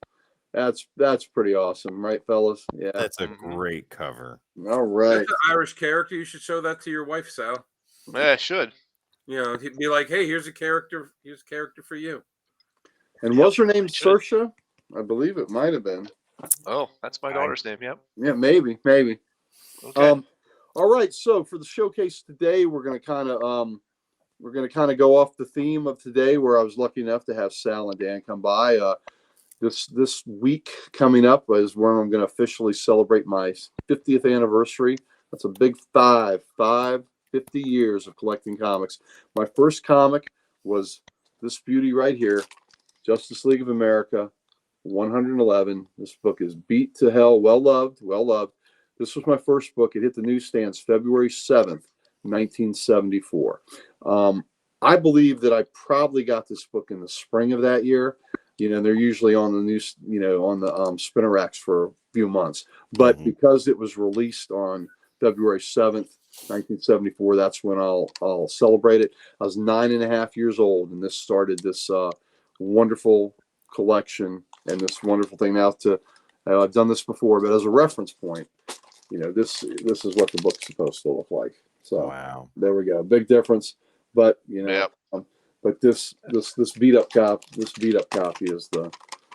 that's pretty awesome, right, fellas? Yeah. That's a Mhm. great cover. All right. That's an Irish character. You should show that to your wife, Sal. Yeah, I should. You know, he'd be like, "Hey, here's a character. Here's a character for you." And Yep, was her name I should. Saoirse? I believe it might have been. Oh, that's my daughter's name. Yep. Yeah, maybe. Okay. All right. So for the showcase today, we're gonna kind of go off the theme of today, where I was lucky enough to have Sal and Dan come by. This week coming up is when I'm going to officially celebrate my 50th anniversary. That's a big 50 years of collecting comics. My first comic was this beauty right here, Justice League of America 111. This book is beat to hell, well loved. This was my first book. It hit the newsstands February 7th, 1974. I believe that I probably got this book in the spring of that year. You know, they're usually on the news, on the spinner racks for a few months. But because it was released on February 7th, 1974, that's when I'll celebrate it. I was 9.5 years old, and this started this wonderful collection and this wonderful thing. Now, I've done this before, but as a reference point, this is what the book's supposed to look like. So Wow. there we go. Big difference. But Yep. but this beat up copy is the,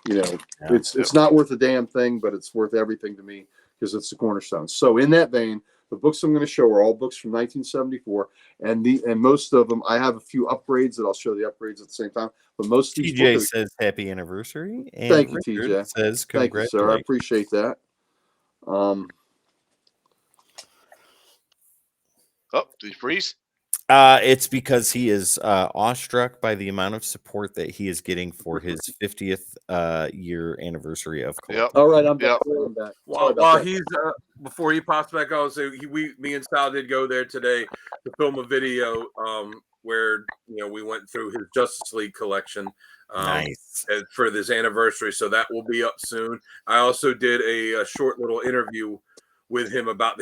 it's not worth a damn thing, but it's worth everything to me because it's the cornerstone. So in that vein, the books I'm going to show are all books from 1974, and most of them, I have a few upgrades that I'll show the upgrades at the same time. But most of these TJ books says happy anniversary, and Thank you, Richard TJ. says Thank you, sir. I congratulations. appreciate that. Oh, did you freeze? It's because he is awestruck by the amount of support that he is getting for his 50th year anniversary of collecting. All right, I'm back. Yep. I'm back. While he's before he pops back on, so me and Sal did go there today to film a video where we went through his Justice League collection Nice. for this anniversary. So that will be up soon. I also did a short little interview with him about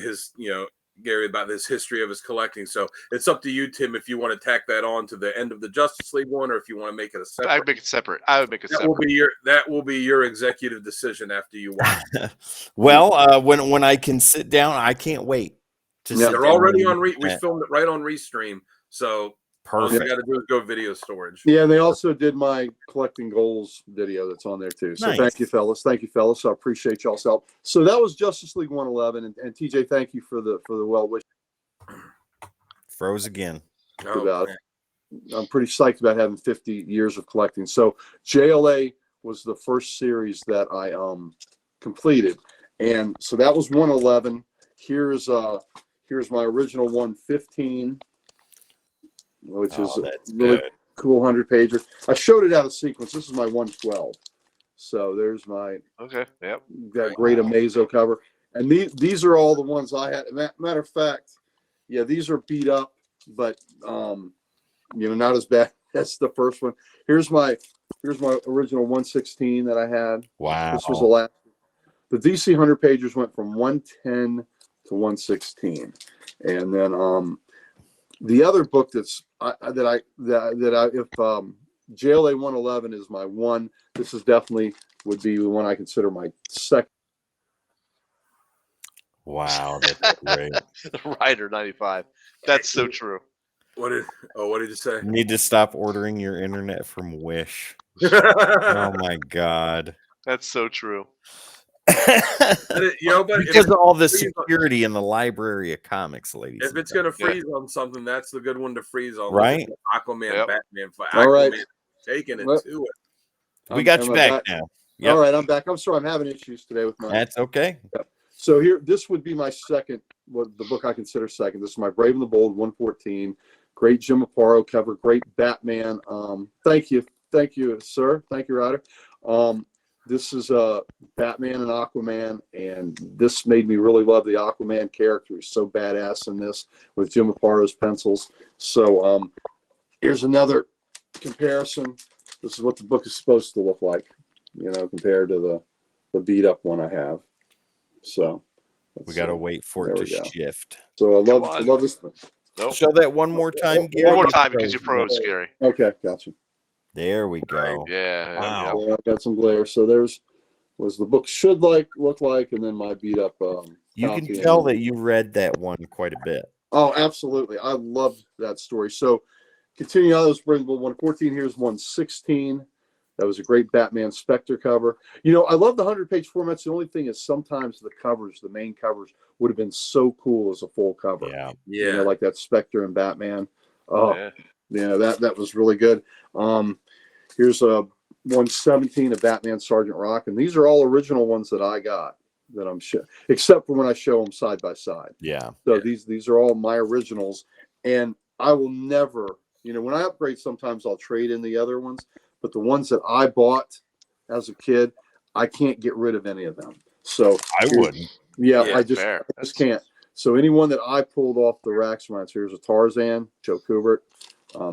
Gary, about his history of his collecting. So it's up to you, Tim, if you want to tack that on to the end of the Justice League one, or if you want to make it a separate. I'd make it separate. I would make it separate. That will be your executive decision after you watch. Well, when I can sit down, I can't wait to sit They're down already and on. We filmed it right on Restream, so all you perfect. got to do is go video storage. Yeah, they also did my collecting goals video that's on there too. So Nice. Thank you, fellas. I appreciate y'all's help. So that was Justice League 111, and TJ, thank you for the well wish. Froze again. About it. I'm pretty psyched about having 50 years of collecting. So JLA was the first series that I completed, and so that was 111. Here's my original 115, which is really good. cool 100-pager. I showed it out of sequence. This is my 112. So there's my that great Amazo cover, and these are all the ones I had. Matter of fact, yeah, these are beat up, but not as bad as the first one. Here's my original 116 that I had. Wow. This was the last. The DC 100-pagers went from 110 to 116, and then the other book if JLA 111 is my one, this is definitely would be the one I consider my second. Wow, that's great. Rider 95. That's so true. What did you say? You need to stop ordering your internet from Wish. Oh my God. That's so true. Because of all the security in the library of comics, ladies. If it's gonna freeze on something, that's the good one to freeze on. Right? Aquaman, Batman. All right. Taking it to it. We got you back now. Yep. All right, I'm back. I'm sorry, I'm having issues today with my. That's okay. Yep. So this would be my second, the book I consider second. This is my Brave and the Bold 114. Great Jim Aparo cover. Great Batman. Thank you, sir. Thank you, Ryder. This is Batman and Aquaman, and this made me really love the Aquaman character. He's so badass in this with Jim Aparo's pencils. So here's another comparison. This is what the book is supposed to look like, compared to the beat up one I have. So we got to wait for it to shift. So I love this thing. Nope. Show that one more time, Gary. One more time because your pro is scary. Okay, gotcha. There we go. Yeah. Wow. Yeah, I got some glare. So there's was the book should look like, and then my beat up. You can copy. tell that you read that one quite a bit. Oh, absolutely. I love that story. So continuing on, those bring 114. Here's 116. That was a great Batman Spectre cover. You know, I love the 100-page formats. The only thing is sometimes the covers, the main covers, would have been so cool as a full cover. Yeah. You know, like that Spectre and Batman. Oh, Yeah. that was really good. Here's a 117 of Batman Sergeant Rock, and these are all original ones that I got that I'm sure, except for when I show them side by side. Yeah. So these are all my originals, and I will never, you know, when I upgrade, sometimes I'll trade in the other ones, but the ones that I bought as a kid, I can't get rid of any of them. So I wouldn't. Yeah, Yeah, I just can't. So anyone that I pulled off the racks, here's a Tarzan, Joe Kubert.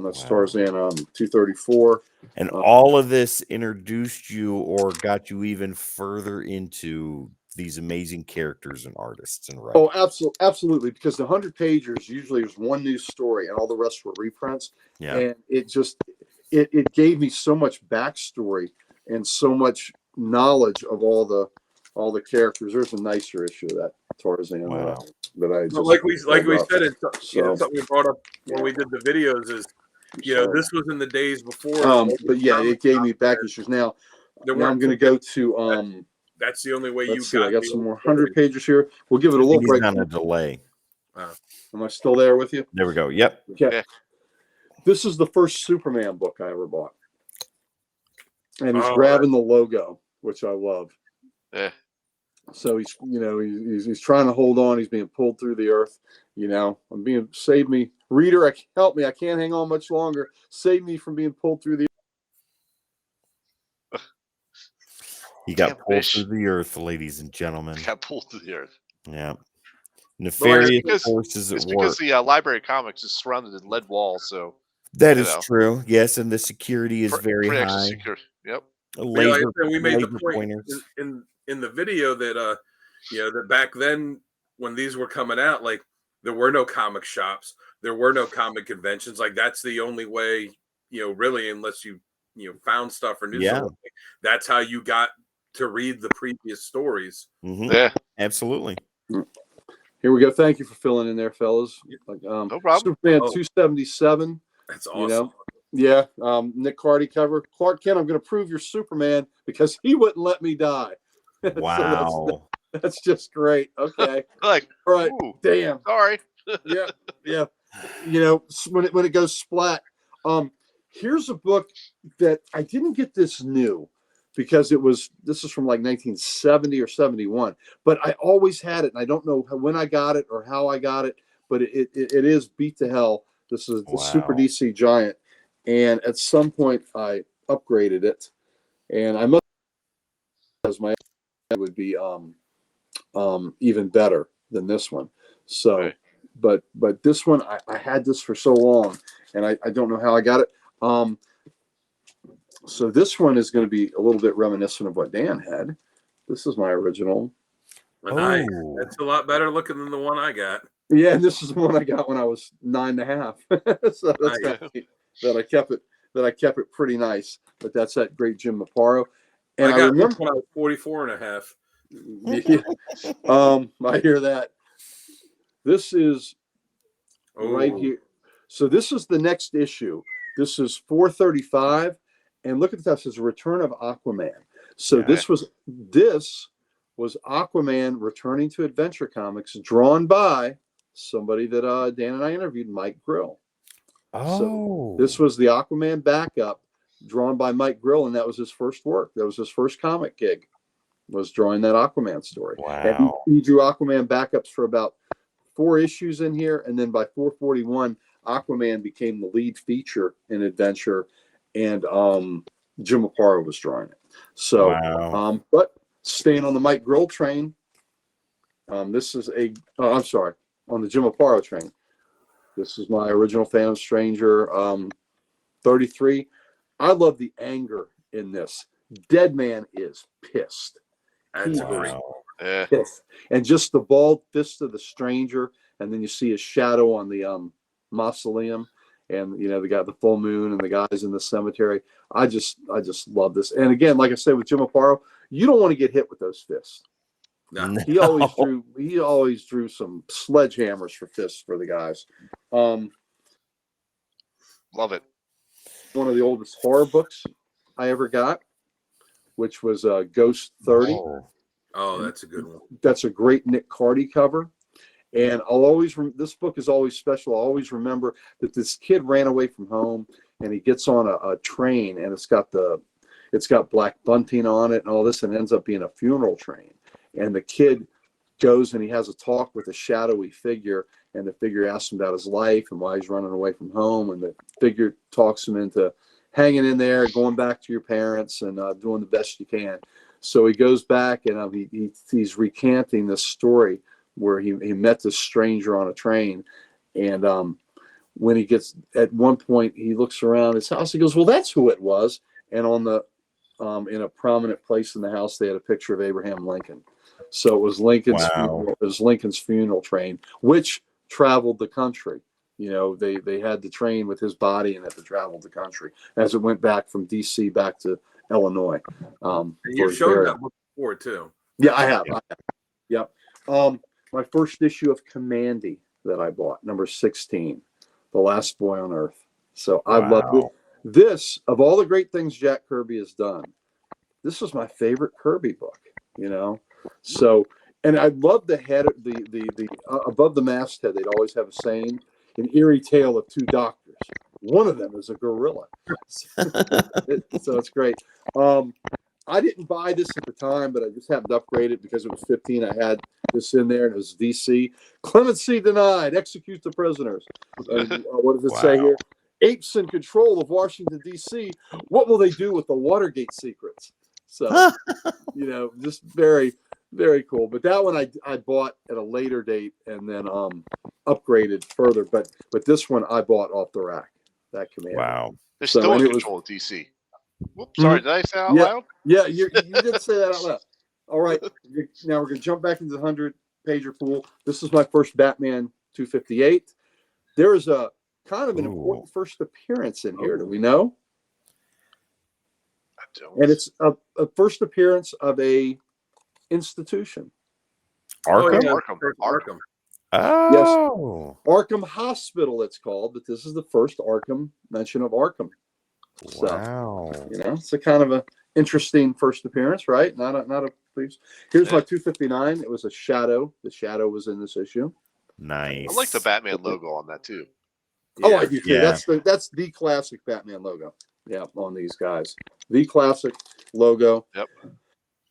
That's Tarzan 234. And all of this introduced you or got you even further into these amazing characters and artists and writers. Oh, absolutely. Because the 100-pagers usually there's one new story, and all the rest were reprints. Yeah. And it just it gave me so much backstory and so much knowledge of all the characters. There's a nicer issue of that Tarzan that I just like we said, it's So- something we brought up when we did the videos is, you know, this was in the days before. But yeah, it gave me back issues. Now I'm going to go to That's the only way you let's see, got. I got some more 100-pages here. We'll give it a little break. On a delay. Am I still there with you? There we go. Yep. Okay. Yeah. This is the first Superman book I ever bought. And he's Oh, grabbing the logo, which I love. Yeah. So he's, you know, he's trying to hold on. He's being pulled through the earth. You know, save me, reader. Help me. I can't hang on much longer. Save me from being pulled through the. He got pulled through the earth, ladies and gentlemen. Got pulled through the earth. Yeah. Nefarious forces it's at because work. the library of comics is surrounded in lead walls, so That is true. Yes, and the security is very pretty extra high. secure. Yep. Laser, we made the laser point pointers. in the video that you know, that back then when these were coming out, like there were no comic shops, there were no comic conventions. Like that's the only way, you know, really, unless you found stuff or knew something. That's how you got to read the previous stories. Mm-hmm. Yeah, absolutely. Here we go. Thank you for filling in there, fellas. Like, no problem. Superman 277. That's awesome. You know? Yeah. Nick Carty cover. Clark Kent, I'm going to prove you're Superman because he wouldn't let me die. Wow. So that's just great. Okay. Like, all right. ooh, Damn. Sorry. Yeah. You know, when it goes splat. Here's a book that I didn't get this new because this is from like 1970 or 71, but I always had it, and I don't know when I got it or how I got it, but it is Beat to Hell. This is the Super DC Giant, and at some point I upgraded it, and I must because my would be even better than this one. So, but this one I had this for so long, and I don't know how I got it. So this one is going to be a little bit reminiscent of what Dan had. This is my original. Nice. That's a lot better looking than the one I got. Yeah, and this is the one I got when I was 9.5. So that's kind of neat that I kept it pretty nice. But that's that great Jim Aparo. And I remember when I was 44 and a half. I hear that. This is right here. So this is the next issue. This is 435. And look at that. It says Return of Aquaman. So this was Aquaman returning to Adventure Comics, drawn by somebody that Dan and I interviewed, Mike Grill. So this was the Aquaman backup, drawn by Mike Grill, and that was his first work. That was his first comic gig, was drawing that Aquaman story. Wow. And he drew Aquaman backups for about 4 issues in here, and then by 441, Aquaman became the lead feature in Adventure, and Jim Aparo was drawing it. So, but staying on the Mike Grill train, this is I'm sorry, on the Jim Aparo train. This is my original Phantom Stranger 33. I love the anger in this. Deadman is pissed. That's great. Pissed. And just the bald fist of the stranger, and then you see his shadow on the mausoleum, and they got the full moon and the guys in the cemetery. I just love this. And again, like I said with Jim Aparo, you don't want to get hit with those fists. No. He always drew some sledgehammers for fists for the guys. Love it. One of the oldest horror books I ever got, which was Ghost 30. Oh, that's a good one. That's a great Nick Cardy cover. And I'll always, this book is always special. I'll always remember that this kid ran away from home and he gets on a train, and it's got black bunting on it and all this, and ends up being a funeral train. And the kid goes and he has a talk with a shadowy figure, and the figure asks him about his life and why he's running away from home. And the figure talks him into hanging in there, going back to your parents, and doing the best you can. So he goes back, and he's recanting this story where he met this stranger on a train. And when he gets, at one point, he looks around his house, he goes, well, that's who it was. And on the, in a prominent place in the house, they had a picture of Abraham Lincoln. So it was Lincoln's, Lincoln's funeral train, which traveled the country. They had the train with his body in it that traveled the country as it went back from DC back to Illinois. You've shown that book before too. Yeah, I have. Yep. My first issue of Commandy that I bought, number 16, The Last Boy on Earth. So I love it. This, of all the great things Jack Kirby has done, this was my favorite Kirby book, So, and I love the head, the above the masthead, they'd always have a saying, an eerie tale of two doctors. One of them is a gorilla. So it's great. I didn't buy this at the time, but I just happened to upgrade it because it was 15. I had this in there, and it was DC. Clemency denied. Execute the prisoners. What does it say here? Apes in control of Washington, D.C. What will they do with the Watergate secrets? So, just very, very cool. But that one I bought at a later date and then upgraded further. But this one I bought off the rack. That Command. Wow. They're still in control of DC. Whoops, sorry, did I say out loud? Yeah, you did say that out loud. All right, now we're going to jump back into the 100-pager pool. This is my first Batman 258. There is a kind of an important first appearance in here. Do we know? I don't. And it's a first appearance of a institution. Arkham. Arkham. Oh. Yes. Arkham Hospital, it's called, but this is the first Arkham mention of Arkham. Wow. So, it's a kind of a interesting first appearance, right? Not a please. Here's my 259. It was a Shadow. The Shadow was in this issue. Nice. I like the Batman logo on that too. Oh, I do too. Yeah. That's the classic Batman logo. Yeah, on these guys. The classic logo. Yep.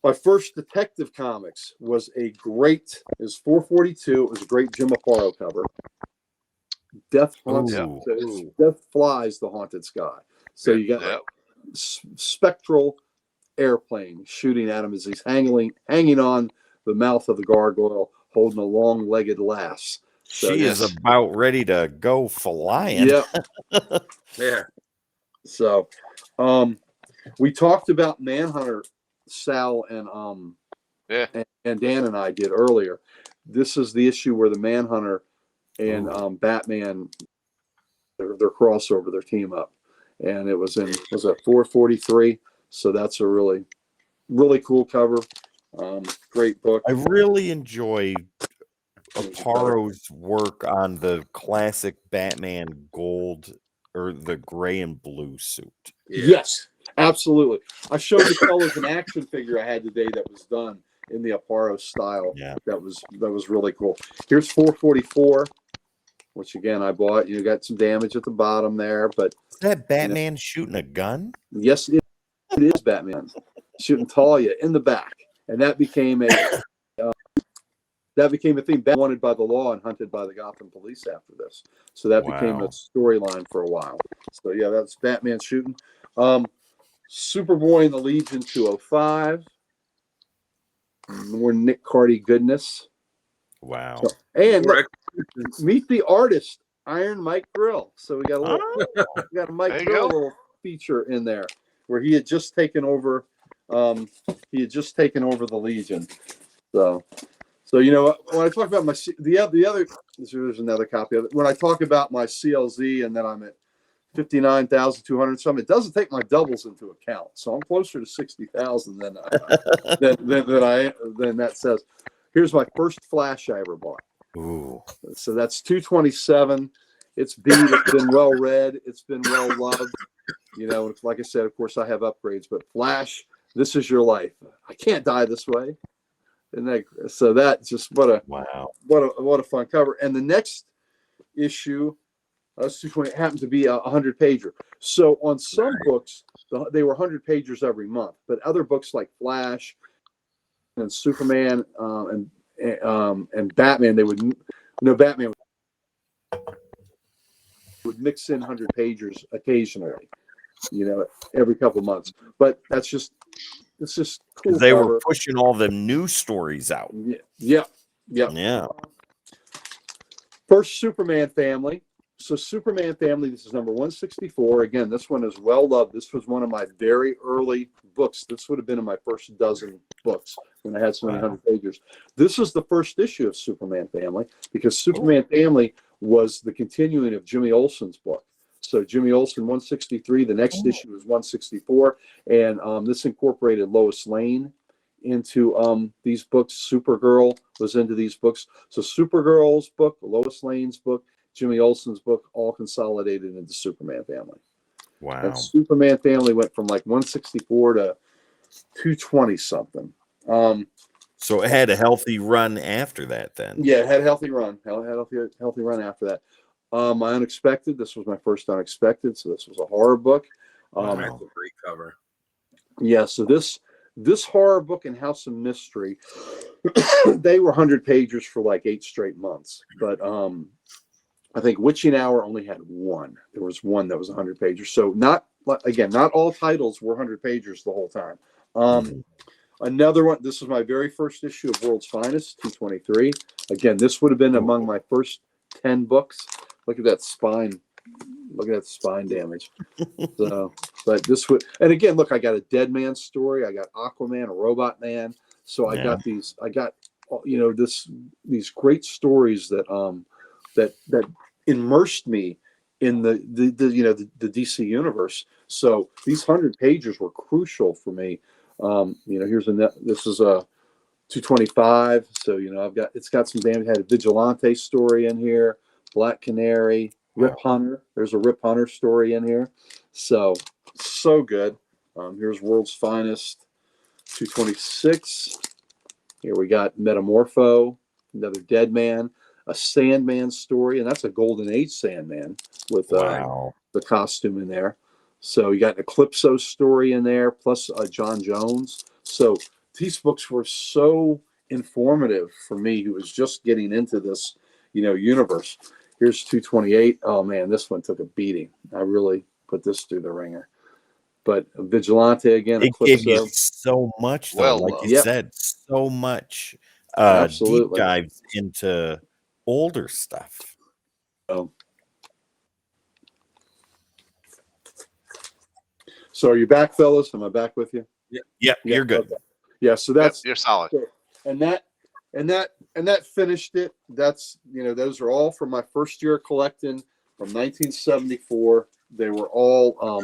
My first Detective Comics was it was 442. It was a great Jim Aparo cover. Death haunts. Death flies the haunted sky. So you got spectral airplane shooting at him as he's hanging on the mouth of the gargoyle, holding a long-legged lass. So, she is about ready to go flying. Yeah. Yeah. So, we talked about Manhunter, Sal and Dan and I did earlier. This is the issue where the Manhunter and Batman, their crossover, their team up. And it was at 443. So that's a really, really cool cover. Great book. I really enjoy Aparo's work on the classic Batman gold or the gray and blue suit. Yeah. Yes, absolutely. I showed the fellas an action figure I had today that was done in the Aparo style. Yeah. That was really cool. Here's 444. Which again I bought. You got some damage at the bottom there, but is that Batman shooting a gun? Yes, it is Batman shooting Talia in the back, and that became a thing wanted by the law and hunted by the Gotham police after this. So that became a storyline for a while. So yeah, that's Batman shooting. Superboy and the Legion 205. More Nick Cardy goodness. Wow. So, and look, meet the artist, Iron Mike Grill. So we got a Mike Grill feature in there where he had just taken over. The Legion. So when I talk about the other, there's another copy of it. When I talk about my CLZ and then I'm at 59,200 something, it doesn't take my doubles into account. So I'm closer to 60,000 than that says. Here's my first Flash I ever bought. Ooh. So that's 227. It's beat. It's been well read. It's been well loved. Like I said, of course I have upgrades, but Flash, this is your life. I can't die this way. And so that's just what a fun cover. And the next issue, 220, happened to be a 100-pager. So on some books, they were 100 pagers every month, but other books like Flash and Superman and Batman, Batman would mix in 100 pagers occasionally, every couple of months. But it's just cool. They were pushing all the new stories out. Yeah. First Superman family. So Superman family, this is number 164. Again, this one is well loved. This was one of my very early books. This would have been in my first dozen books when I had so many 100 pages. This is the first issue of Superman family because Superman family was the continuing of Jimmy Olsen's book. So Jimmy Olsen 163, the next issue was 164, and this incorporated Lois Lane into these books. Supergirl was into these books. So Supergirl's book, Lois Lane's book, Jimmy Olsen's book, all consolidated into Superman family. Wow. And Superman family went from like 164 to 220 something. So it had a healthy run after that then. Yeah, it had a healthy run. Healthy run after that. My Unexpected, this was my first Unexpected, so this was a horror book. That's a great cover. Yeah, so this horror book and House of Mystery, they were 100 pages for like 8 straight months. But I think Witching Hour only had one. There was one that was 100 pages. So not all titles were 100 pages the whole time. Another one, this was my very first issue of World's Finest, 223. Again, this would have been among my first 10 books. Look at that spine. Look at that spine damage. So, but this would, and again, look, I got a Dead Man story. I got Aquaman, a Robot Man. So I got these great stories that that immersed me in the DC universe. So these 100 pages were crucial for me. This is a 225. So it's got some damage. Had a Vigilante story in here, Black Canary, Rip Hunter. There's a Rip Hunter story in here. So good. Here's World's Finest 226. Here we got Metamorpho, another Dead Man, a Sandman story, and that's a Golden Age Sandman with the costume in there. So you got an Eclipso story in there, plus John Jones. So these books were so informative for me, who was just getting into this, universe. Here's 228. Oh man, this one took a beating. I really put this through the ringer. But Vigilante again, it Eclipso. gave you so much, though, like you said, so much deep dives into older stuff. So are you back, fellas? Am I back with you? Yeah, you're good. Okay. Yeah, so that's you're solid. And that finished it. That's those are all from my first year collecting from 1974. They were all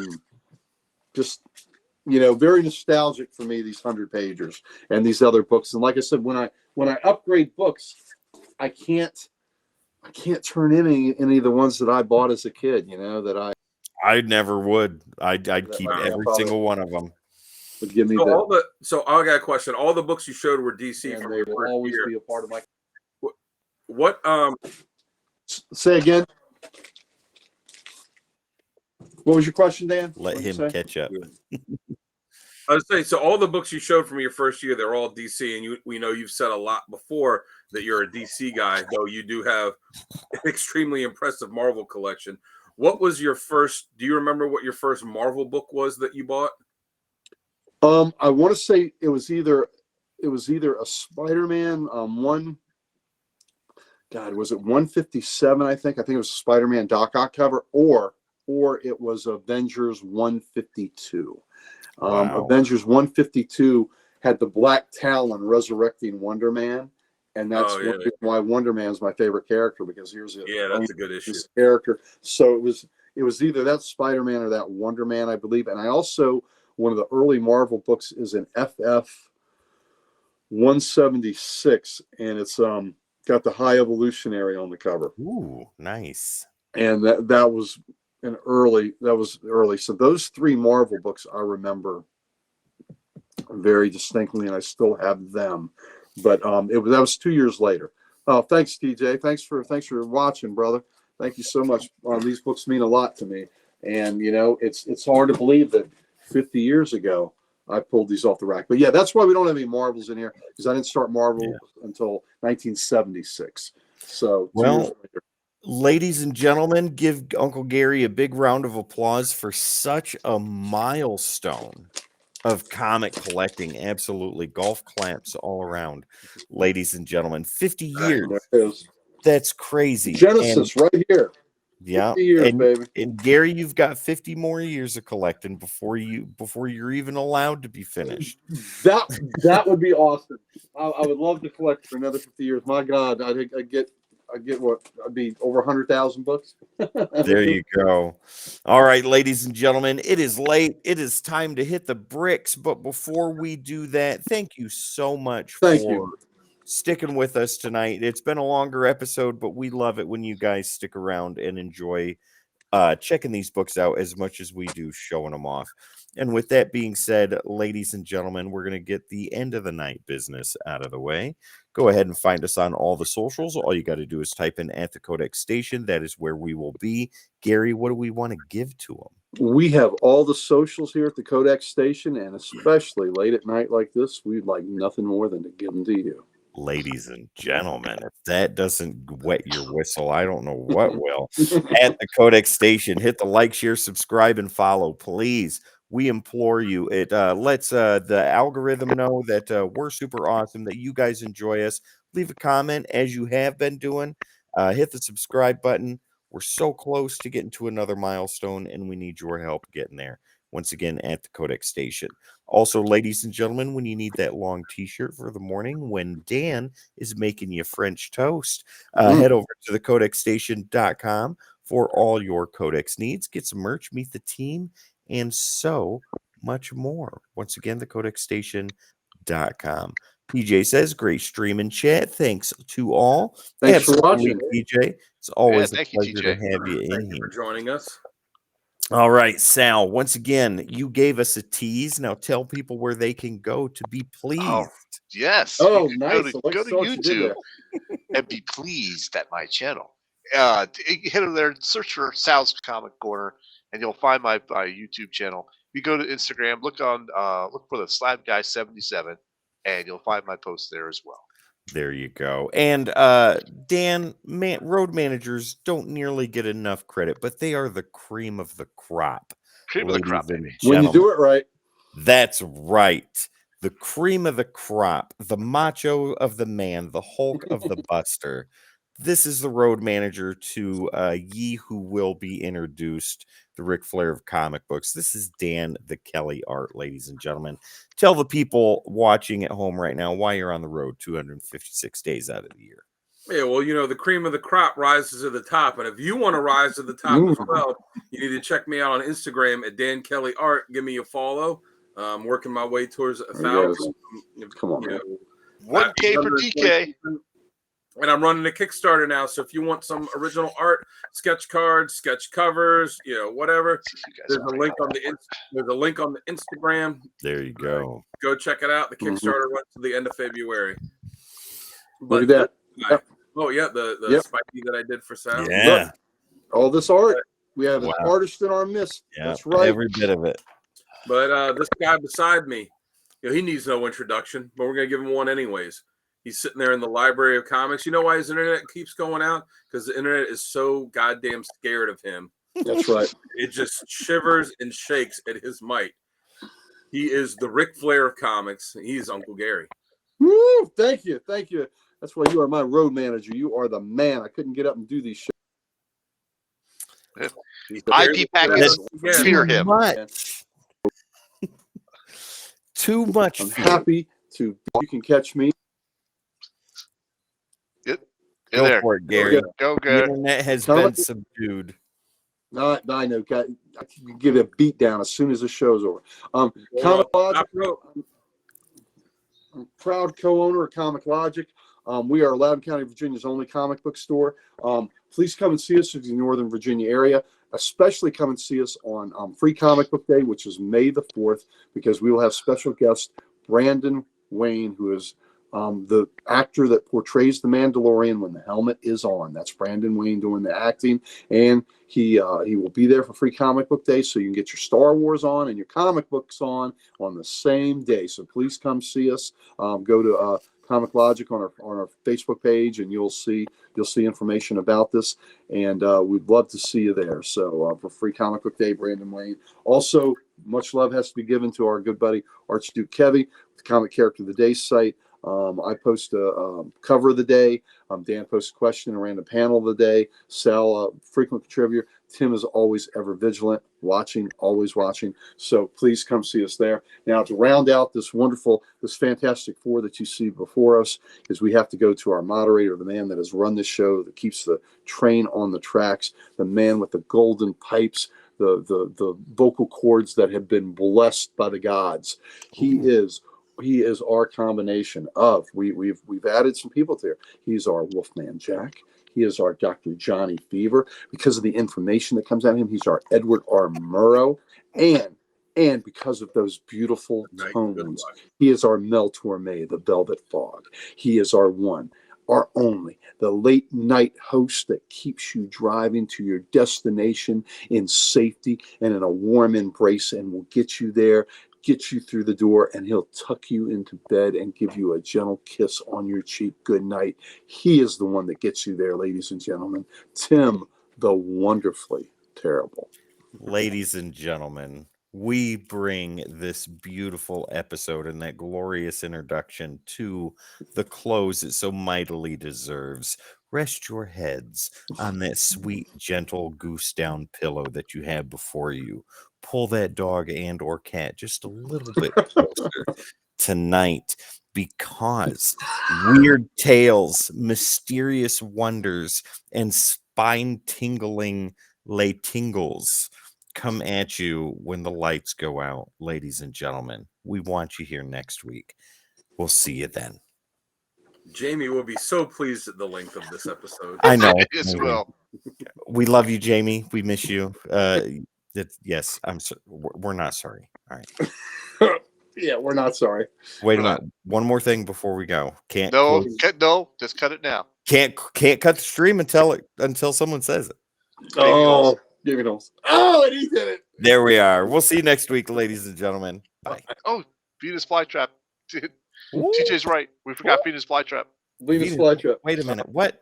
just very nostalgic for me, these 100 pagers and these other books. And like I said, when I upgrade books, I can't turn in any of the ones that I bought as a kid, I never would. I'd keep every single one of them. Give me so I got a question. All the books you showed were DC, and they will always be a part of my. What? Say again. What was your question, Dan? Let him catch up. I was saying, so all the books you showed from your first year, they're all DC, and we know you've said a lot before that you're a DC guy, though you do have an extremely impressive Marvel collection. What was your first? Do you remember what your first Marvel book was that you bought? I want to say it was either a Spider-Man one. God, was it 157? I think it was a Spider-Man Doc Ock cover, or it was Avengers 152. Avengers 152 had the Black Talon resurrecting Wonder Man, And that's Oh, one yeah. reason why Wonder Man's my favorite character, because here's That's a good issue. this character. So it was either that Spider-Man or that Wonder Man, I believe. And I also, one of the early Marvel books is an FF 176, and it's got the High Evolutionary on the cover. Ooh, nice. And that was early. So those three Marvel books I remember very distinctly, and I still have them. But that was 2 years later. Oh, thanks, TJ. Thanks for watching, brother. Thank you so much. These books mean a lot to me, and it's hard to believe that 50 years ago I pulled these off the rack. But yeah, that's why we don't have any Marvels in here, because I didn't start Marvel until 1976. So 2 years later. Ladies and gentlemen, give Uncle Gary a big round of applause for such a milestone of comic collecting. Absolutely. Golf claps all around. Ladies and gentlemen, 50 years. That's crazy. Genesis right here. Yeah. 50 years, baby. And Gary, you've got 50 more years of collecting before you're even allowed to be finished. That would be awesome. I would love to collect for another 50 years. My God, I'd get what? I'd be over 100,000 books. There you go. All right, ladies and gentlemen, it is late. It is time to hit the bricks. But before we do that, thank you so much for sticking with us tonight. It's been a longer episode, but we love it when you guys stick around and enjoy checking these books out as much as we do showing them off. And with that being said, ladies and gentlemen, we're going to get the end of the night business out of the way. Go ahead and find us on all the socials. All you got to do is type in at the Codex Station. That is where we will be. Gary, what do we want to give to them? We have all the socials here at the Codex Station, and especially late at night like this, we'd like nothing more than to give them to you. Ladies and gentlemen, if that doesn't wet your whistle, I don't know what will. At the Codex Station, hit the like, share, subscribe, and follow, please. We implore you. It lets the algorithm know that we're super awesome, that you guys enjoy us. Leave a comment, as you have been doing. Hit the subscribe button. We're so close to getting to another milestone, and we need your help getting there. Once again, at the Codex Station. Also, ladies and gentlemen, when you need that long t-shirt for the morning, when Dan is making you French toast, head over to thecodexstation.com for all your Codex needs. Get some merch, meet the team, and so much more. Once again, thecodexstation.com. PJ says, great stream and chat. Thanks to all. Thanks for watching, PJ. It's always a thank you, pleasure to TJ. have you in Thank you here. for joining us. All right, Sal, once again, you gave us a tease. Now tell people where they can go to be pleased. Oh, yes. Oh, You can nice. Go to YouTube and be pleased at my channel. Hit over there, search for Sal's Comic Corner, and you'll find my YouTube channel. You go to Instagram, look for the Slab Guy 77, and you'll find my post there as well. There you go. And Dan, road managers don't nearly get enough credit, but they are the cream of the crop. Cream of the crop, baby. When you do it right. That's right. The cream of the crop, the macho of the man, the Hulk of the Buster. This is the road manager to ye who will be introduced, the Ric Flair of comic books. This is Dan the Kelly Art, ladies and gentlemen. Tell the people watching at home right now why you're on the road 256 days out of the year. Yeah, well, the cream of the crop rises to the top. And if you want to rise to the top as well, you need to check me out on Instagram at Dan Kelly Art. Give me a follow. I'm working my way towards 1,000. Come on, man. 1K for DK. And I'm running a Kickstarter now. So if you want some original art, sketch cards, sketch covers, whatever, there's a link on the Instagram. There you go. Go check it out. The Kickstarter runs to the end of February. Look at that. Oh yeah, the spiky that I did for Sal. Yeah. Look, all this art. We have an artist in our midst. Yeah, that's right. Every bit of it. But this guy beside me, he needs no introduction, but we're gonna give him one anyways. He's sitting there in the Library of Comics. You know why his internet keeps going out? Because the internet is so goddamn scared of him. That's right. It just shivers and shakes at his might. He is the Ric Flair of comics. He's Uncle Gary. Woo! Thank you. That's why you are my road manager. You are the man. I couldn't get up and do these shit. ID packets fear him. Too much. I'm happy to. You can catch me In Go there. for it, Gary. Go The good. internet has Comic- been subdued. No, I know. I can give it a beat down as soon as the show's over. Well, Comic Logic, top rope. I'm proud co-owner of Comic Logic. We are Loudoun County, Virginia's only comic book store. Please come and see us if you're in the Northern Virginia area. Especially come and see us on Free Comic Book Day, which is May the 4th, because we will have special guest Brandon Wayne, who is the actor that portrays the Mandalorian when the helmet is on. That's Brandon Wayne doing the acting, and he will be there for Free Comic Book Day, so you can get your Star Wars on and your comic books on the same day. So please come see us. Go to Comic Logic on our Facebook page, and you'll see information about this. And we'd love to see you there. So for Free Comic Book Day, Brandon Wayne. Also, much love has to be given to our good buddy Archduke Kevy, the Comic Character of the Day site. I post a cover of the day. Dan posts a question and random panel of the day. Sal, frequent contributor. Tim is always ever vigilant, watching, always watching. So please come see us there. Now, to round out this fantastic four that you see before us, is we have to go to our moderator, the man that has run this show, that keeps the train on the tracks, the man with the golden pipes, the vocal cords that have been blessed by the gods. He is our combination of we've added some people there. He's our Wolfman Jack. He is our Dr. Johnny Fever. Because of the information that comes out of him, he's our Edward R. Murrow. And because of those beautiful tones, he is our Mel Torme, the Velvet Fog. He is our one, our only, the late night host that keeps you driving to your destination in safety and in a warm embrace, and will get you there, get you through the door, and he'll tuck you into bed and give you a gentle kiss on your cheek. Good night. He is the one that gets you there, ladies and gentlemen. Tim, the wonderfully terrible. Ladies and gentlemen, we bring this beautiful episode and that glorious introduction to the close it so mightily deserves. Rest your heads on that sweet, gentle goose down pillow that you have before you. Pull that dog and or cat just a little bit closer tonight, because weird tales, mysterious wonders, and spine-tingling lay tingles come at you when the lights go out, ladies and gentlemen. We want you here next week. We'll see you then. Jamie will be so pleased at the length of this episode. I know. Yes, well. We love you, Jamie. We miss you. Yes, we're not sorry. All right. Yeah, we're not sorry. Wait a minute. One more thing before we go. No, just cut it now. Can't cut the stream until someone says it. Oh, give it else. Oh, and he did it. There we are. We'll see you next week, ladies and gentlemen. Bye. Oh, Venus flytrap. TJ's right. We forgot Venus flytrap. Venus flytrap. Wait a minute. What?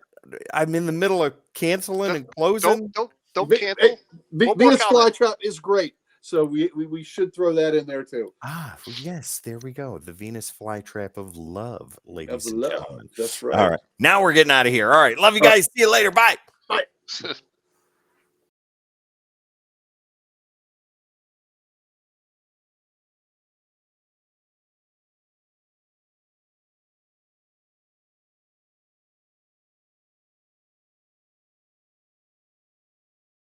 I'm in the middle of canceling and closing. Don't cancel. Venus flytrap is great. So we should throw that in there too. Ah, yes, there we go. The Venus flytrap of love, ladies and gentlemen. That's right. All right. Now we're getting out of here. All right. Love you guys. See you later. Bye. Bye.